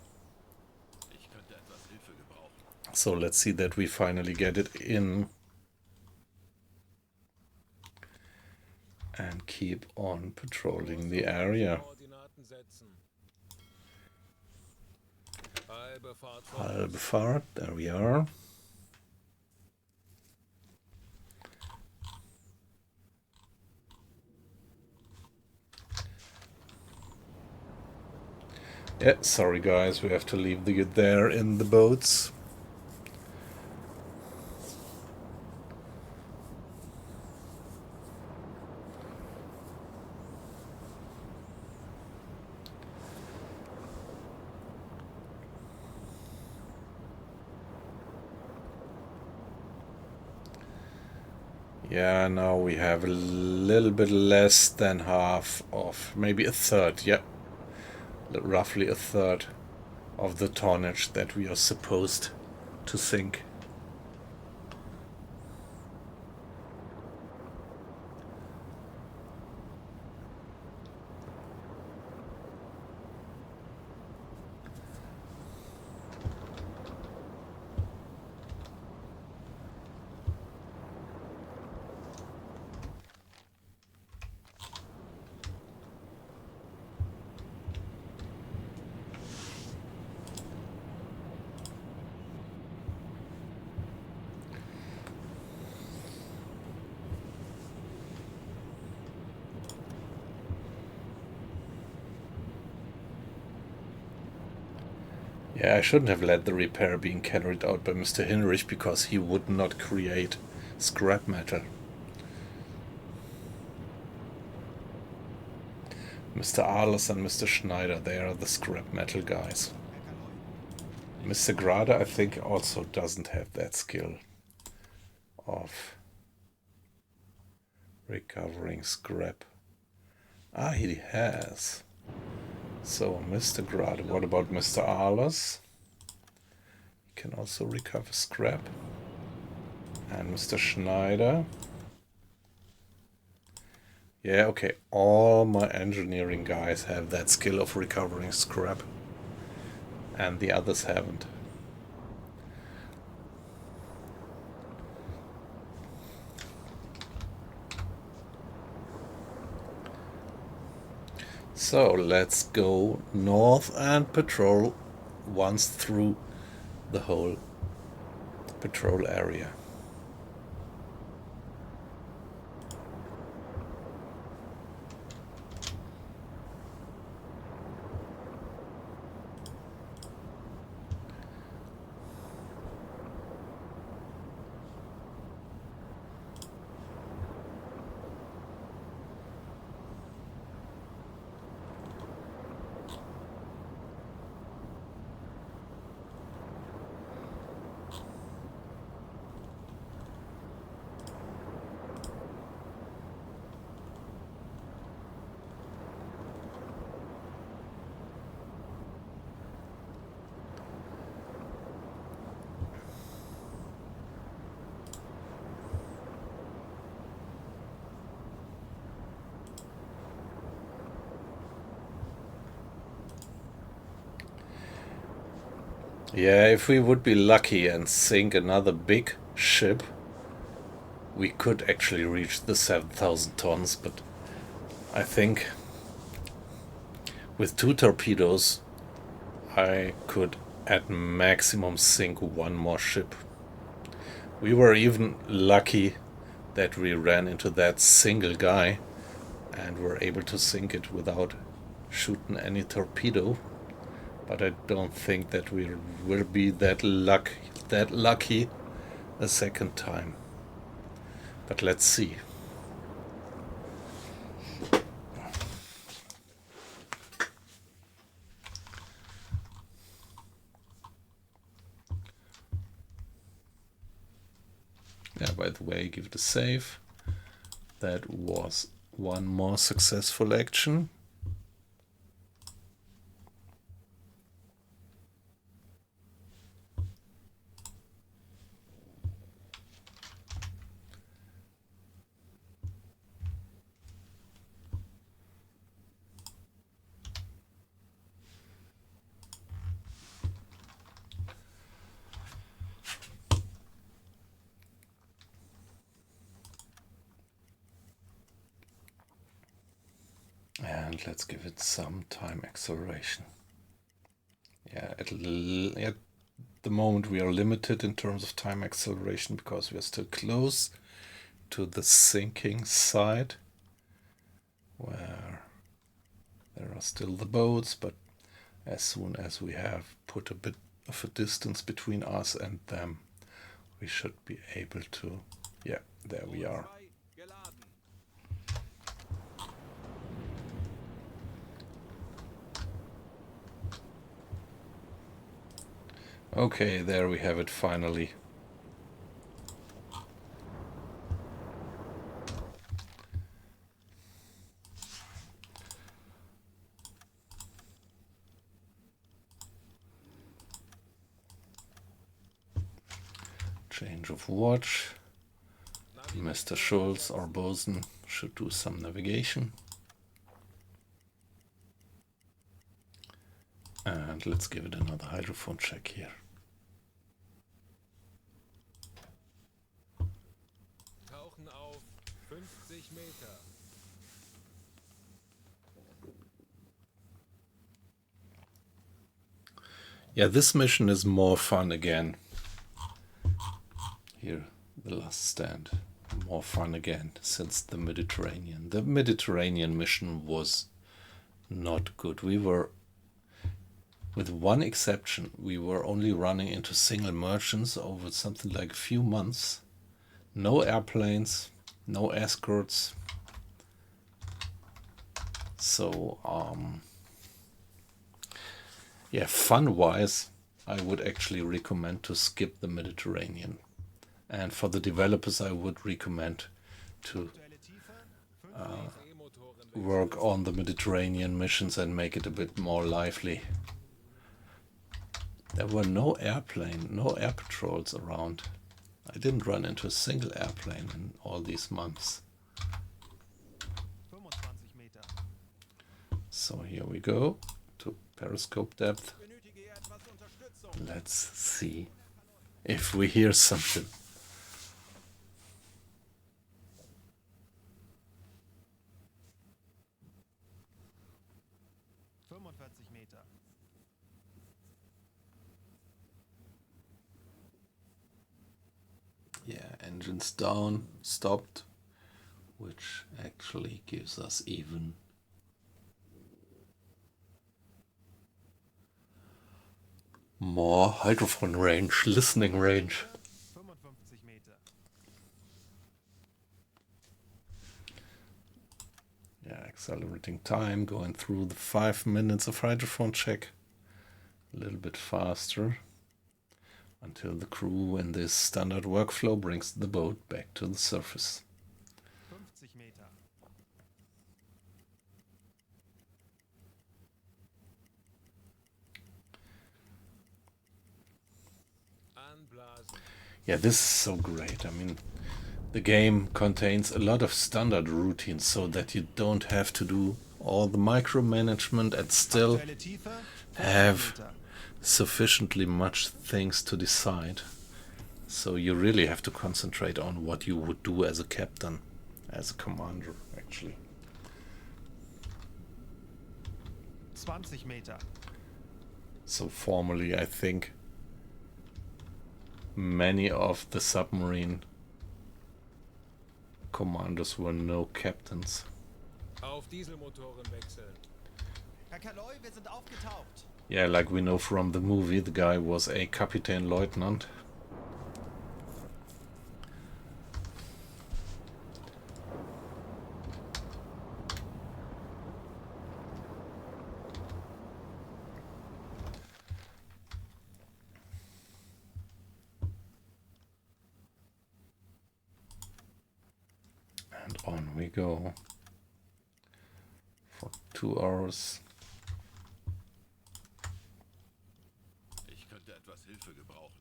Ich könnte etwas Hilfe gebrauchen. So let's see that we finally get it in. And keep on patrolling the area. Koordinaten setzen. Halbe Fahrt Halbe Fahrt, there we are. Yeah, sorry guys, we have to leave there in the boats. Yeah, now we have a little bit less than half of, maybe a third, yeah. Roughly a third of the tonnage that we are supposed to sink. Yeah, I shouldn't have let the repair being carried out by Mr. Hinrich, because he would not create scrap metal. Mr. Ahlers and Mr. Schneider, they are the scrap metal guys. Mr. Grade, I think, also doesn't have that skill of recovering scrap. Ah, he has. So, Mr. Grade, what about Mr. Ahlers? He can also recover scrap. And Mr. Schneider. Yeah, okay, all my engineering guys have that skill of recovering scrap. And the others haven't. So let's go north and patrol once through the whole patrol area. Yeah, if we would be lucky and sink another big ship, we could actually reach the 7,000 tons, but I think with 2 torpedoes I could at maximum sink 1 more ship. We were even lucky that we ran into that single guy and were able to sink it without shooting any torpedo. But I don't think that we will be that lucky a second time. But let's see. Yeah, by the way, give it a save. That was 1 more successful action. And let's give it some time acceleration. Yeah, at the moment we are limited in terms of time acceleration because we are still close to the sinking side where there are still the boats, but as soon as we have put a bit of a distance between us and them, we should be able to, yeah, there we are. Okay, there we have it finally. Change of watch. Mr. Schultz or Bosun should do some navigation. And let's give it another hydrophone check here. Tauchen auf 50 Meter. Yeah, this mission is more fun again. Here, the last stand. More fun again since the Mediterranean. The Mediterranean mission was not good. We were, with one exception, we were only running into single merchants over something like a few months. No airplanes, no escorts. So, yeah, fun-wise, I would actually recommend to skip the Mediterranean. And for the developers, I would recommend to work on the Mediterranean missions and make it a bit more lively. There were no air patrols around. I didn't run into a single airplane in all these months. So here we go to periscope depth. Let's see if we hear something. Yeah, engines down, stopped, which actually gives us even more hydrophone range, listening range. Yeah, accelerating time, going through the 5 minutes of hydrophone check. A little bit faster until the crew in this standard workflow brings the boat back to the surface. 50 Meter. Anblasen. Yeah, this is so great. I mean, the game contains a lot of standard routines so that you don't have to do all the micromanagement and still Aktuelle Tiefe 50 have Meter. sufficiently much things to decide. So you really have to concentrate on what you would do as a captain, as a commander, actually. 20 Meter. So formally, I think many of the submarine commanders were no captains. Auf Dieselmotoren wechseln. Herr Kaloi, wir sind aufgetaucht. Yeah, like we know from the movie, the guy was a Kapitänleutnant. And on we go for 2 hours. Ich könnte etwas Hilfe gebrauchen.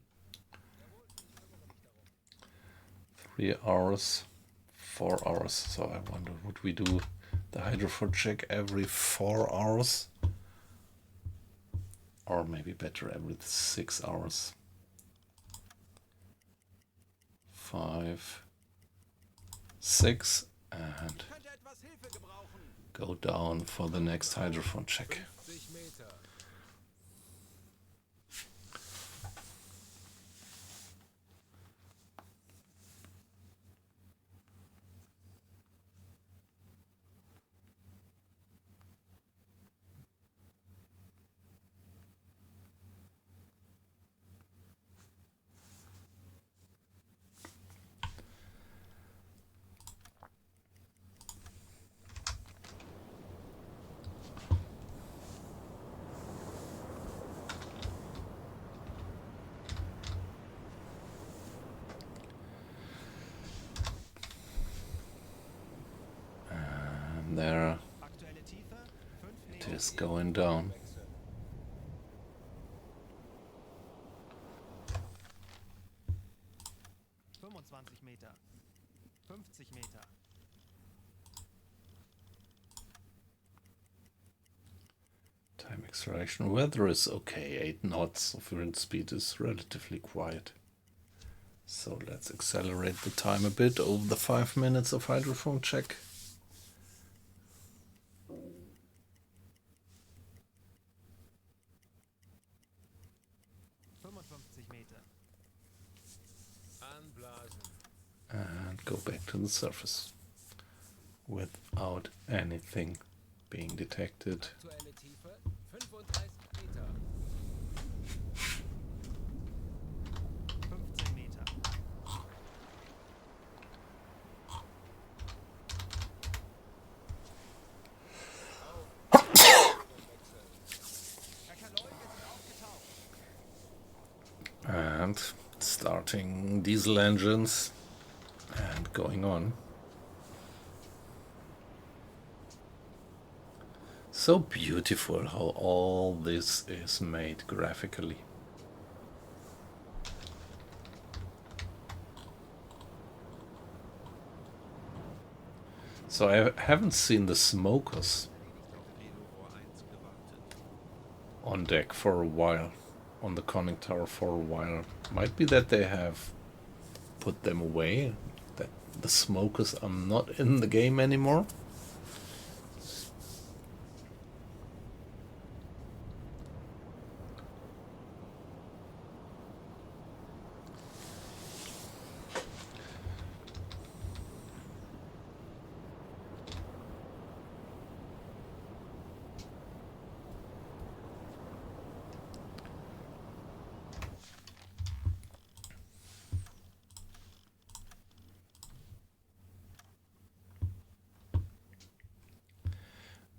3 hours, 4 hours. So I wonder, would we do the hydrophone check every 4 hours? Or maybe better every 6 hours. 5, 6, and Könnte etwas Hilfe gebrauchen. go down for the next hydrophone check. 50 Meter. And there Aktuelle Tiefe 5 it Meter. is going down. Wechseln. Meter. 50 Meter. Time acceleration. Weather is okay. 8 knots of wind speed is relatively quiet. So let's accelerate the time a bit over the 5 minutes of hydrophone check. Meter. Anblasen. And go back to the surface without anything being detected. Aktuelle Tiefe 35 Meter. 15 Meter. Herr Kaloi, wir sind aufgetaucht. And starting diesel engines and going on. So beautiful how all this is made graphically. So I haven't seen the smokers on deck for a while, on the conning tower for a while. Might be that they have put them away, that the smokers are not in the game anymore.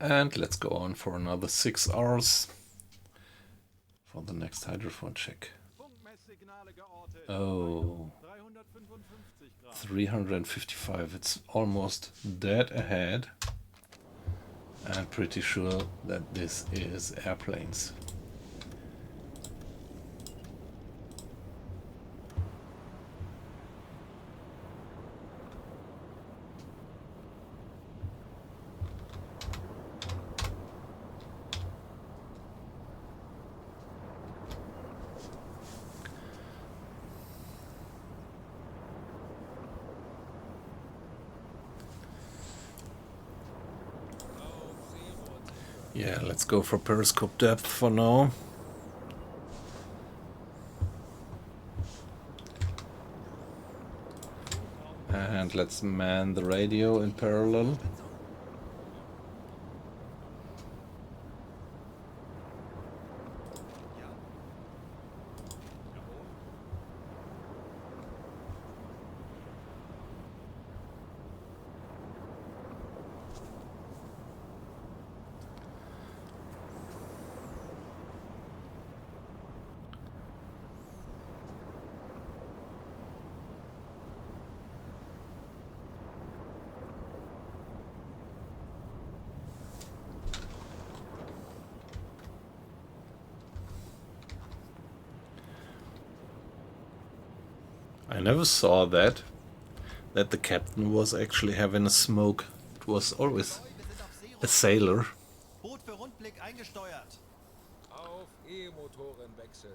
And let's go on for another 6 hours for the next hydrophone check. Funkmesssignale geortet. Oh, 355 Grad. 355. It's almost dead ahead. I'm pretty sure that this is airplanes. Yeah, let's go for periscope depth for now. And let's man the radio in parallel. I never saw that the captain was actually having a smoke. It was always a sailor. Boot für Rundblick eingesteuert. Auf E-Motorenwechsel.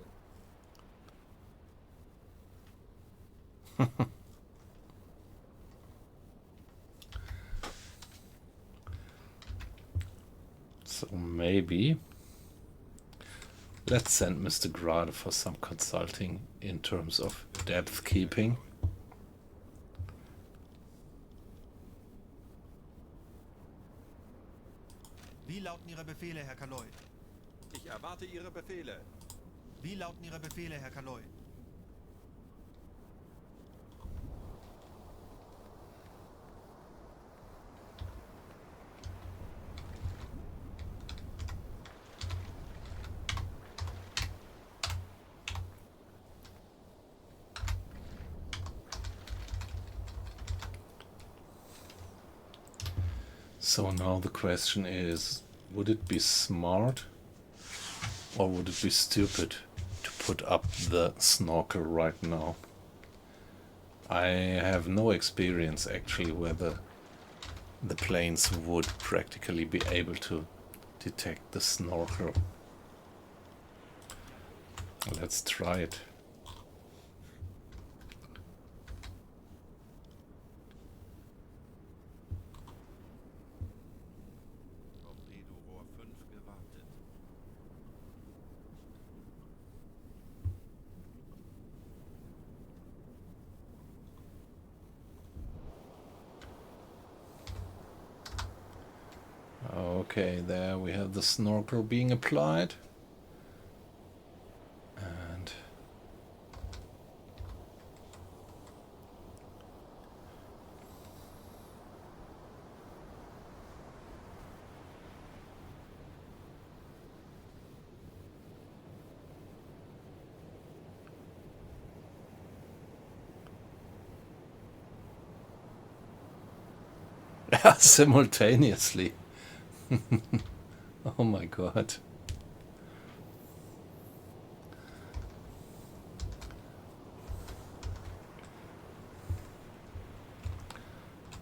So maybe let's send Mr. Grade for some consulting in terms of depth keeping. Wie lauten Ihre Befehle, Herr Kaloy? Ich erwarte Ihre Befehle. Wie lauten Ihre Befehle, Herr Kaloy? So now the question is, would it be smart or would it be stupid to put up the snorkel right now? I have no experience actually whether the planes would practically be able to detect the snorkel. Let's try it. Torpedorohr 5 gewartet. Okay, there we have the snorkel being applied. And simultaneously. Oh my god.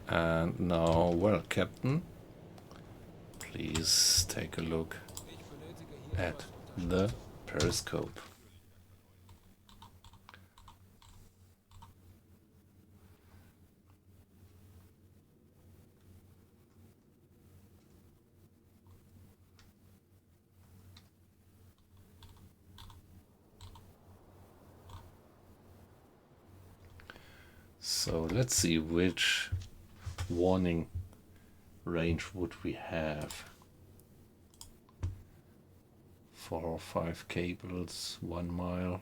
And now, well, Captain, please take a look Ich benötige hier at the periscope. So let's see which warning range would we have. 4 or 5 cables, 1 mile.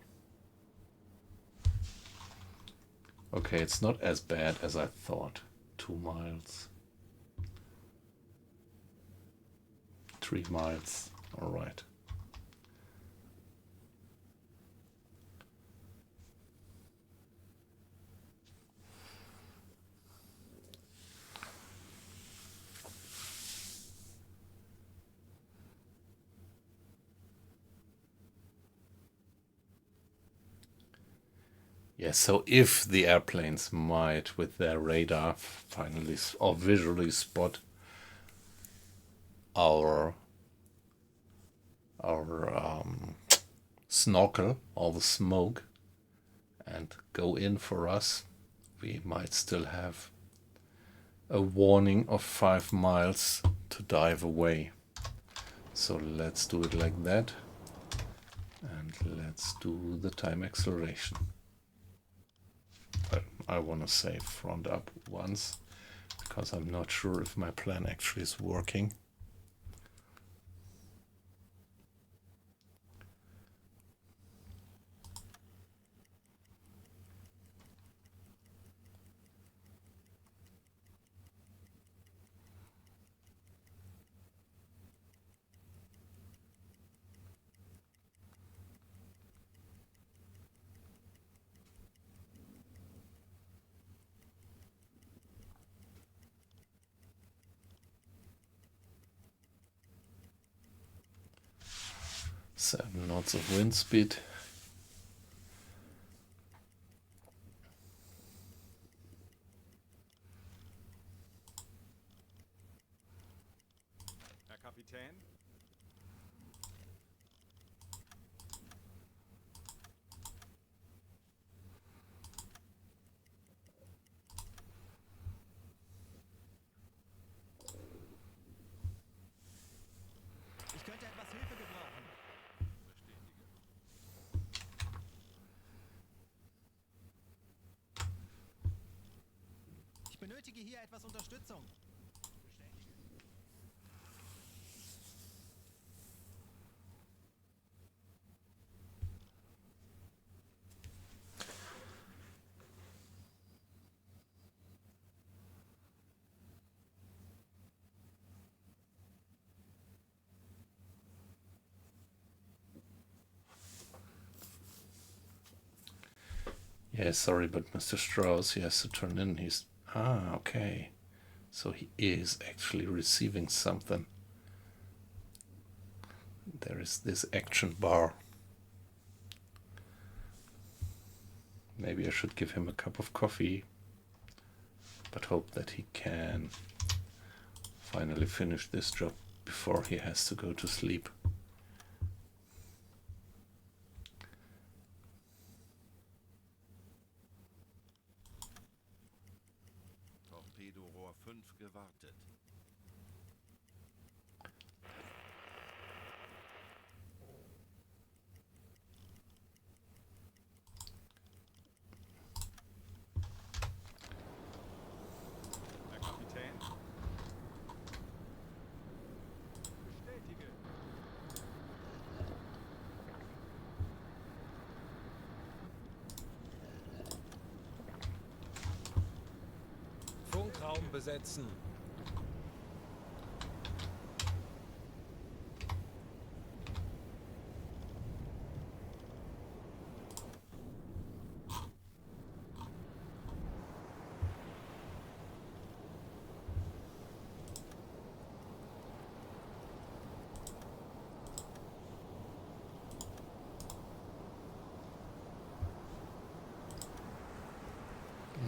Okay, it's not as bad as I thought. 2 miles. 3 miles. All right. Yes, so if the airplanes might, with their radar, finally or visually spot our snorkel, all the smoke, and go in for us, we might still have a warning of 5 miles to dive away. So let's do it like that. And let's do the time acceleration. But I want to say front up once, because I'm not sure if my plan actually is working. Seven knots of wind speed. Herr Kapitän? Ich könnte etwas Hilfe gebrauchen. Ich benötige hier etwas Unterstützung. Yeah, sorry, but Mr. Strauss, he has to turn in. He's... Ah, okay. So he is actually receiving something. There is this action bar. Maybe I should give him a cup of coffee, but hope that he can finally finish this job before he has to go to sleep. Torpedorohr 5 gewartet. Herr Kapitän? Bestätige. Funkraum besetzen.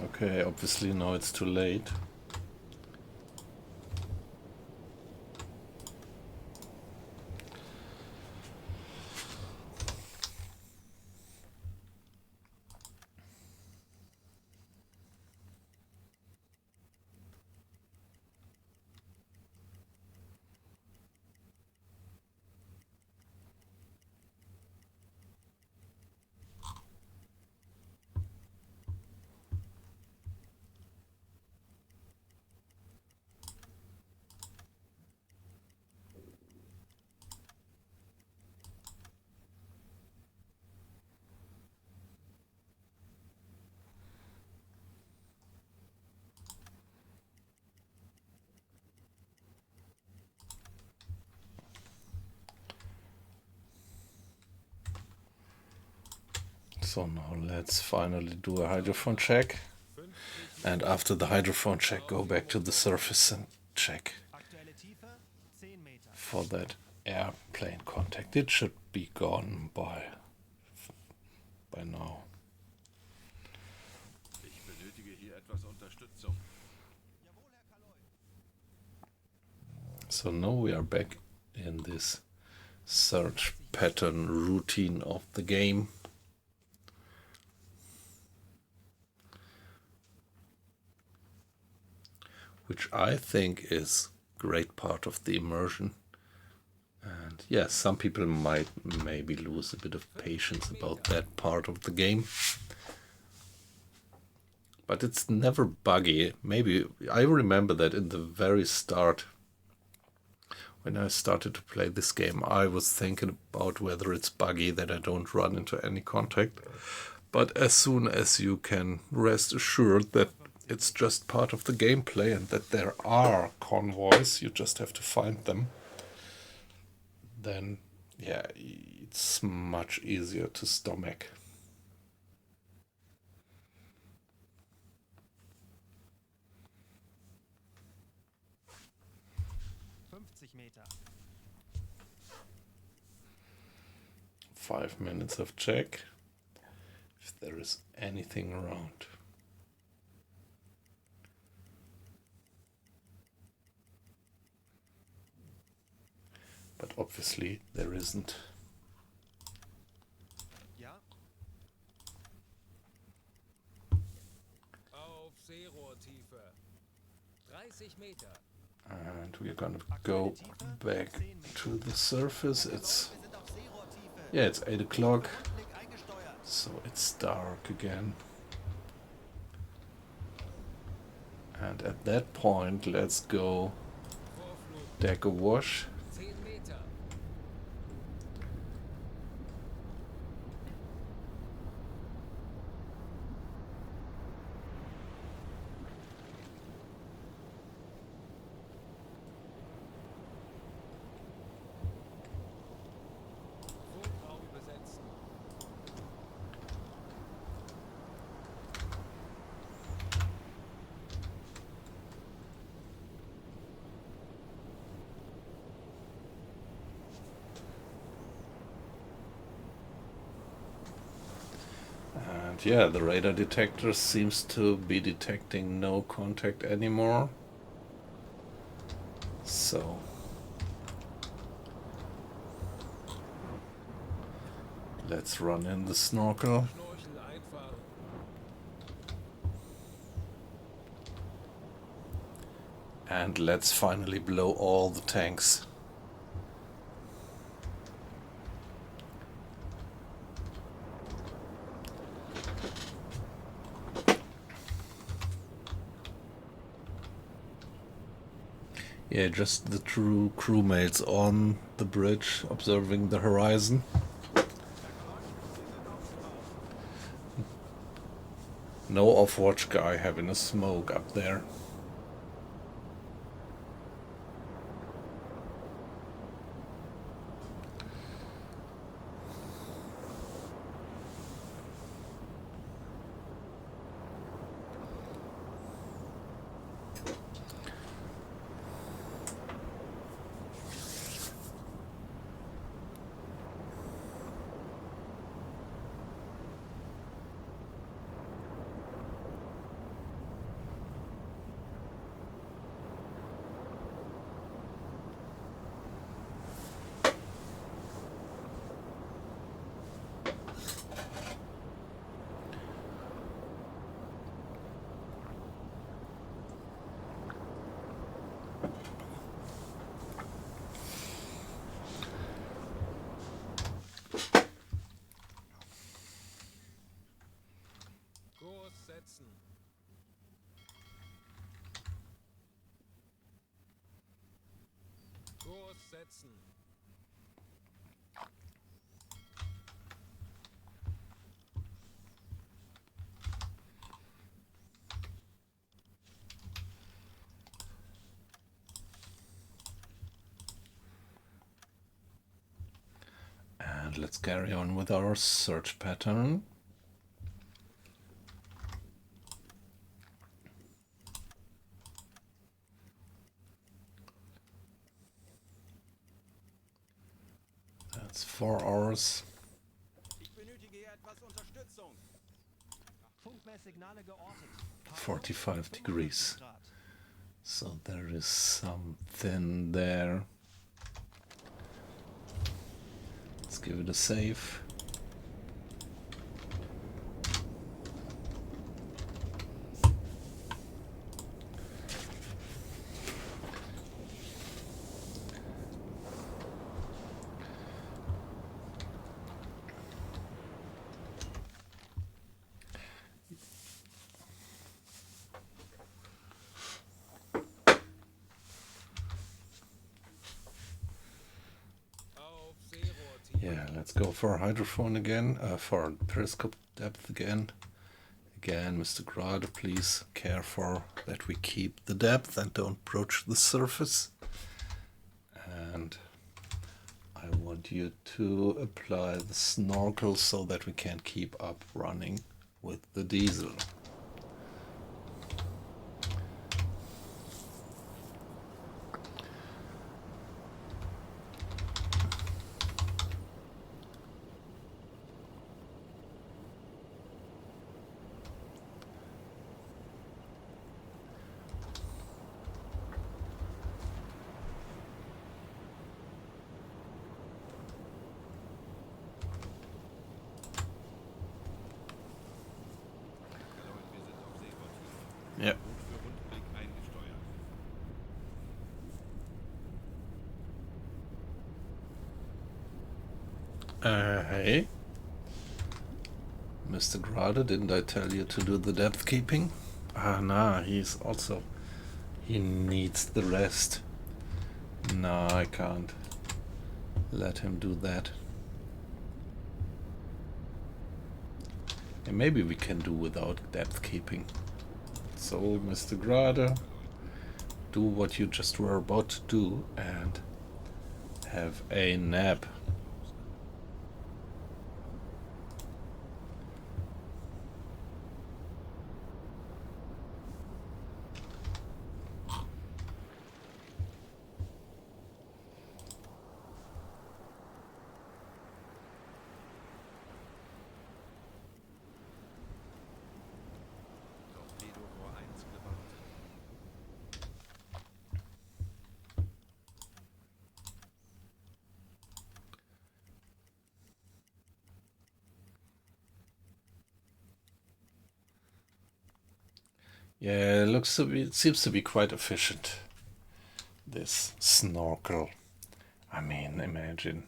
Okay, obviously now it's too late. So now let's finally do a hydrophone check. And after the hydrophone check, go back to the surface and check Aktuelle Tiefe 10 Meter. for that airplane contact. It should be gone by now. Ich benötige hier etwas Unterstützung. Jawohl, Herr Kaloi. So now we are back in this search pattern routine of the game. Which I think is great part of the immersion. And yes, some people might maybe lose a bit of patience about that part of the game. But it's never buggy. Maybe I remember that in the very start, when I started to play this game, I was thinking about whether it's buggy that I don't run into any contact. But as soon as you can rest assured that it's just part of the gameplay and that there are convoys, you just have to find them, then yeah, it's much easier to stomach. Meter. 5 minutes of check if there is anything around. But obviously there isn't. Ja. Auf Seerohrtiefe. 30 Meter. And we're gonna go back to the surface. It's, yeah, it's 8 o'clock, so it's dark again. And at that point, let's go deck a wash. 10 Meter. Funkraum besetzen. And yeah, the radar detector seems to be detecting no contact anymore. So let's run in the snorkel. Schnorchel einfahren. And let's finally blow all the tanks. Yeah, just the true crewmates on the bridge observing the horizon. No off-watch guy having a smoke up there. Kurs setzen. Kurs setzen. And let's carry on with our search pattern. That's 4 hours. Ich benötige hier etwas Unterstützung. Funkmesssignale geortet. 45 degrees. So there is something there. Let's give it a save. Let's go for hydrophone again, for periscope depth again. Again, Mr. Grade, please care for that we keep the depth and don't approach the surface. And I want you to apply the snorkel so that we can keep up running with the diesel. Yeah. Hey. Mr. Grade, didn't I tell you to do the depth keeping? Ah, nah, he needs the rest. No, I can't let him do that. And maybe we can do without depth keeping. So, Mr. Grade, do what you just were about to do and have a nap. Yeah, it seems to be quite efficient, this snorkel. I mean, imagine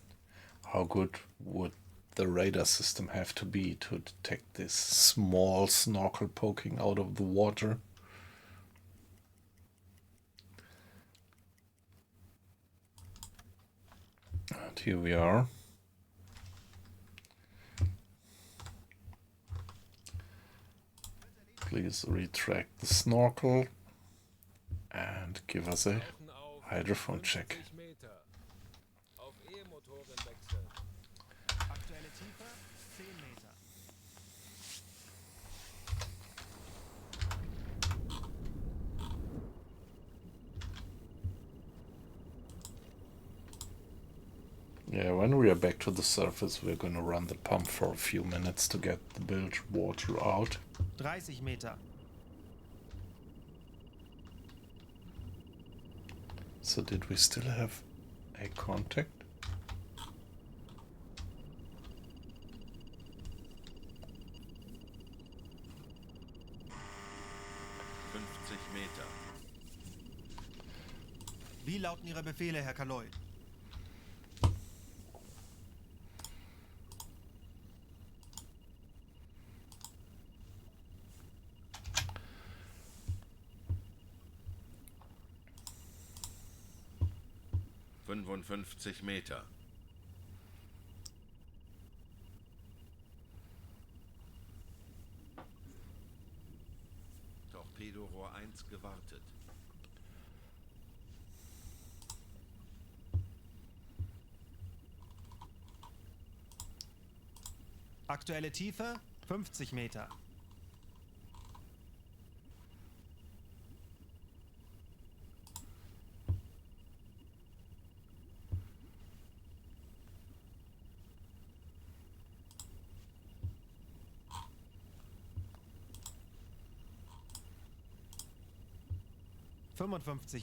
how good would the radar system have to be to detect this small snorkel poking out of the water. And here we are. Please retract the snorkel and give us a hydrophone check. Auf E-Motoren wechseln. Aktuelle Tiefe 10 Meter. Yeah, when we are back to the surface, we're gonna run the pump for a few minutes to get the bilge water out. 30 Meter. So did we still have a contact? Meter. Wie lauten Ihre Befehle, Herr Kaloy? Meter. Torpedorohr 1 gewartet. Aktuelle Tiefe 50 Meter.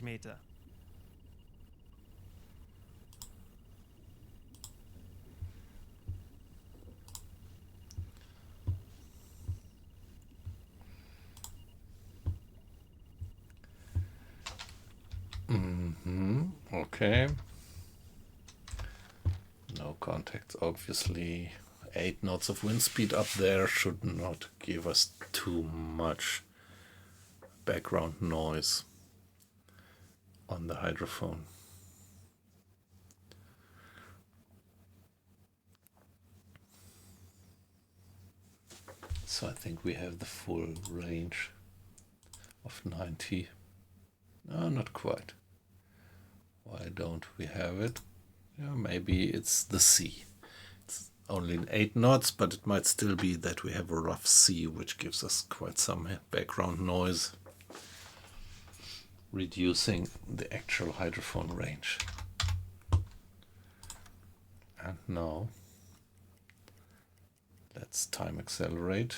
Meter. Okay. No contacts, obviously. 8 knots of wind speed up there should not give us too much background noise on the hydrophone. so I think we have the full range of 90. No, not quite. Why don't we have it? Yeah, maybe it's the sea. It's only in 8 knots, but it might still be that we have a rough sea, which gives us quite some background noise, reducing the actual hydrophone range. And now let's time accelerate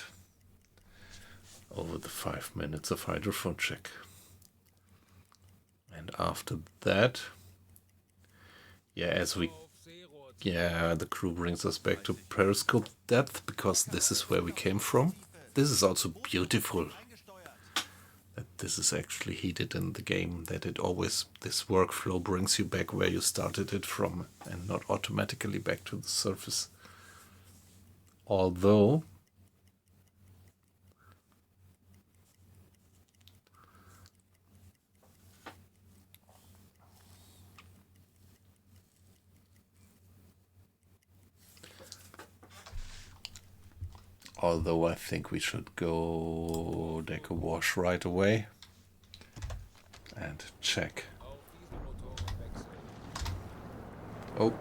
over the 5 minutes of hydrophone check. And after that, the crew brings us back to periscope depth, because this is where we came from. This is also beautiful, that this is actually heated in the game, that this workflow brings you back where you started it from and not automatically back to the surface. Although I think we should go deck a wash right away and check. Oh,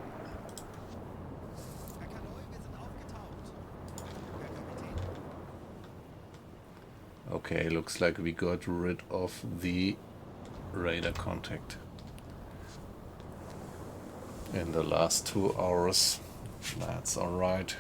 Herr Kanoi, wir sind aufgetaucht. Herr Kapitän. okay, looks like we got rid of the radar contact in the last 2 hours. That's all right.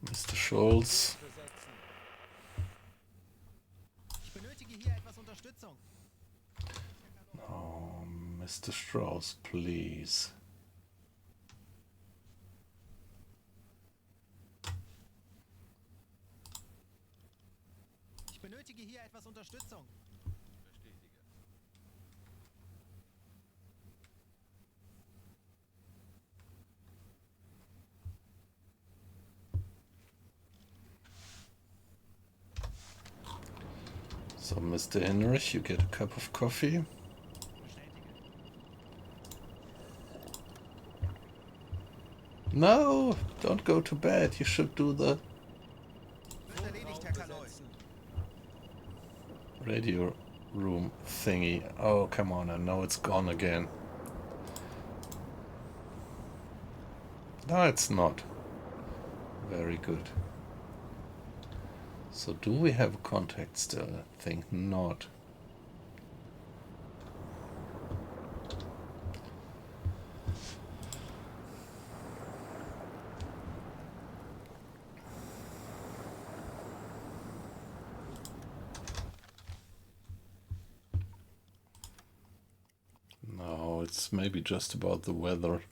Mr. Schulz. Ich benötige hier etwas Unterstützung. Oh, Mr. Strauss, please. Ich benötige hier etwas Unterstützung. So, Mr. Hinrich, you get a cup of coffee. No, don't go to bed. You should do the Wird erledigt, Herr Kanoi. radio room thingy. Oh, come on, I know it's gone again. No, it's not. Very good. So do we have a contact still? I think not. No, it's maybe just about the weather.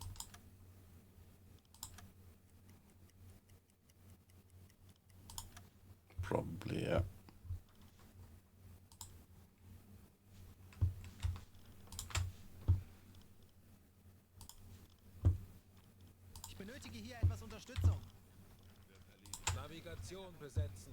Probably, yeah. Ich benötige hier etwas Unterstützung. Navigation besetzen.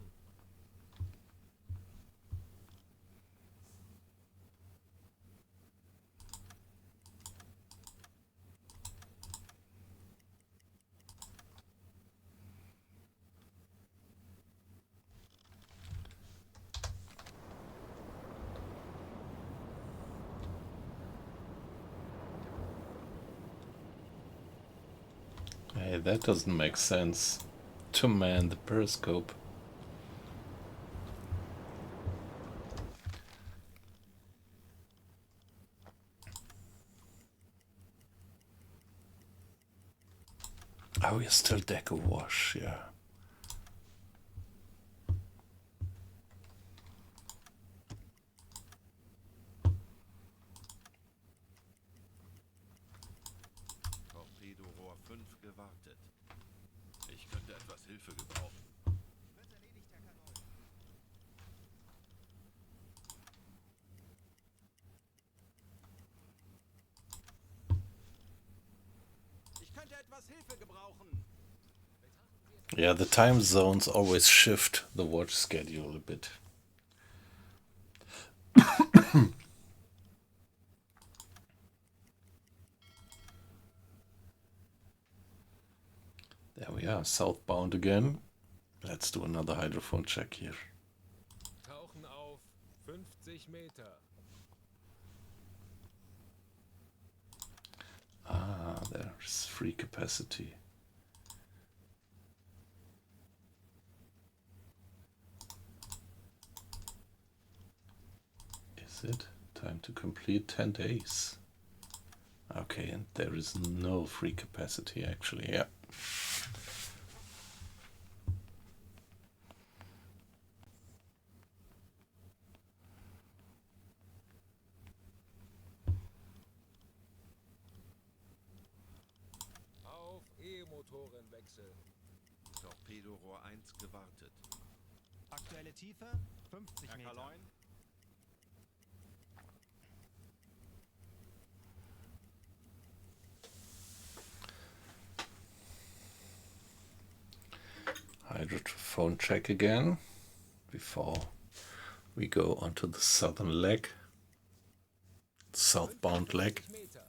Hey, that doesn't make sense. To man the periscope. Oh, you're still deck a wash, yeah. Torpedorohr 5 gewartet. Ich könnte etwas Hilfe gebrauchen. Wird erledigt, Herr Kanoi. etwas Hilfe gebrauchen. Yeah, the time zones always shift the watch schedule a bit. There we are, southbound again. Let's do another hydrophone check here. Tauchen auf 50 Meter. Ah, there's free capacity. Is it? Time to complete 10 days. Okay, and there is no free capacity actually, yeah. Auf E-Motoren wechseln. Torpedorohr 1 gewartet. Aktuelle Tiefe 50 Herr Meter. Kaloin, Hydrophone check again before we go onto the southern leg, southbound leg. 50 Meter.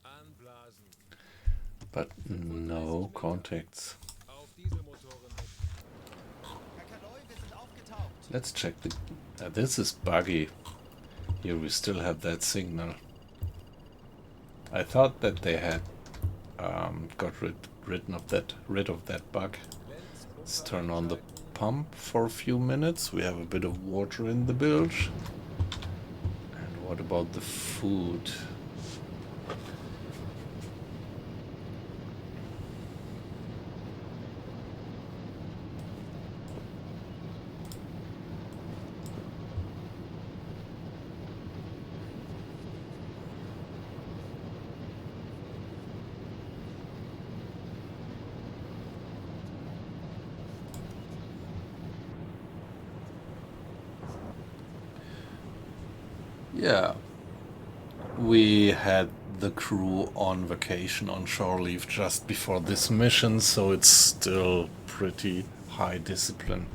Anblasen. But no contacts. Auf Dieselmotoren wechseln. Herr Kaloi, wir sind aufgetaucht. Let's check the... this is buggy. Here we still have that signal. I thought that they had got rid of that bug. Let's turn on the pump for a few minutes. We have a bit of water in the bilge. And what about the food? Yeah, we had the crew on vacation on shore leave just before this mission, so it's still pretty high discipline.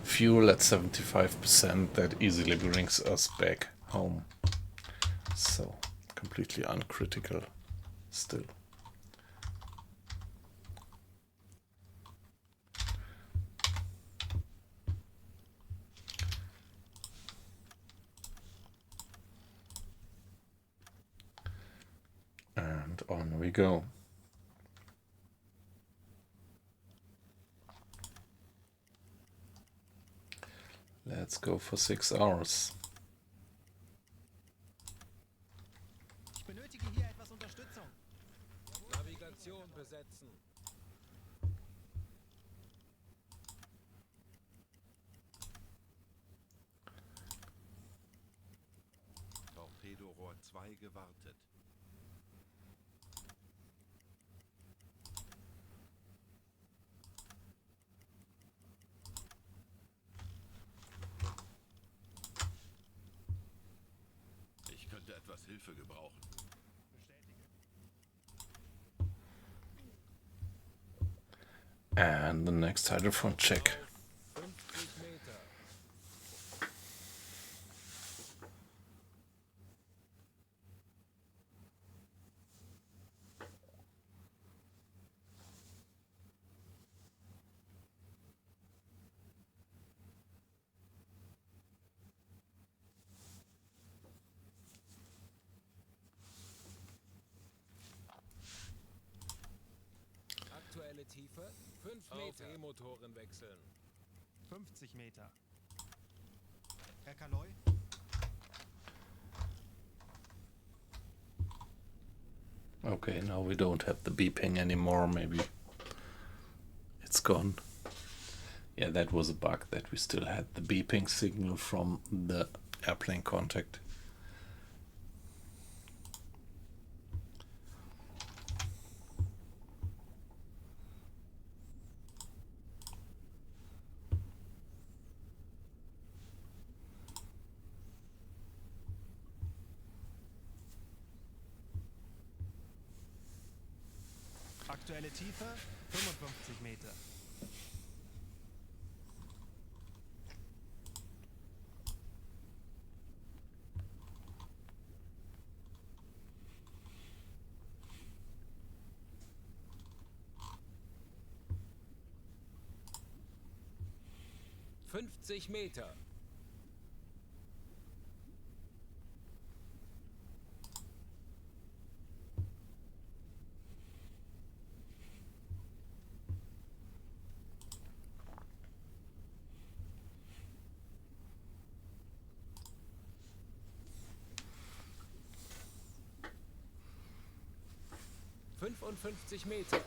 Fuel at 75%, that easily brings us back home. So, completely uncritical still. And on we go. Let's go for 6 hours. Ich benötige hier etwas Unterstützung. Navigation besetzen. Torpedorohr 2 gewartet. Ich könnte etwas Hilfe gebrauchen. And the next hydrophone check. 50 Meter. Aktuelle Tiefe 5 Meter. Auf E-Motoren wechseln. 50 Meter. Herr Kaloi, Okay, now we don't have the beeping anymore, maybe it's gone. Yeah, that was a bug, that we still had the beeping signal from the airplane contact. Aktuelle Tiefe 55 Meter. Meter. 55 Meter.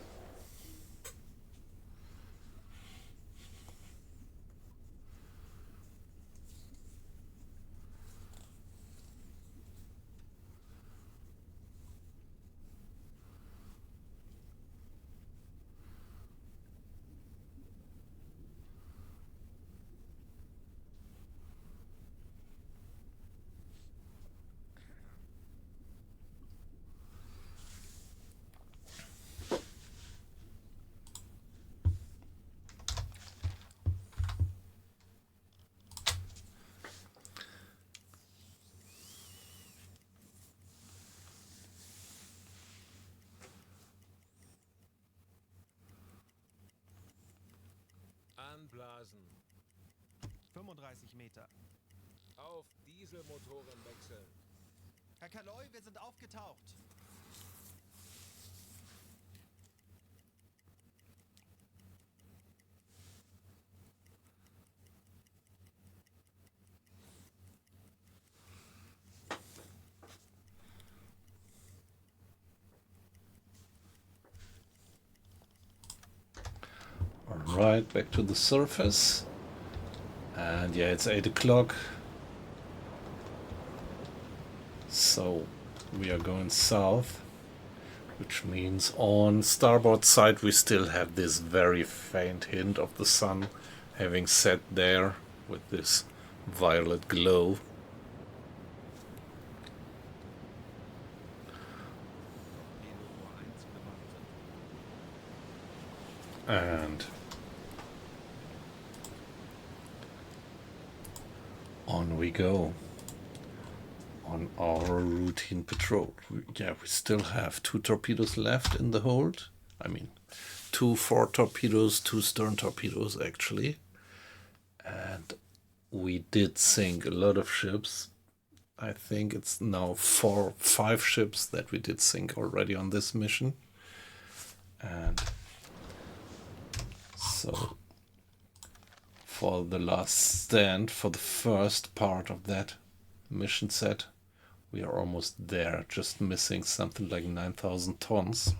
35 Meter. Auf Dieselmotoren wechseln. Herr Kaloi, wir sind aufgetaucht. Alright, back to the surface. And yeah, it's 8 o'clock. So we are going south, which means on starboard side we still have this very faint hint of the sun having set there with this violet glow. And on we go on our routine patrol. We still have 2 torpedoes left in the hold. I mean, 2 fore torpedoes, 2 stern torpedoes actually. And we did sink a lot of ships. I think it's now 5 ships that we did sink already on this mission. And so for the last stand, for the first part of that mission set, we are almost there, just missing something like 9,000 tons.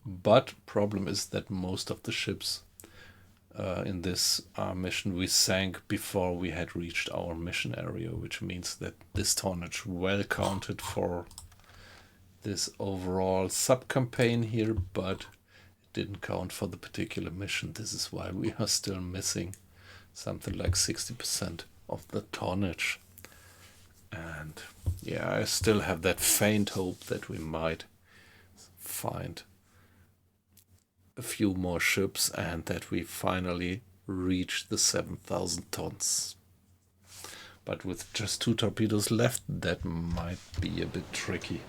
But problem is that most of the ships in this mission we sank before we had reached our mission area, which means that this tonnage well counted for this overall sub-campaign here, but didn't count for the particular mission. This is why we are still missing something like 60% of the tonnage. And yeah, I still have that faint hope that we might find a few more ships and that we finally reach the 7,000 tons. But with just 2 torpedoes left, that might be a bit tricky.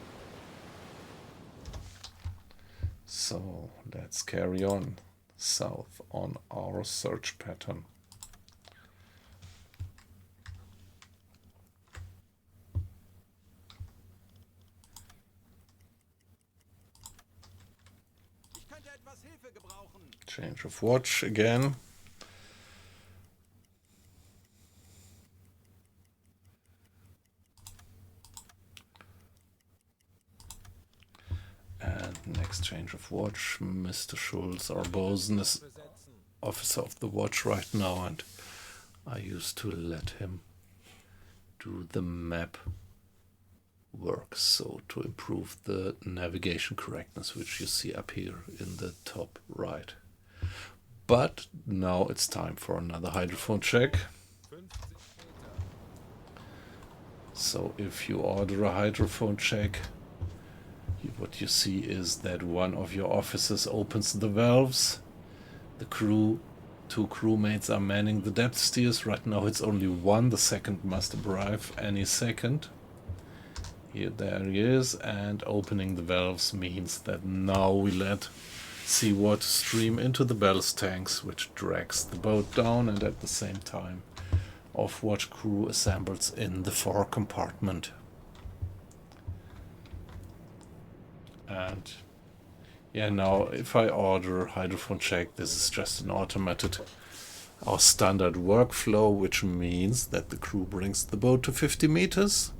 So let's carry on south on our search pattern. Ich könnte etwas Hilfe gebrauchen. Change of watch again. And next change of watch. Mr. Schulz, our bosun, is officer of the watch right now, and I used to let him do the map work, so to improve the navigation correctness, which you see up here in the top right. But now it's time for another hydrophone check. So if you order a hydrophone check, what you see is that one of your officers opens the valves. The crew, 2 crewmates are manning the depth steers. Right now it's only one. The second must arrive any second. Here, there he is, and opening the valves means that now we let seawater stream into the ballast tanks, which drags the boat down, and at the same time off-watch crew assembles in the fore compartment. And yeah, now if I order hydrophone check, this is just an automated, our standard workflow, which means that the crew brings the boat to 50 meters,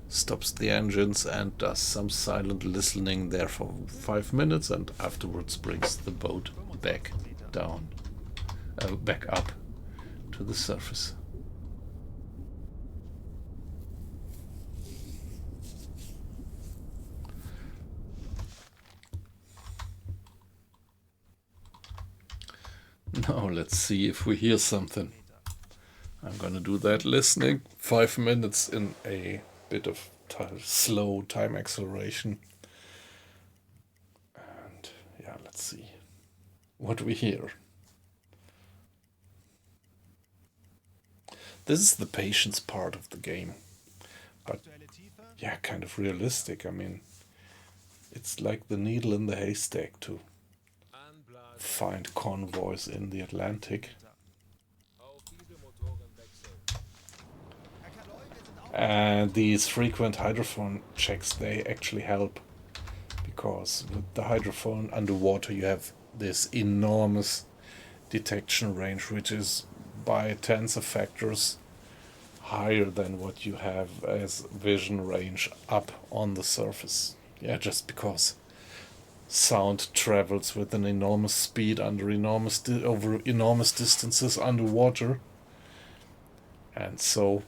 stops the engines and does some silent listening there for 5 minutes, and afterwards brings the boat back down, back up to the surface. Now let's see if we hear something. I'm gonna do that listening. 5 minutes in a bit of slow time acceleration. And yeah, let's see what we hear. This is the patience part of the game. But yeah, kind of realistic. I mean, it's like the needle in the haystack to find convoys in the Atlantic. And these frequent hydrophone checks, they actually help, because with the hydrophone underwater you have this enormous detection range, which is by tens of factors higher than what you have as vision range up on the surface. Yeah, just because sound travels with an enormous speed under over enormous distances underwater, and so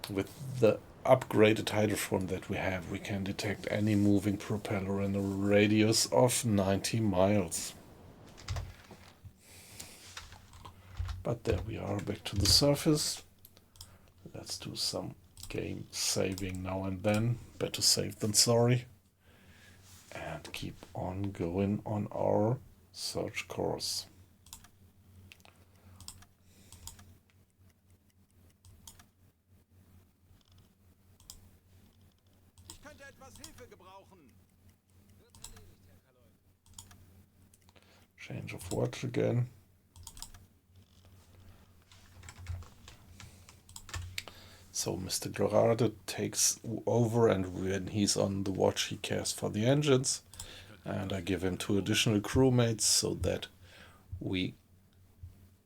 with the upgraded hydrophone that we have, we can detect any moving propeller in a radius of 90 miles. But there we are, back to the surface. Let's do some game saving now and then. Better safe than sorry. And keep on going on our search course. Ich könnte etwas Hilfe gebrauchen. Change of watch again. So Mr. Gerardo takes over, and when he's on the watch he cares for the engines, and I give him 2 additional crewmates so that we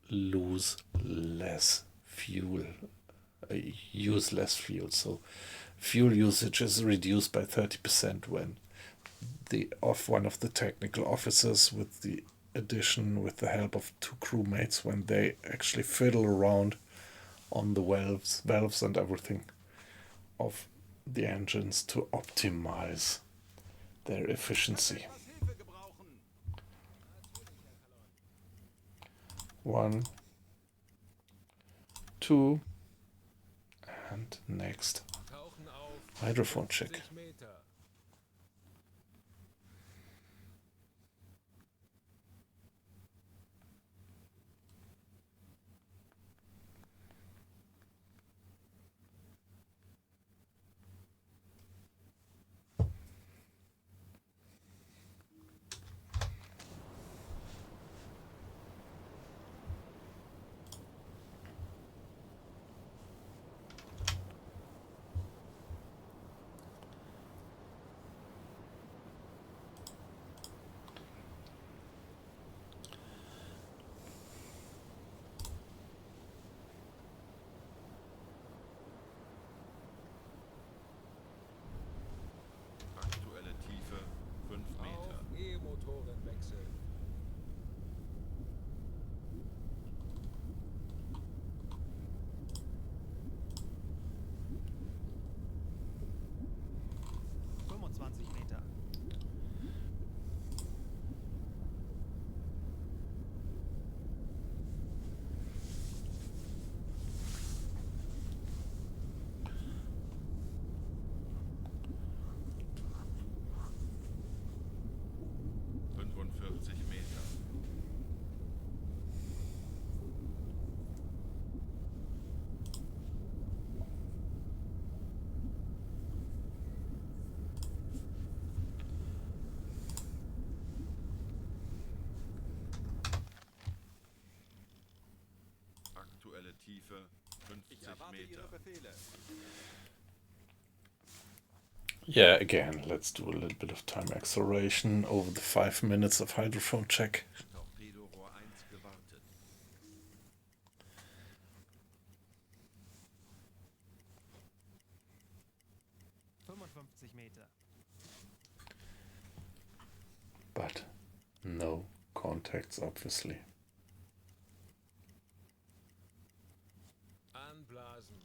lose less fuel, use less fuel. So fuel usage is reduced by 30% when one of the technical officers, with the help of 2 crewmates, when they actually fiddle around on the valves and everything of the engines to optimize their efficiency. 1, 2, and next hydrophone check. Aktuelle Tiefe 5 Meter. Auf E-Motoren wechseln. Meter. Tiefe 50 Ich erwarte Meter. Ihre Befehle. Yeah, again, let's do a little bit of time acceleration over the 5 minutes of hydrophone check. Torpedorohr 1 gewartet. Meter. But no contacts, obviously. Anblasen.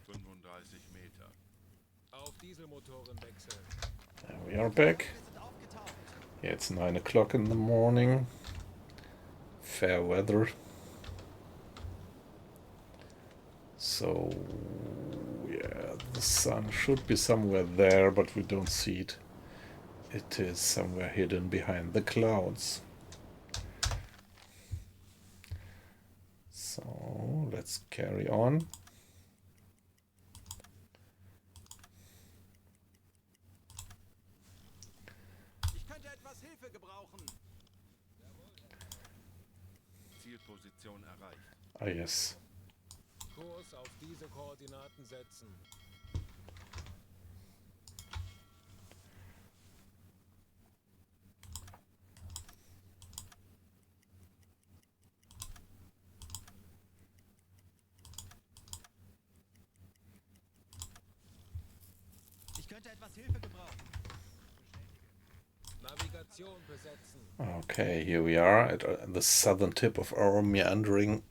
35 Meter. Auf Dieselmotoren wechseln. There we are back. Yeah, it's 9 o'clock in the morning. Fair weather. So, yeah, the sun should be somewhere there, but we don't see it. It is somewhere hidden behind the clouds. So, let's carry on. Ich könnte etwas Hilfe gebrauchen. Zielposition erreicht. Ah, yes. Kurs auf diese Koordinaten setzen. Ich könnte etwas Hilfe gebrauchen. Navigation besetzen. Okay, here we are at the southern tip of our meandering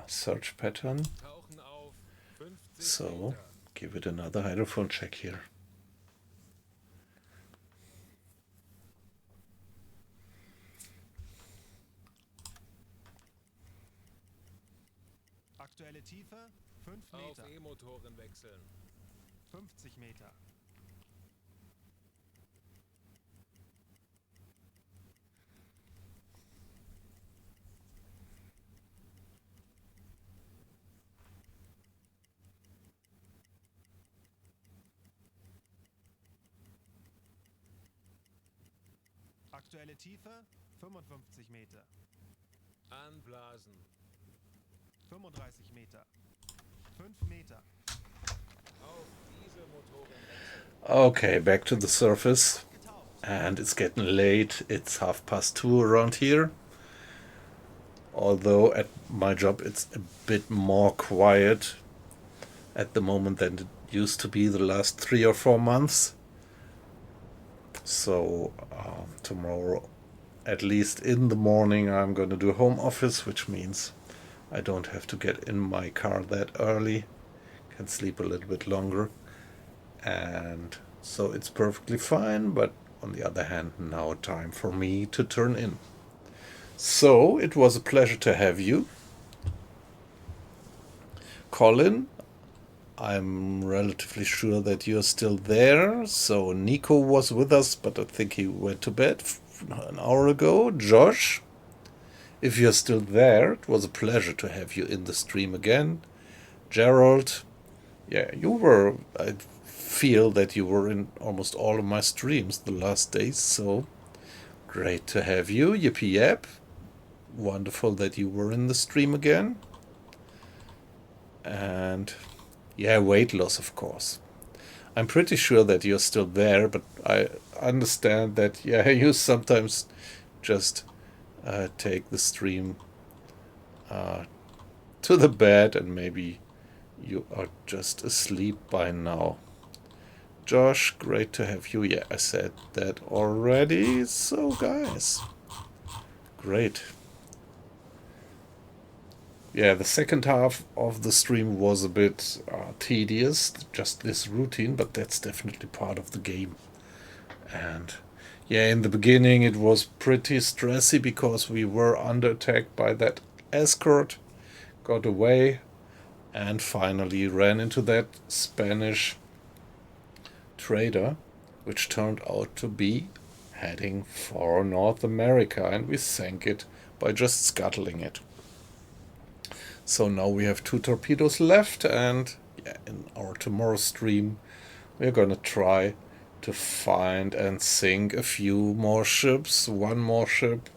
search pattern. Tauchen auf 50 So, Meter. give it another hydrophone check here. Aktuelle Tiefe 5 Auf Meter. E-Motoren wechseln. 50 Meter. Aktuelle Tiefe 55 Meter. Anblasen. 35 Meter. 5 Meter. Auf Dieselmotoren wechseln. Okay, back to the surface. And it's getting late. It's 2:30 around here. Although at my job it's a bit more quiet at the moment than it used to be the last 3 or 4 months. So tomorrow, at least in the morning, I'm going to do home office, which means I don't have to get in my car that early. Can sleep a little bit longer. And so it's perfectly fine, but on the other hand, now time for me to turn in. So it was a pleasure to have you. Colin, I'm relatively sure that you're still there. So Nico was with us, but I think he went to bed an hour ago. Josh, if you're still there, it was a pleasure to have you in the stream again. Gerald, yeah, you were, I feel that you were in almost all of my streams the last days, so great to have you. Yippee yap. Wonderful that you were in the stream again. And yeah, weight loss, of course. I'm pretty sure that you're still there, but I understand that, yeah, you sometimes just take the stream to the bed and maybe you are just asleep by now. Josh, great to have you. Yeah, I said that already. So, guys, great. Yeah, the second half of the stream was a bit tedious, just this routine, but that's definitely part of the game. And yeah, in the beginning it was pretty stressy because we were under attack by that escort, got away, and finally ran into that Spanish trader, which turned out to be heading for North America, and we sank it by just scuttling it. So now we have 2 torpedoes left, and yeah, in our tomorrow stream we're gonna try to find and sink a few more ships, one more ship,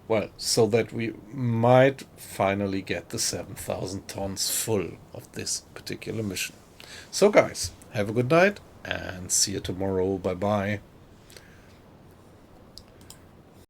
Well, so that we might finally get the 7,000 tons full of this particular mission. So guys, have a good night and see you tomorrow. Bye bye.